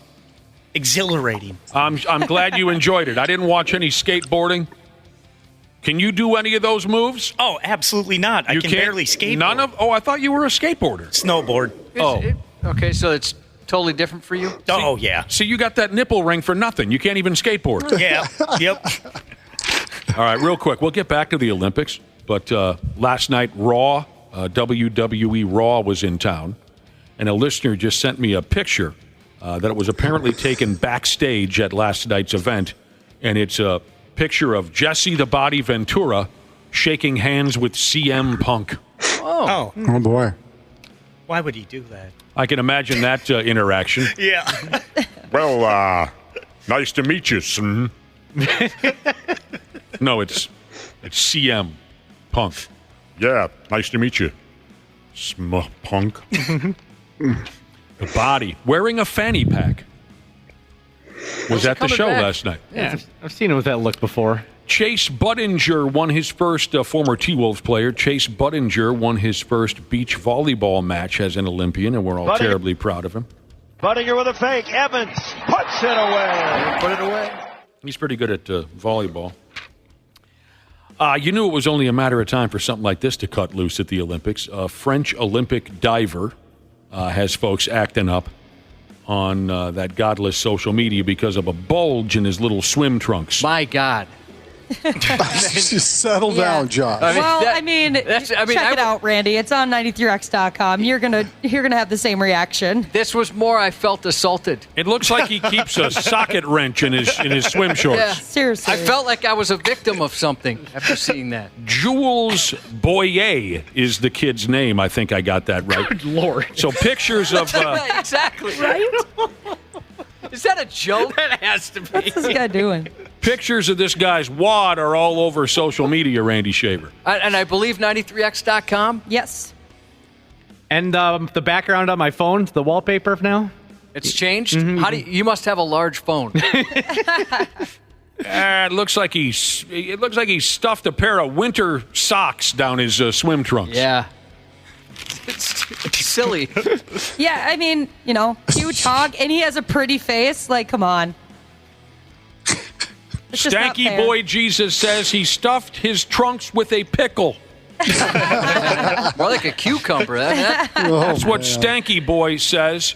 Exhilarating. I'm glad you enjoyed it. I didn't watch any skateboarding. Can you do any of those moves? Oh, absolutely not. I can barely skateboard. None of? Oh, I thought you were a skateboarder. Snowboard. Okay, so it's totally different for you? Oh, yeah. So you got that nipple ring for nothing. You can't even skateboard. Yeah. Yep. All right, real quick. We'll get back to the Olympics. But last night, Raw, WWE Raw was in town. And a listener just sent me a picture that it was apparently taken backstage at last night's event. And it's a picture of Jesse the Body Ventura shaking hands with CM Punk. Oh. Oh, boy. Why would he do that? I can imagine that interaction. Yeah. Well, nice to meet you, son. No, it's CM Punk. Yeah, nice to meet you, Punk. The Body wearing a fanny pack was at the show last night. Yeah, I've seen him with that look before. Chase Budinger won his first, former T-Wolves player, Chase Budinger won his first beach volleyball match as an Olympian, and we're all terribly proud of him. Budinger with a fake. Evans puts it away. Put it away. He's pretty good at volleyball. You knew it was only a matter of time for something like this to cut loose at the Olympics. A French Olympic diver has folks acting up on that godless social media because of a bulge in his little swim trunks. My God. Just settle down, Josh. Check it out, Randy. It's on 93x.com. You're gonna have the same reaction. This was more. I felt assaulted. It looks like he keeps a socket wrench in his swim shorts. Yeah. Seriously. I felt like I was a victim of something after seeing that. Jules Boyer is the kid's name. I think I got that right. Good Lord. So pictures of... exactly. Right? Is that a joke? That has to be. What's this guy doing? Pictures of this guy's wad are all over social media, Randy Shaver. And I believe 93x.com? Yes. And the background on my phone, the wallpaper now? It's changed? You must have a large phone. It looks like he stuffed a pair of winter socks down his swim trunks. Yeah. It's silly. Yeah, I mean, huge hog, and he has a pretty face. Like, come on. It's just not Stanky fair. Boy Jesus says he stuffed his trunks with a pickle. More like a cucumber. That's what Stanky Boy says.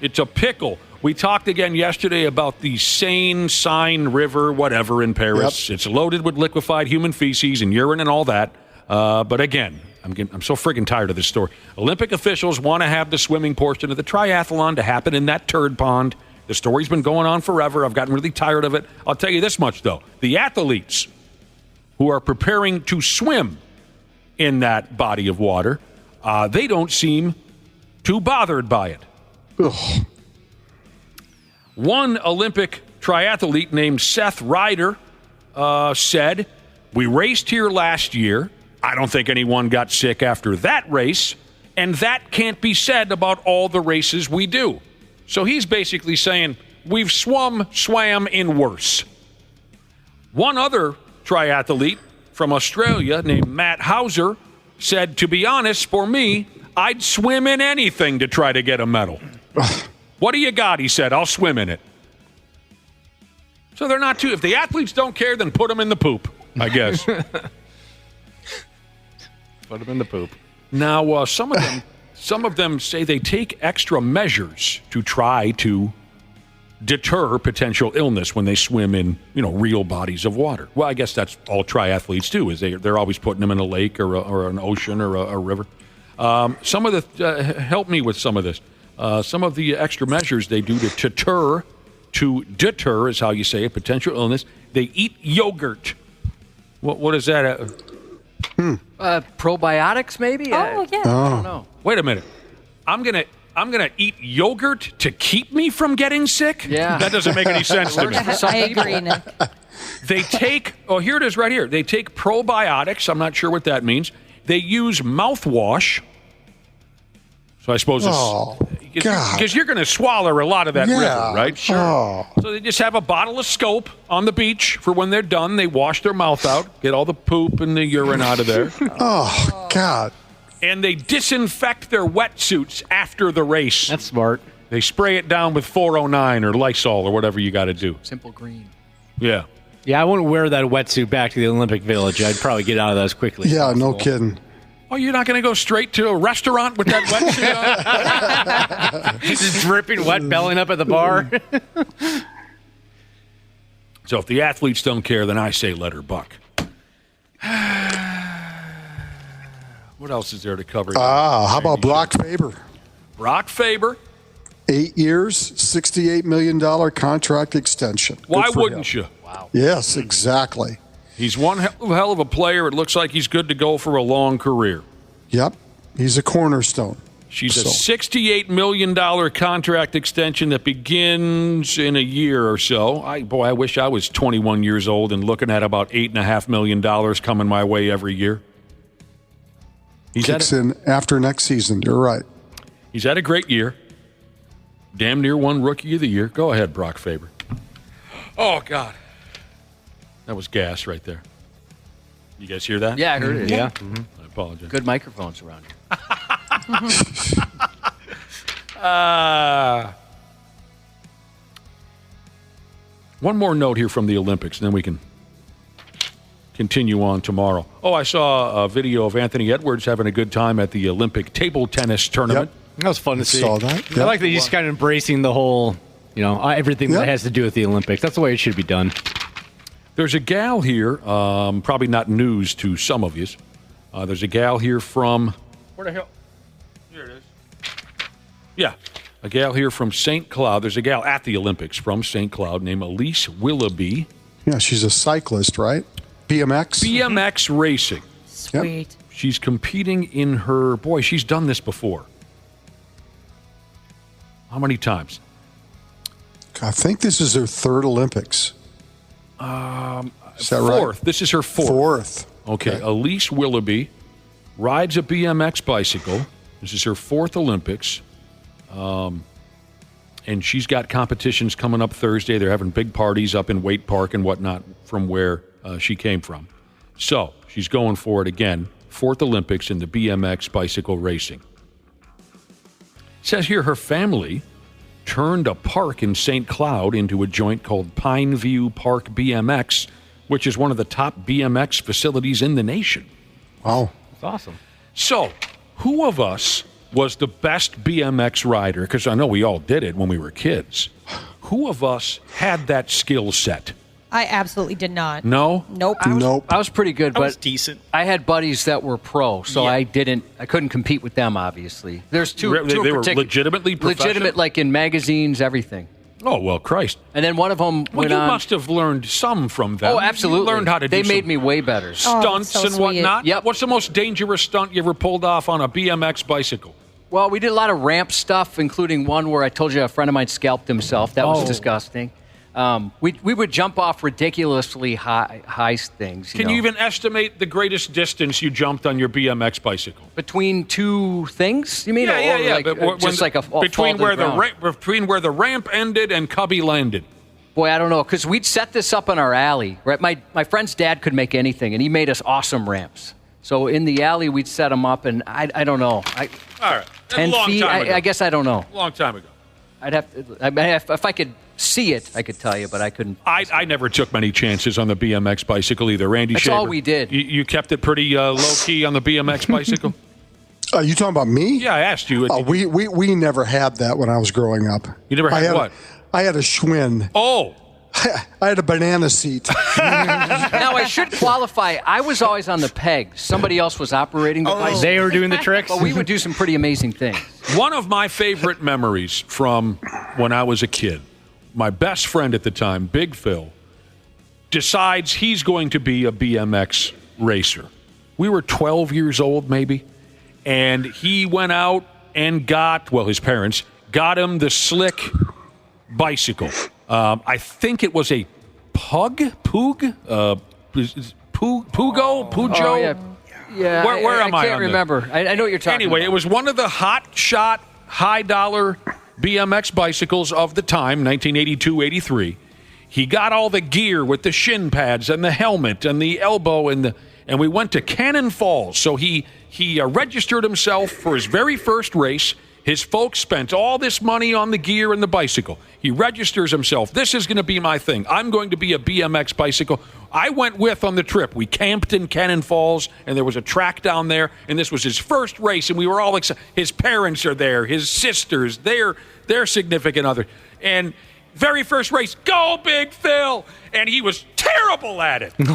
It's a pickle. We talked again yesterday about the Seine River, whatever, in Paris. Yep. It's loaded with liquefied human feces and urine and all that. But again, I'm so friggin' tired of this story. Olympic officials want to have the swimming portion of the triathlon to happen in that turd pond. The story's been going on forever. I've gotten really tired of it. I'll tell you this much, though. The athletes who are preparing to swim in that body of water, they don't seem too bothered by it. Ugh. One Olympic triathlete named Seth Ryder said, "We raced here last year. I don't think anyone got sick after that race, and that can't be said about all the races we do." So he's basically saying, we've swam in worse. One other triathlete from Australia named Matt Hauser said, "To be honest, for me, I'd swim in anything to try to get a medal." "What do you got?" he said. "I'll swim in it." So they're not too... If the athletes don't care, then put them in the poop, I guess. Put them in the poop. Now, some of them say they take extra measures to try to deter potential illness when they swim in, real bodies of water. Well, I guess that's all triathletes do, is they're always putting them in a lake or an ocean or a river. Some of the help me with some of this. Some of the extra measures they do to deter is how you say it, potential illness. They eat yogurt. What is that? Probiotics, maybe? Oh, yeah. I don't know. Wait a minute. I'm gonna eat yogurt to keep me from getting sick? Yeah. That doesn't make any sense to me. I agree, Nick. They take, here it is right here. They take probiotics. I'm not sure what that means. They use mouthwash. So I suppose because you're going to swallow a lot of that river, right? Sure. Oh. So they just have a bottle of Scope on the beach for when they're done. They wash their mouth out, get all the poop and the urine out of there. Oh, God. And they disinfect their wetsuits after the race. That's smart. They spray it down with 409 or Lysol or whatever you got to do. Simple green. Yeah. Yeah, I wouldn't wear that wetsuit back to the Olympic Village. I'd probably get out of that as quickly as Yeah, possible. no kidding. Oh, you're not going to go straight to a restaurant with that wetsuit on? Just dripping wet, bellying up at the bar. So if the athletes don't care, then I say let her buck. What else is there to cover? How about Brock Faber? Brock Faber. 8 years, $68 million contract extension. Why wouldn't you? Wow. Yes, exactly. He's one hell of a player. It looks like he's good to go for a long career. Yep. He's a cornerstone. She's a $68 million contract extension that begins in a year or so. I wish I was 21 years old and looking at about $8.5 million coming my way every year. Kicks in after next season. You're right. He's had a great year. Damn near won Rookie of the Year. Go ahead, Brock Faber. Oh, God. That was gas right there. You guys hear that? Yeah, I heard it. Yeah. Mm-hmm. I apologize. Good microphones around here. One more note here from the Olympics, and then we can continue on tomorrow. Oh, I saw a video of Anthony Edwards having a good time at the Olympic table tennis tournament. Yep. That was fun to see. Saw that. Yep. I like that he's kind of embracing the whole, everything that has to do with the Olympics. That's the way it should be done. There's a gal here, probably not news to some of you. There's a gal here from... Where the hell? Here it is. Yeah, a gal here from St. Cloud. There's a gal at the Olympics from St. Cloud named Elise Willoughby. Yeah, she's a cyclist, right? BMX? BMX racing. Sweet. Yep. She's competing in her... Boy, she's done this before. How many times? I think this is her third Olympics. Is that fourth. Right? This is her fourth. Okay. Elise Willoughby rides a BMX bicycle. This is her fourth Olympics. And she's got competitions coming up Thursday. They're having big parties up in Waite Park and whatnot from where she came from. So she's going for it again. Fourth Olympics in the BMX bicycle racing. It says here her family turned a park in St. Cloud into a joint called Pine View Park BMX, which is one of the top BMX facilities in the nation. Wow. That's awesome. So, who of us was the best BMX rider? Because I know we all did it when we were kids. Who of us had that skill set? I absolutely did not. No? Nope. I was pretty good, I but was decent. I had buddies that were pro, so I couldn't compete with them, obviously. There's two They were particular... legitimately professional? Legitimate, like in magazines, everything. Oh, well, Christ. And then one of them went you on... must have learned some from them. Oh, absolutely. You learned how to do They made me way better. Stunts so and sweet. whatnot? Yep. What's the most dangerous stunt you ever pulled off on a BMX bicycle? Well, we did a lot of ramp stuff, including one where I told you a friend of mine scalped himself. That was disgusting. We would jump off ridiculously high things. Can you even estimate the greatest distance you jumped on your BMX bicycle? Between two things, you mean? Yeah. Like, but just like a between where the ramp ended and Cubby landed. Boy, I don't know, because we'd set this up in our alley. Right, my friend's dad could make anything, and he made us awesome ramps. So in the alley, we'd set them up, and I don't know. All right, 10 feet. I guess I don't know. Long time ago. I'd have to, if I could see it, I could tell you, but I couldn't. I never took many chances on the BMX bicycle either. Randy That's Shaver, all we did. You kept it pretty low key on the BMX bicycle? You talking about me? Yeah, I asked you. We never had that when I was growing up. You never had what? I had a Schwinn. Oh. I had a banana seat. Now, I should qualify. I was always on the pegs. Somebody else was operating the bicycle. They were doing the tricks? But we would do some pretty amazing things. One of my favorite memories from when I was a kid, my best friend at the time, Big Phil, decides he's going to be a BMX racer. We were 12 years old, maybe, and he went out and his parents got him the slick bicycle. I think it was a Pugo? Oh, yeah. Where am I? I can't remember. I know what you're talking about. Anyway, it was one of the hot shot, high dollar BMX bicycles of the time, 1982-83. He got all the gear with the shin pads and the helmet and the elbow and we went to Cannon Falls. So he registered himself for his very first race. His folks spent all this money on the gear and the bicycle. He registers himself. This is going to be my thing. I'm going to be a BMX bicycle. I went on the trip. We camped in Cannon Falls, and there was a track down there, and this was his first race, and we were all excited. His parents are there, his sisters, their significant other. And very first race, go Big Phil! And he was terrible at it. He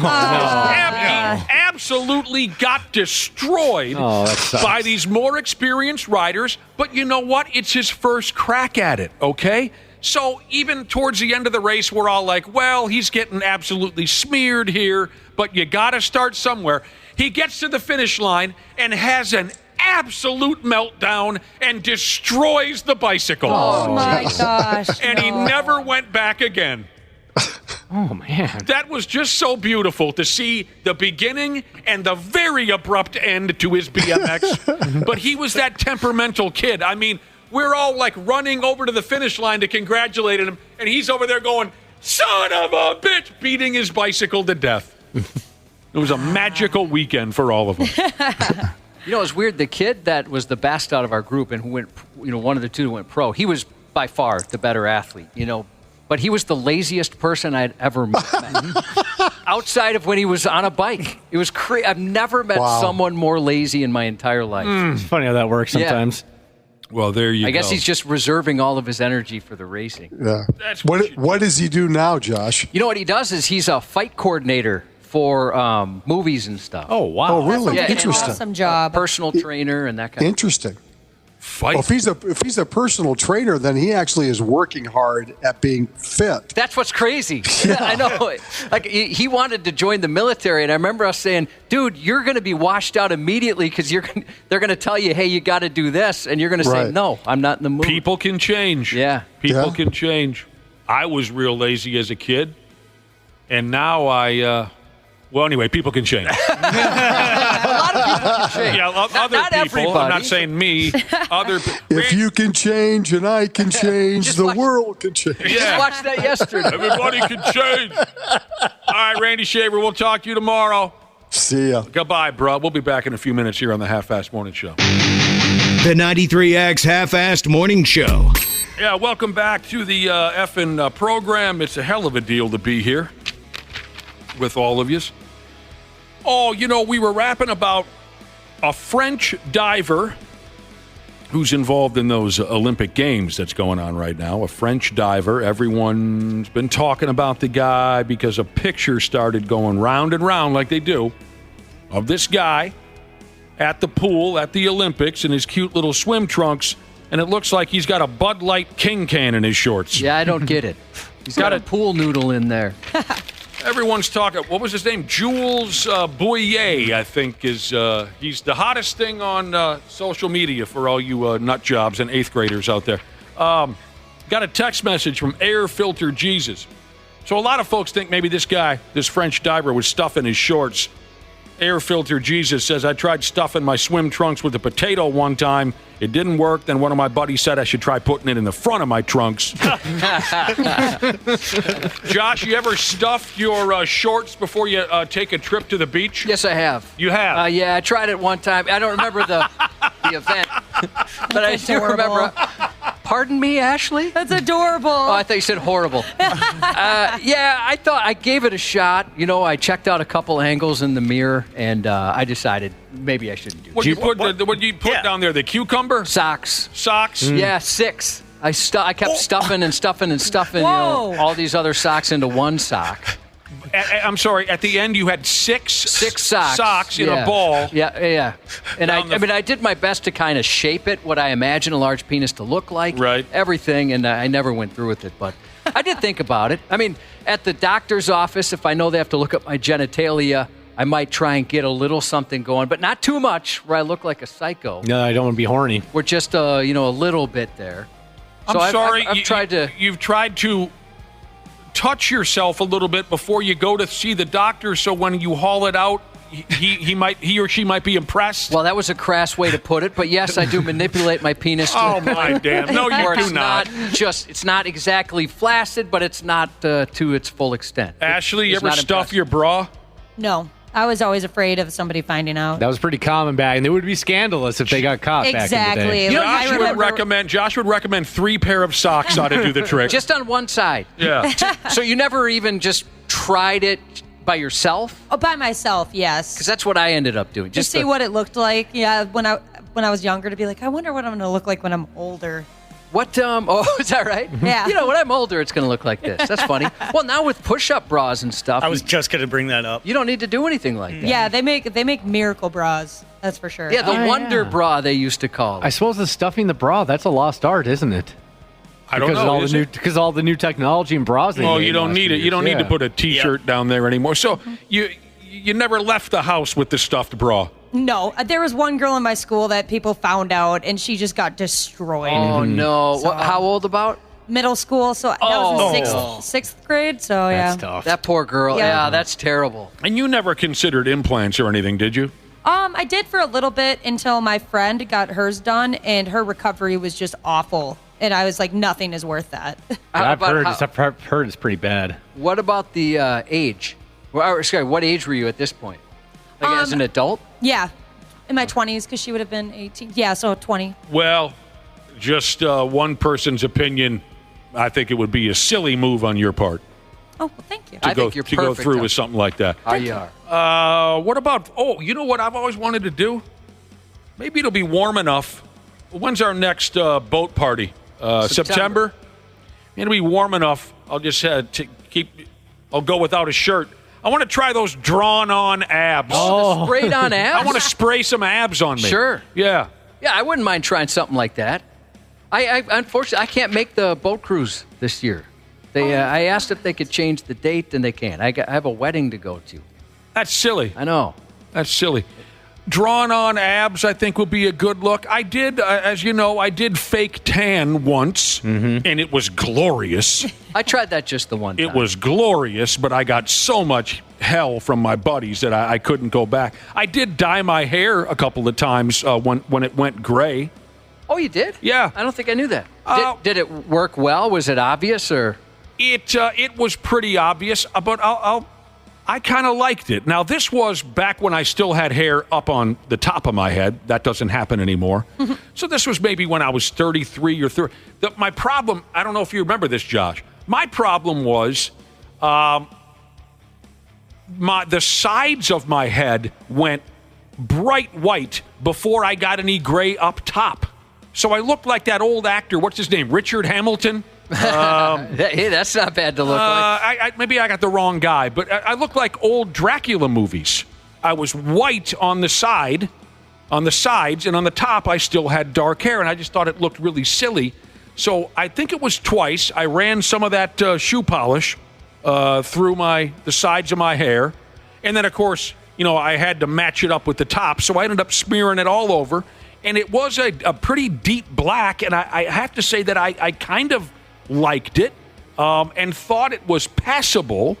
absolutely got destroyed by these more experienced riders. But you know what? It's his first crack at it, okay? So even towards the end of the race, we're all like, well, he's getting absolutely smeared here, but you got to start somewhere. He gets to the finish line and has an absolute meltdown and destroys the bicycle. Oh, my gosh. And he never went back again. Oh, man. That was just so beautiful to see the beginning and the very abrupt end to his BMX. But he was that temperamental kid. I mean, we're all like running over to the finish line to congratulate him, and he's over there going, son of a bitch, beating his bicycle to death. It was a magical weekend for all of us. You know, it's weird. The kid that was the best out of our group and who went, one of the two who went pro, he was by far the better athlete, but he was the laziest person I'd ever met. Outside of when he was on a bike. It was crazy. I've never met someone more lazy in my entire life. It's funny how that works sometimes. Well, there you go. I guess he's just reserving all of his energy for the racing. Yeah. What does he do now, Josh? You know what he does is he's a fight coordinator for movies and stuff. Oh, wow. Oh, really? Yeah, Interesting. Awesome job. Personal trainer and that kind of Interesting. Fight. Well, if he's a personal trainer, then he actually is working hard at being fit. That's what's crazy. I know. Like he wanted to join the military, and I remember us saying, "Dude, you're going to be washed out immediately because they're going to tell you, hey, you got to do this," and you're going to say, "No, I'm not in the mood." People can change. Yeah, people can change. I was real lazy as a kid, and now well, anyway, people can change. A lot of people can change. Yeah, other not people. everybody. I'm not saying me. Other people. If you can change and I can change, the world can change. Just watched that yesterday. Everybody can change. All right, Randy Shaver, we'll talk to you tomorrow. See ya. Goodbye, bro. We'll be back in a few minutes here on the Half-Assed Morning Show. The 93X Half-Assed Morning Show. Yeah, welcome back to the effing program. It's a hell of a deal to be here with all of you. Oh, we were rapping about a French diver who's involved in those Olympic Games that's going on right now. A French diver. Everyone's been talking about the guy because a picture started going round and round like they do of this guy at the pool at the Olympics in his cute little swim trunks, and it looks like he's got a Bud Light King can in his shorts. Yeah, I don't get it. He's got a pool noodle in there. Everyone's talking. What was his name? Jules Boyer, I think, is he's the hottest thing on social media for all you nut jobs and eighth graders out there. Got a text message from Air Filter Jesus. So a lot of folks think maybe this guy, this French diver, was stuffing his shorts. Air Filter Jesus says, I tried stuffing my swim trunks with a potato one time. It didn't work. Then one of my buddies said I should try putting it in the front of my trunks. Josh, you ever stuffed your shorts before you take a trip to the beach? Yes, I have. You have? Yeah, I tried it one time. I don't remember the event, but I do remember. Pardon me, Ashley? That's adorable. Oh, I thought you said horrible. Yeah, I thought I gave it a shot. I checked out a couple angles in the mirror, and I decided maybe I shouldn't do it. What did you put down there? The cucumber? Socks. Socks? Yeah, 6. I kept stuffing and stuffing and stuffing all these other socks into one sock. I'm sorry. At the end, you had six socks in a ball. Yeah. And I did my best to kind of shape it, what I imagine a large penis to look like. Right. Everything, and I never went through with it, but I did think about it. I mean, at the doctor's office, if I know they have to look at my genitalia, I might try and get a little something going, but not too much where I look like a psycho. No, I don't want to be horny. We're just a little bit there. So I'm sorry. I've tried to. You've tried to touch yourself a little bit before you go to see the doctor, so when you haul it out, he or she might be impressed. Well, that was a crass way to put it, but yes, I do manipulate my penis. Oh my damn! No, you do not. It's not exactly flaccid, but it's not to its full extent. Ashley, you ever stuff your bra? No. I was always afraid of somebody finding out. That was pretty common back, and it would be scandalous if they got caught back in the day. Josh would recommend 3 pair of socks ought to do the trick. Just on one side. Yeah. So you never even just tried it by yourself? Oh, by myself, yes. Because that's what I ended up doing. Just to see what it looked like. Yeah, when I was younger, to be like, I wonder what I'm going to look like when I'm older. What, oh, is that right? Yeah. When I'm older, it's going to look like this. That's funny. Well, now with push-up bras and stuff. I was just going to bring that up. You don't need to do anything like that. Yeah, they make miracle bras. That's for sure. Yeah, the Wonder Bra, they used to call it. I suppose the stuffing the bra, that's a lost art, isn't it? I don't know. Because all the new technology and bras. Oh, you don't need it. You don't need to put a T-shirt down there anymore. So you never left the house with the stuffed bra. No, there was one girl in my school that people found out, and she just got destroyed. Oh, no. So, how old about? Middle school, so that was in sixth grade, so that's tough. That poor girl. Yeah, that's terrible. And you never considered implants or anything, did you? I did for a little bit until my friend got hers done, and her recovery was just awful. And I was like, nothing is worth that. I've heard it's pretty bad. What about the age? What age were you at this point? Like as an adult? Yeah, in my 20s, because she would have been 18. Yeah, so 20. Well, just one person's opinion, I think it would be a silly move on your part. Oh, well, thank you. I think you're to go through with something like that. You are. What about, you know what I've always wanted to do? Maybe it'll be warm enough When's our next boat party? September? It'll be warm enough. I'll just I'll go without a shirt. I want to try those drawn-on abs. Oh, sprayed-on abs? I want to spray some abs on me. Sure. Yeah. Yeah, I wouldn't mind trying something like that. I unfortunately, I can't make the boat cruise this year. I asked if they could change the date, and they can't. I have a wedding to go to. That's silly. I know. That's silly. Drawn-on abs, I think, will be a good look. I did, as you know, I did fake tan once, and it was glorious. I tried that just the one time. It was glorious, but I got so much hell from my buddies that I couldn't go back. I did dye my hair a couple of times when it went gray. Oh, you did? Yeah. I don't think I knew that. Did it work well? Was it obvious, or? It was pretty obvious, but I kind of liked it. Now, this was back when I still had hair up on the top of my head. That doesn't happen anymore. So this was maybe when I was 33 or 30. My problem, I don't know if you remember this, Josh. My problem was the sides of my head went bright white before I got any gray up top. So I looked like that old actor, what's his name, Richard Hamilton? Hey, that's not bad to look like. Maybe I got the wrong guy, but I look like old Dracula movies. I was white on the sides, and on the top I still had dark hair, and I just thought it looked really silly. So I think it was twice. I ran some of that shoe polish through the sides of my hair, and then, of course, I had to match it up with the top, so I ended up smearing it all over, and it was a pretty deep black, and I have to say that I kind of liked it and thought it was passable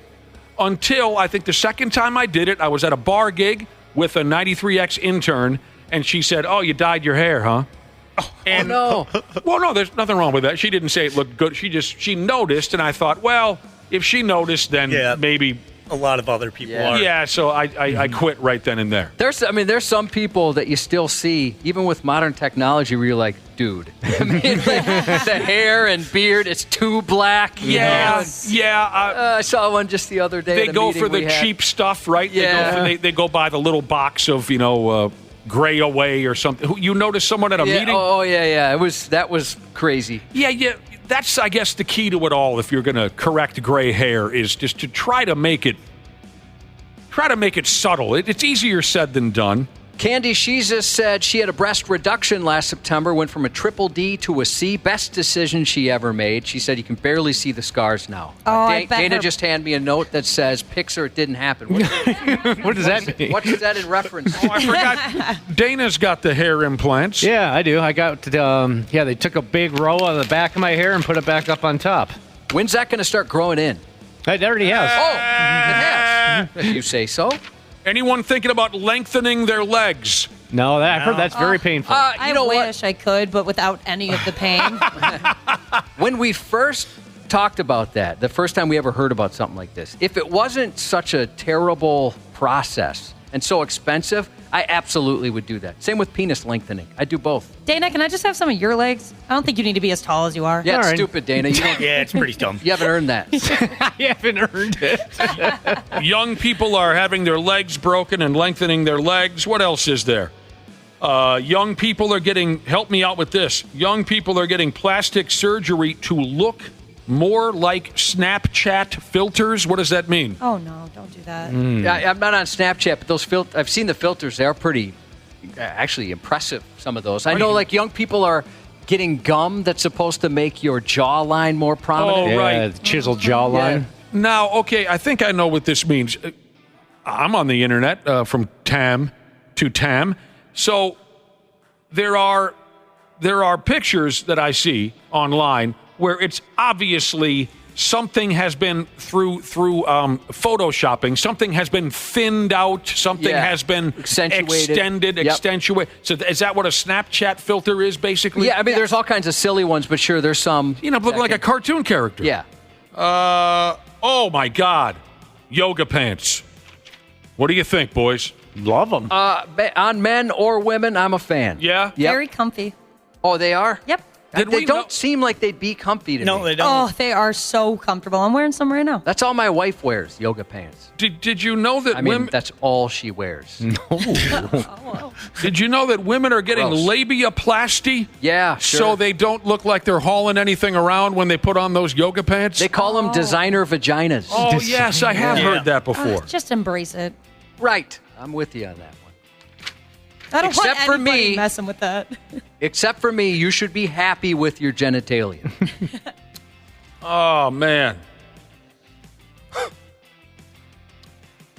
until I think the second time I did it, I was at a bar gig with a 93X intern, and she said, "Oh, you dyed your hair, huh?" And, no. Well, no, there's nothing wrong with that. She didn't say it looked good. She noticed, and I thought, well, if she noticed, then maybe a lot of other people are. Yeah, so I quit right then and there. There's some people that you still see, even with modern technology, where you're like, dude. I mean, the hair and beard, it's too black. Yeah. I saw one just the other day. They go for the cheap stuff, right? Yeah. They go buy the little box of, Gray Away or something. You noticed someone at a meeting? Oh, yeah. That was crazy. Yeah. That's, I guess, the key to it all. If you're going to correct gray hair, is just to try to make it subtle. It's easier said than done. Candy Sheezus said she had a breast reduction last September, went from a triple D to a C. Best decision she ever made. She said you can barely see the scars now. Dana just handed me a note that says, "Pixar, it didn't happen." What does that mean? What is that in reference? Oh, I forgot. Dana's got the hair implants. Yeah, I do. I got, they took a big row on the back of my hair and put it back up on top. When's that going to start growing in? It already has. Oh, it has. If you say so. Anyone thinking about lengthening their legs? No, I've heard that's very painful. I wish I could, but without any of the pain. When we first talked about that, the first time we ever heard about something like this, if it wasn't such a terrible process and so expensive, I absolutely would do that. Same with penis lengthening. I do both. Dana, can I just have some of your legs? I don't think you need to be as tall as you are. Yeah, it's stupid, Dana. Yeah, it's pretty dumb. You haven't earned that. I haven't earned it. Young people are having their legs broken and lengthening their legs. What else is there? Young people are help me out with this. Young people are getting plastic surgery to look more like Snapchat filters. What does that mean? Oh, no, don't do that. Yeah, I'm not on Snapchat, but those I've seen the filters. They are pretty, actually impressive, some of those. I know, like, young people are getting gum that's supposed to make your jawline more prominent. Oh, right. The chiseled jawline. Yeah. Now, okay, I think I know what this means. I'm on the internet from Tam to Tam. So there are pictures that I see online where it's obviously something has been through photoshopping, something has been thinned out, something has been extended. So is that what a Snapchat filter is, basically? Yeah, I mean, there's all kinds of silly ones, but sure, there's some. Look like a cartoon character. Yeah. Oh, my God. Yoga pants. What do you think, boys? Love them. On men or women, I'm a fan. Yeah? Very comfy. Oh, they are? Yep. They don't seem like they'd be comfy to me. No, they don't. Oh, they are so comfortable. I'm wearing some right now. That's all my wife wears, yoga pants. Did you know that women... that's all she wears. No. Did you know that women are getting labiaplasty? Yeah, sure. So they don't look like they're hauling anything around when they put on those yoga pants? They call them designer vaginas. Oh, yes, I have heard that before. Just embrace it. Right. I'm with you on that one. I don't Except want for anybody me, messing with that. Except for me, you should be happy with your genitalia. Oh, man.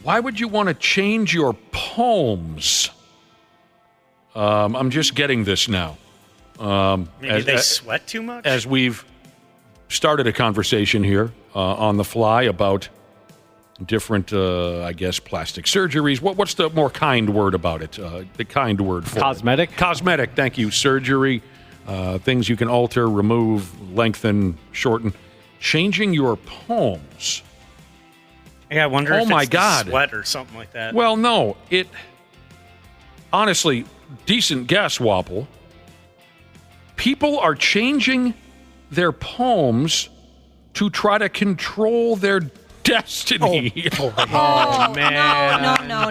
Why would you want to change your palms? I'm just getting this now. Maybe they sweat too much? As we've started a conversation here on the fly about different, I guess, plastic surgeries. What's the more kind word about it? The kind word for Cosmetic? it. Cosmetic, thank you. Surgery, things you can alter, remove, lengthen, shorten. Changing your palms. Yeah, I wonder if my it's God. the sweat or something like that. Well, no. Honestly, decent guess, Wapple. People are changing their palms to try to control their destiny. Oh, man. No.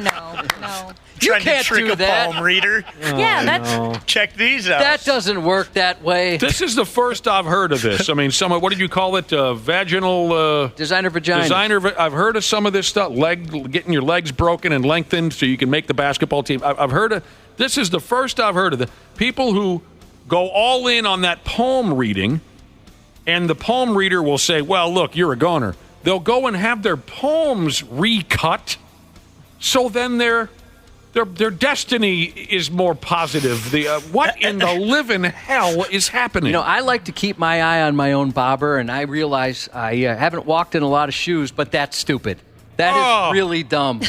You Trying can't to trick do a that. palm reader. Yeah, that's... No. Check these out. That doesn't work that way. This is the first I've heard of this. I mean, what did you call it? Vaginal... designer vagina. I've heard of some of this stuff. Getting your legs broken and lengthened so you can make the basketball team. I've heard of... This is the first I've heard of the people who go all in on that palm reading, and the palm reader will say, well, look, you're a goner. They'll go and have their palms recut, so then their destiny is more positive. What in the living hell is happening? You know, I like to keep my eye on my own bobber, and I realize I haven't walked in a lot of shoes, but that's stupid. That is really dumb.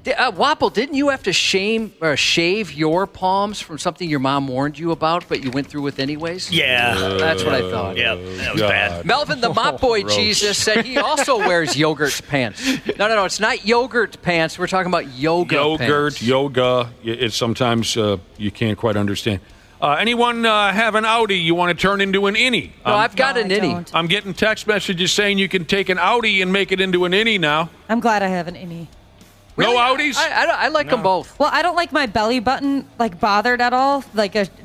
Wapple, didn't you have to shave your palms from something your mom warned you about, but you went through with anyways? Yeah. That's what I thought. Yeah, that was bad. Melvin, the Mop Boy Jesus, said he also wears yogurt pants. No, it's not yogurt pants. We're talking about yoga pants. Yoga. It's sometimes you can't quite understand. Anyone have an Audi you want to turn into an innie? No, I've got an innie. don't. I'm getting text messages saying you can take an Audi and make it into an innie now. I'm glad I have an innie. Really? No Audis? I like them both. Well, I don't like my belly button bothered at all.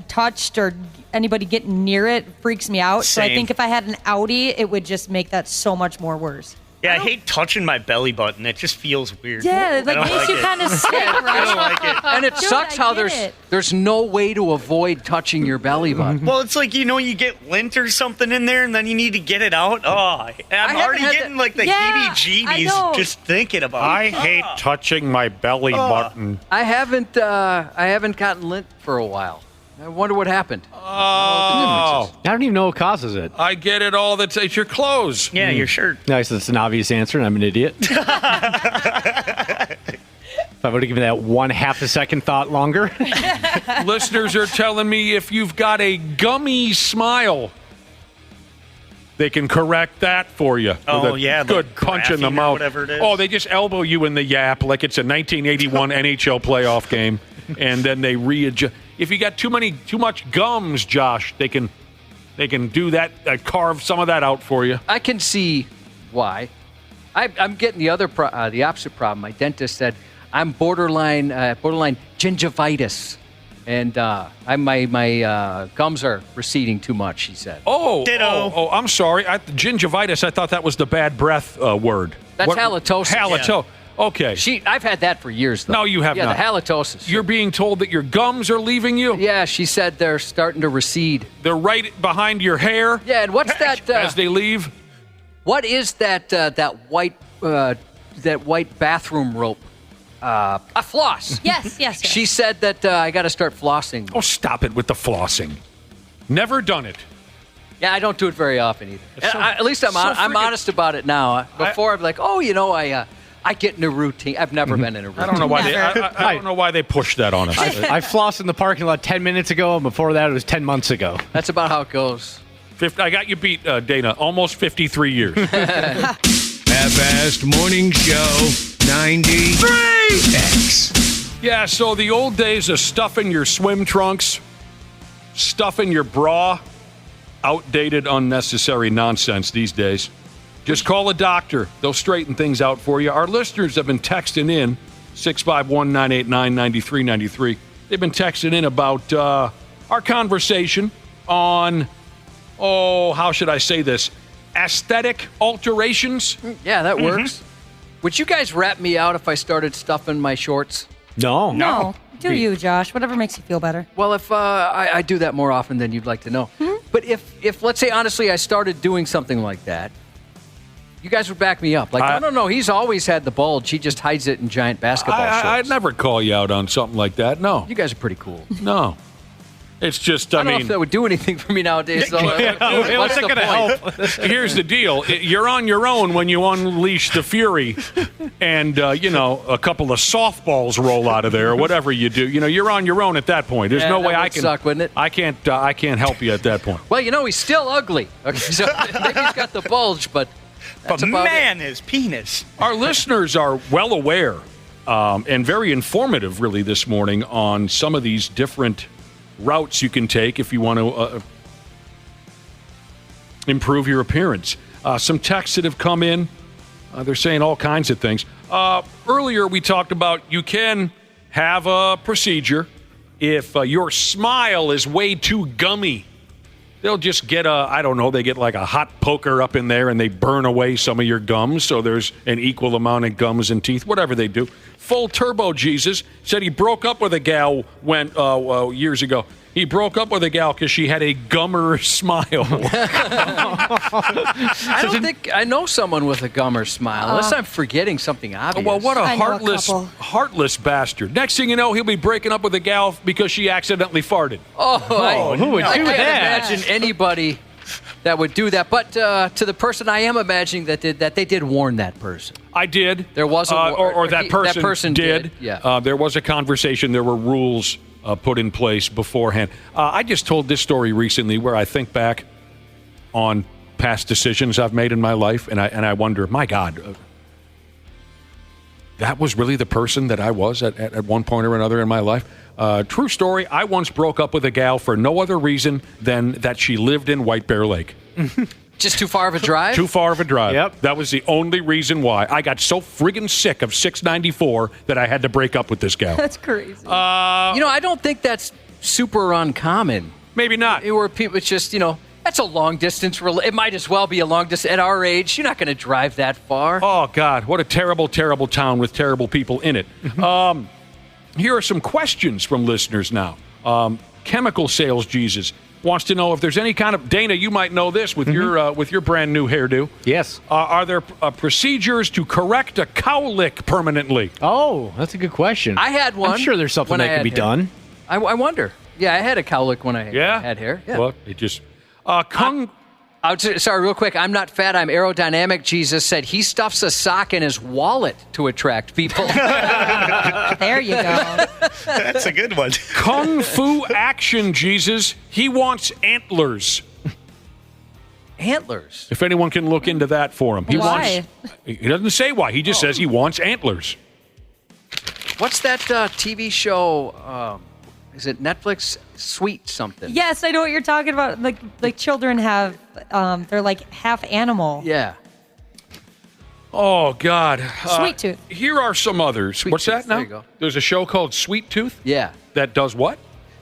Touched or anybody getting near it freaks me out. So I Same. think if I had an Audi, it would just make that so much more worse. Yeah, I hate touching my belly button. It just feels weird. Yeah, I don't makes you it. kind of sick, I right? don't like it. And it Dude, sucks I how get there's no way to avoid touching your belly button. Well, it's like, you get lint or something in there, and then you need to get it out. Oh, I'm already getting the heebie-jeebies just thinking about it. I hate touching my belly button. I haven't gotten lint for a while. I wonder what happened. Oh, I don't even know what causes it. I get it all the time. It's your clothes. Yeah, your shirt. Nice, that's an obvious answer, and I'm an idiot. If I would have given that one half a second thought longer. Listeners are telling me if you've got a gummy smile, they can correct that for you. Oh, with a yeah, good punch in the graphene or mouth. whatever it is. Oh, they just elbow you in the yap like it's a 1981 NHL playoff game, and then they readjust. If you got too much gums, Josh, they can do that, carve some of that out for you. I can see why. I'm getting the opposite problem. My dentist said I'm borderline gingivitis, and my gums are receding too much. He said. Ditto. I'm sorry. Gingivitis. I thought that was the bad breath word. That's halitosis. Halitosis. Yeah. Okay. I've had that for years, though. No, you have not. Yeah, the halitosis. You're being told that your gums are leaving you? Yeah, she said they're starting to recede. They're right behind your hair? Yeah, and what's that? As they leave? What is that white bathroom rope? A floss. Yes. She said that I got to start flossing. Oh, stop it with the flossing. Never done it. Yeah, I don't do it very often either. At least I'm honest about it now. Before I'd be like, I get in a routine. I've never been in a routine. I don't know why I don't know why they pushed that on us. I flossed in the parking lot 10 minutes ago, and before that, it was 10 months ago. That's about how it goes. I got you beat, Dana. Almost 53 years. Half-assed morning show 93X. Yeah, so the old days of stuffing your swim trunks, stuffing your bra, outdated, unnecessary nonsense these days. Just call a doctor. They'll straighten things out for you. Our listeners have been texting in 651-989-9393. They've been texting in about our conversation on, how should I say this? Aesthetic alterations? Yeah, that works. Would you guys rat me out if I started stuffing my shorts? No. Do you, Josh? Whatever makes you feel better. Well, if I do that more often than you'd like to know. But if let's say, honestly, I started doing something like that, you guys would back me up. Like, no, he's always had the bulge. He just hides it in giant basketball shorts. I'd never call you out on something like that. No. You guys are pretty cool. No. It's just, I don't know if that would do anything for me nowadays. So what's the point? Help? Here's the deal. You're on your own when you unleash the fury and, a couple of softballs roll out of there or whatever you do. You're on your own at that point. There's no way I can. Suck, wouldn't it? I can't help you at that point. Well, he's still ugly. Okay, so maybe he's got the bulge, but his penis. Our listeners are well aware and very informative, really, this morning on some of these different routes you can take if you want to improve your appearance. Some texts that have come in, they're saying all kinds of things. Earlier, we talked about you can have a procedure if your smile is way too gummy. They'll just get they get like a hot poker up in there and they burn away some of your gums so there's an equal amount of gums and teeth, whatever they do. Full Turbo Jesus said he broke up with a gal years ago. He broke up with a gal because she had a gummer smile. I don't think I know someone with a gummer smile, unless I'm forgetting something obvious. Well, what a heartless bastard. Next thing you know, he'll be breaking up with a gal because she accidentally farted. Who would do that? I can't imagine anybody that would do that. But to the person I am imagining that did that, they did warn that person. I did. There was that person did. Yeah. There was a conversation. There were rules put in place beforehand. I just told this story recently where I think back on past decisions I've made in my life, and I wonder, my God, that was really the person that I was at one point or another in my life. True story, I once broke up with a gal for no other reason than that she lived in White Bear Lake. Just too far of a drive? Too far of a drive. Yep. That was the only reason why. I got so friggin' sick of 694 that I had to break up with this gal. That's crazy. I don't think that's super uncommon. Maybe not. Where people, it's just, that's a long distance. It might as well be a long distance. At our age, you're not going to drive that far. Oh, God. What a terrible, terrible town with terrible people in it. Here are some questions from listeners now. Chemical Sales Jesus wants to know if there's any kind of, Dana, you might know this with your brand new hairdo. Yes. Are there procedures to correct a cowlick permanently? Oh, that's a good question. I had one. I'm sure there's something that can be done. I wonder. Yeah, I had a cowlick when I had hair. Yeah. Well, it just sorry, real quick. I'm not fat. I'm aerodynamic. Jesus said he stuffs a sock in his wallet to attract people. There you go. That's a good one. Kung Fu Action Jesus. He wants antlers. Antlers? If anyone can look into that for him. Why? He doesn't say why. He just says he wants antlers. What's that TV show? Is it Netflix? Sweet something. Yes, I know what you're talking about. Like children have, they're like half animal. Yeah. Oh, God. Sweet Tooth. Here are some others. Sweet What's Tooth. that now? There you go. There's a show called Sweet Tooth? Yeah. That does what?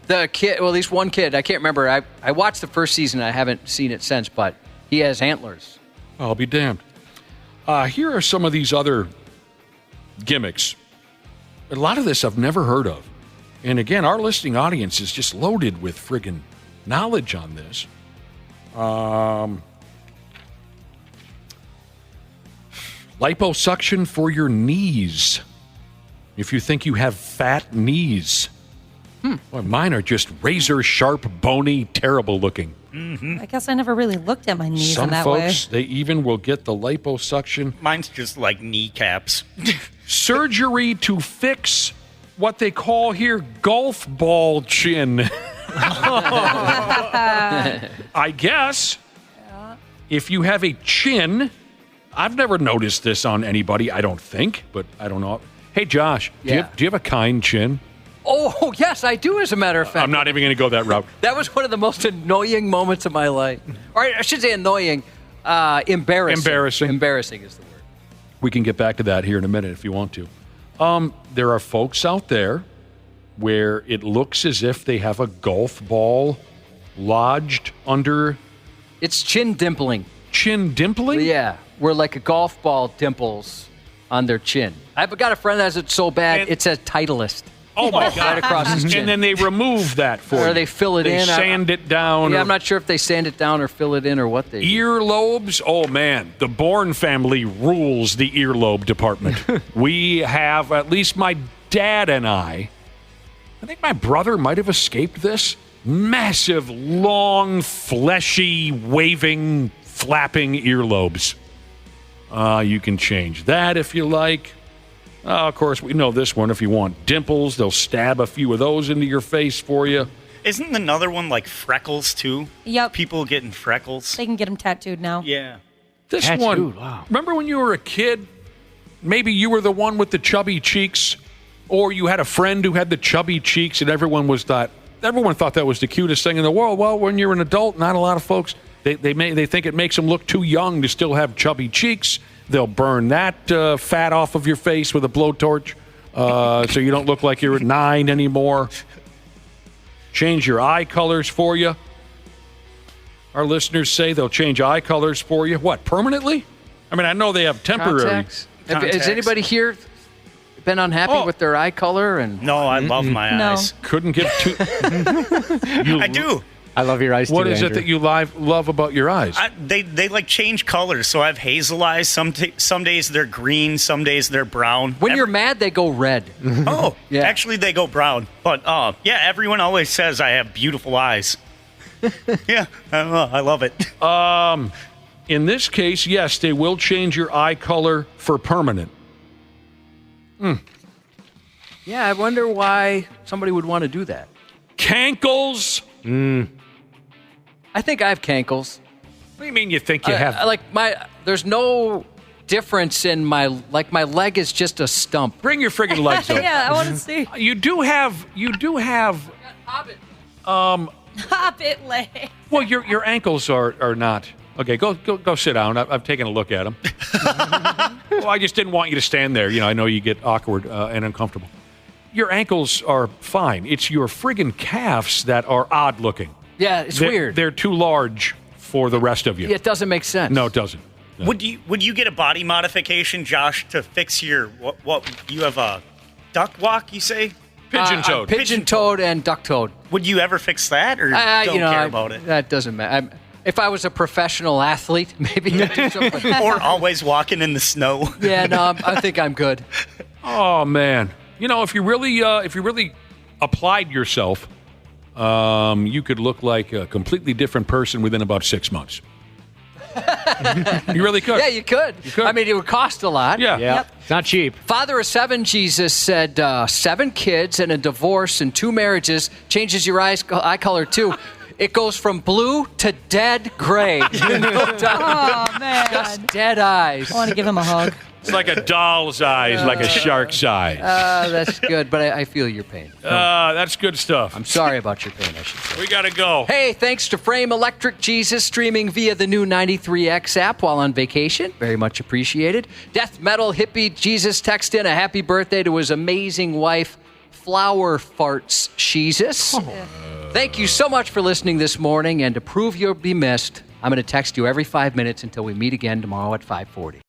The kid, well, at least one kid, I can't remember. I watched the first season. I haven't seen it since, but he has antlers. I'll be damned. Here are some of these other gimmicks. A lot of this I've never heard of. And again, our listening audience is just loaded with friggin' knowledge on this. Liposuction for your knees. If you think you have fat knees. Well, mine are just razor sharp, bony, terrible looking. Mm-hmm. I guess I never really looked at my knees Some in that folks, way. they even will get the liposuction. Mine's just like kneecaps. Surgery to fix what they call here golf ball chin. I guess if you have a chin, I've never noticed this on anybody, I don't think, but I don't know. Hey, Josh, do you have a kind chin? Oh, yes, I do, as a matter of fact. I'm not even going to go that route. That was one of the most annoying moments of my life. Or I should say annoying, embarrassing. Embarrassing is the word. We can get back to that here in a minute if you want to. There are folks out there where it looks as if they have a golf ball lodged under... It's chin dimpling. Chin dimpling? Yeah, where like a golf ball dimples on their chin. I've got a friend that has it so bad, it says Titleist. Oh, my God. Right across his chin. And then they remove that for you. Or they fill it in. They sand it down. Yeah, I'm not sure if they sand it down or fill it in or what they do. Earlobes? Oh, man. The Bourne family rules the earlobe department. We have, at least my dad and I think my brother might have escaped this. Massive, long, fleshy, waving, flapping earlobes. You can change that if you like. Of course, we know this one. If you want dimples, they'll stab a few of those into your face for you. Isn't another one like freckles, too? Yep. People getting freckles. They can get them tattooed now. Yeah. This Tattooed, one, wow. Remember when you were a kid? Maybe you were the one with the chubby cheeks, or you had a friend who had the chubby cheeks, and everyone thought that was the cutest thing in the world. Well, when you're an adult, not a lot of folks, they think it makes them look too young to still have chubby cheeks. They'll burn that fat off of your face with a blowtorch, so you don't look like you're 9 anymore. Change your eye colors for you. Our listeners say they'll change eye colors for you. What, permanently? I mean, I know they have temporary. Contacts. Has anybody here been unhappy with their eye color? And No, I love my eyes. Couldn't give two. I do. I love your eyes, What too, is Andrew. it that you love about your eyes? They like change colors. So I have hazel eyes. Some days they're green. Some days they're brown. When you're mad, they go red. Oh, Yeah. actually they go brown. But yeah, everyone always says I have beautiful eyes. Yeah, I don't know. I love it. In this case, yes, they will change your eye color for permanent. Yeah, I wonder why somebody would want to do that. Cankles? I think I have cankles. What do you mean you think you have? There's no difference in my leg is just a stump. Bring your friggin' legs up. Yeah, I want to see. You do have Hobbit leg. well, your ankles are not. Okay, go sit down. I've taken a look at them. Well, I just didn't want you to stand there. I know you get awkward and uncomfortable. Your ankles are fine. It's your friggin' calves that are odd looking. Yeah, it's weird. They're too large for the rest of you. It doesn't make sense. No, it doesn't. No. Would you get a body modification, Josh, to fix your what you have a duck walk? You say pigeon-toed. Pigeon-toed and duck-toed. Would you ever fix that, or don't care about it? That doesn't matter. If I was a professional athlete, maybe I'd do something. Or always walking in the snow. Yeah, no, I think I'm good. Oh man, if you really applied yourself, you could look like a completely different person within about 6 months. You really could. Yeah, you could. I mean, it would cost a lot. Yeah. Yep. It's not cheap. Father of 7, Jesus said 7 kids and a divorce and 2 marriages changes your eye color too. It goes from blue to dead gray. Oh, man. Just dead eyes. I want to give him a hug. It's like a doll's eyes, like a shark's eyes. That's good, but I feel your pain. That's good stuff. I'm sorry about your pain, I should say. We got to go. Hey, thanks to Frame Electric Jesus, streaming via the new 93X app while on vacation. Very much appreciated. Death Metal Hippie Jesus texted in a happy birthday to his amazing wife, Flower Farts Jesus. Thank you so much for listening this morning, and to prove you'll be missed, I'm going to text you every 5 minutes until we meet again tomorrow at 5:40.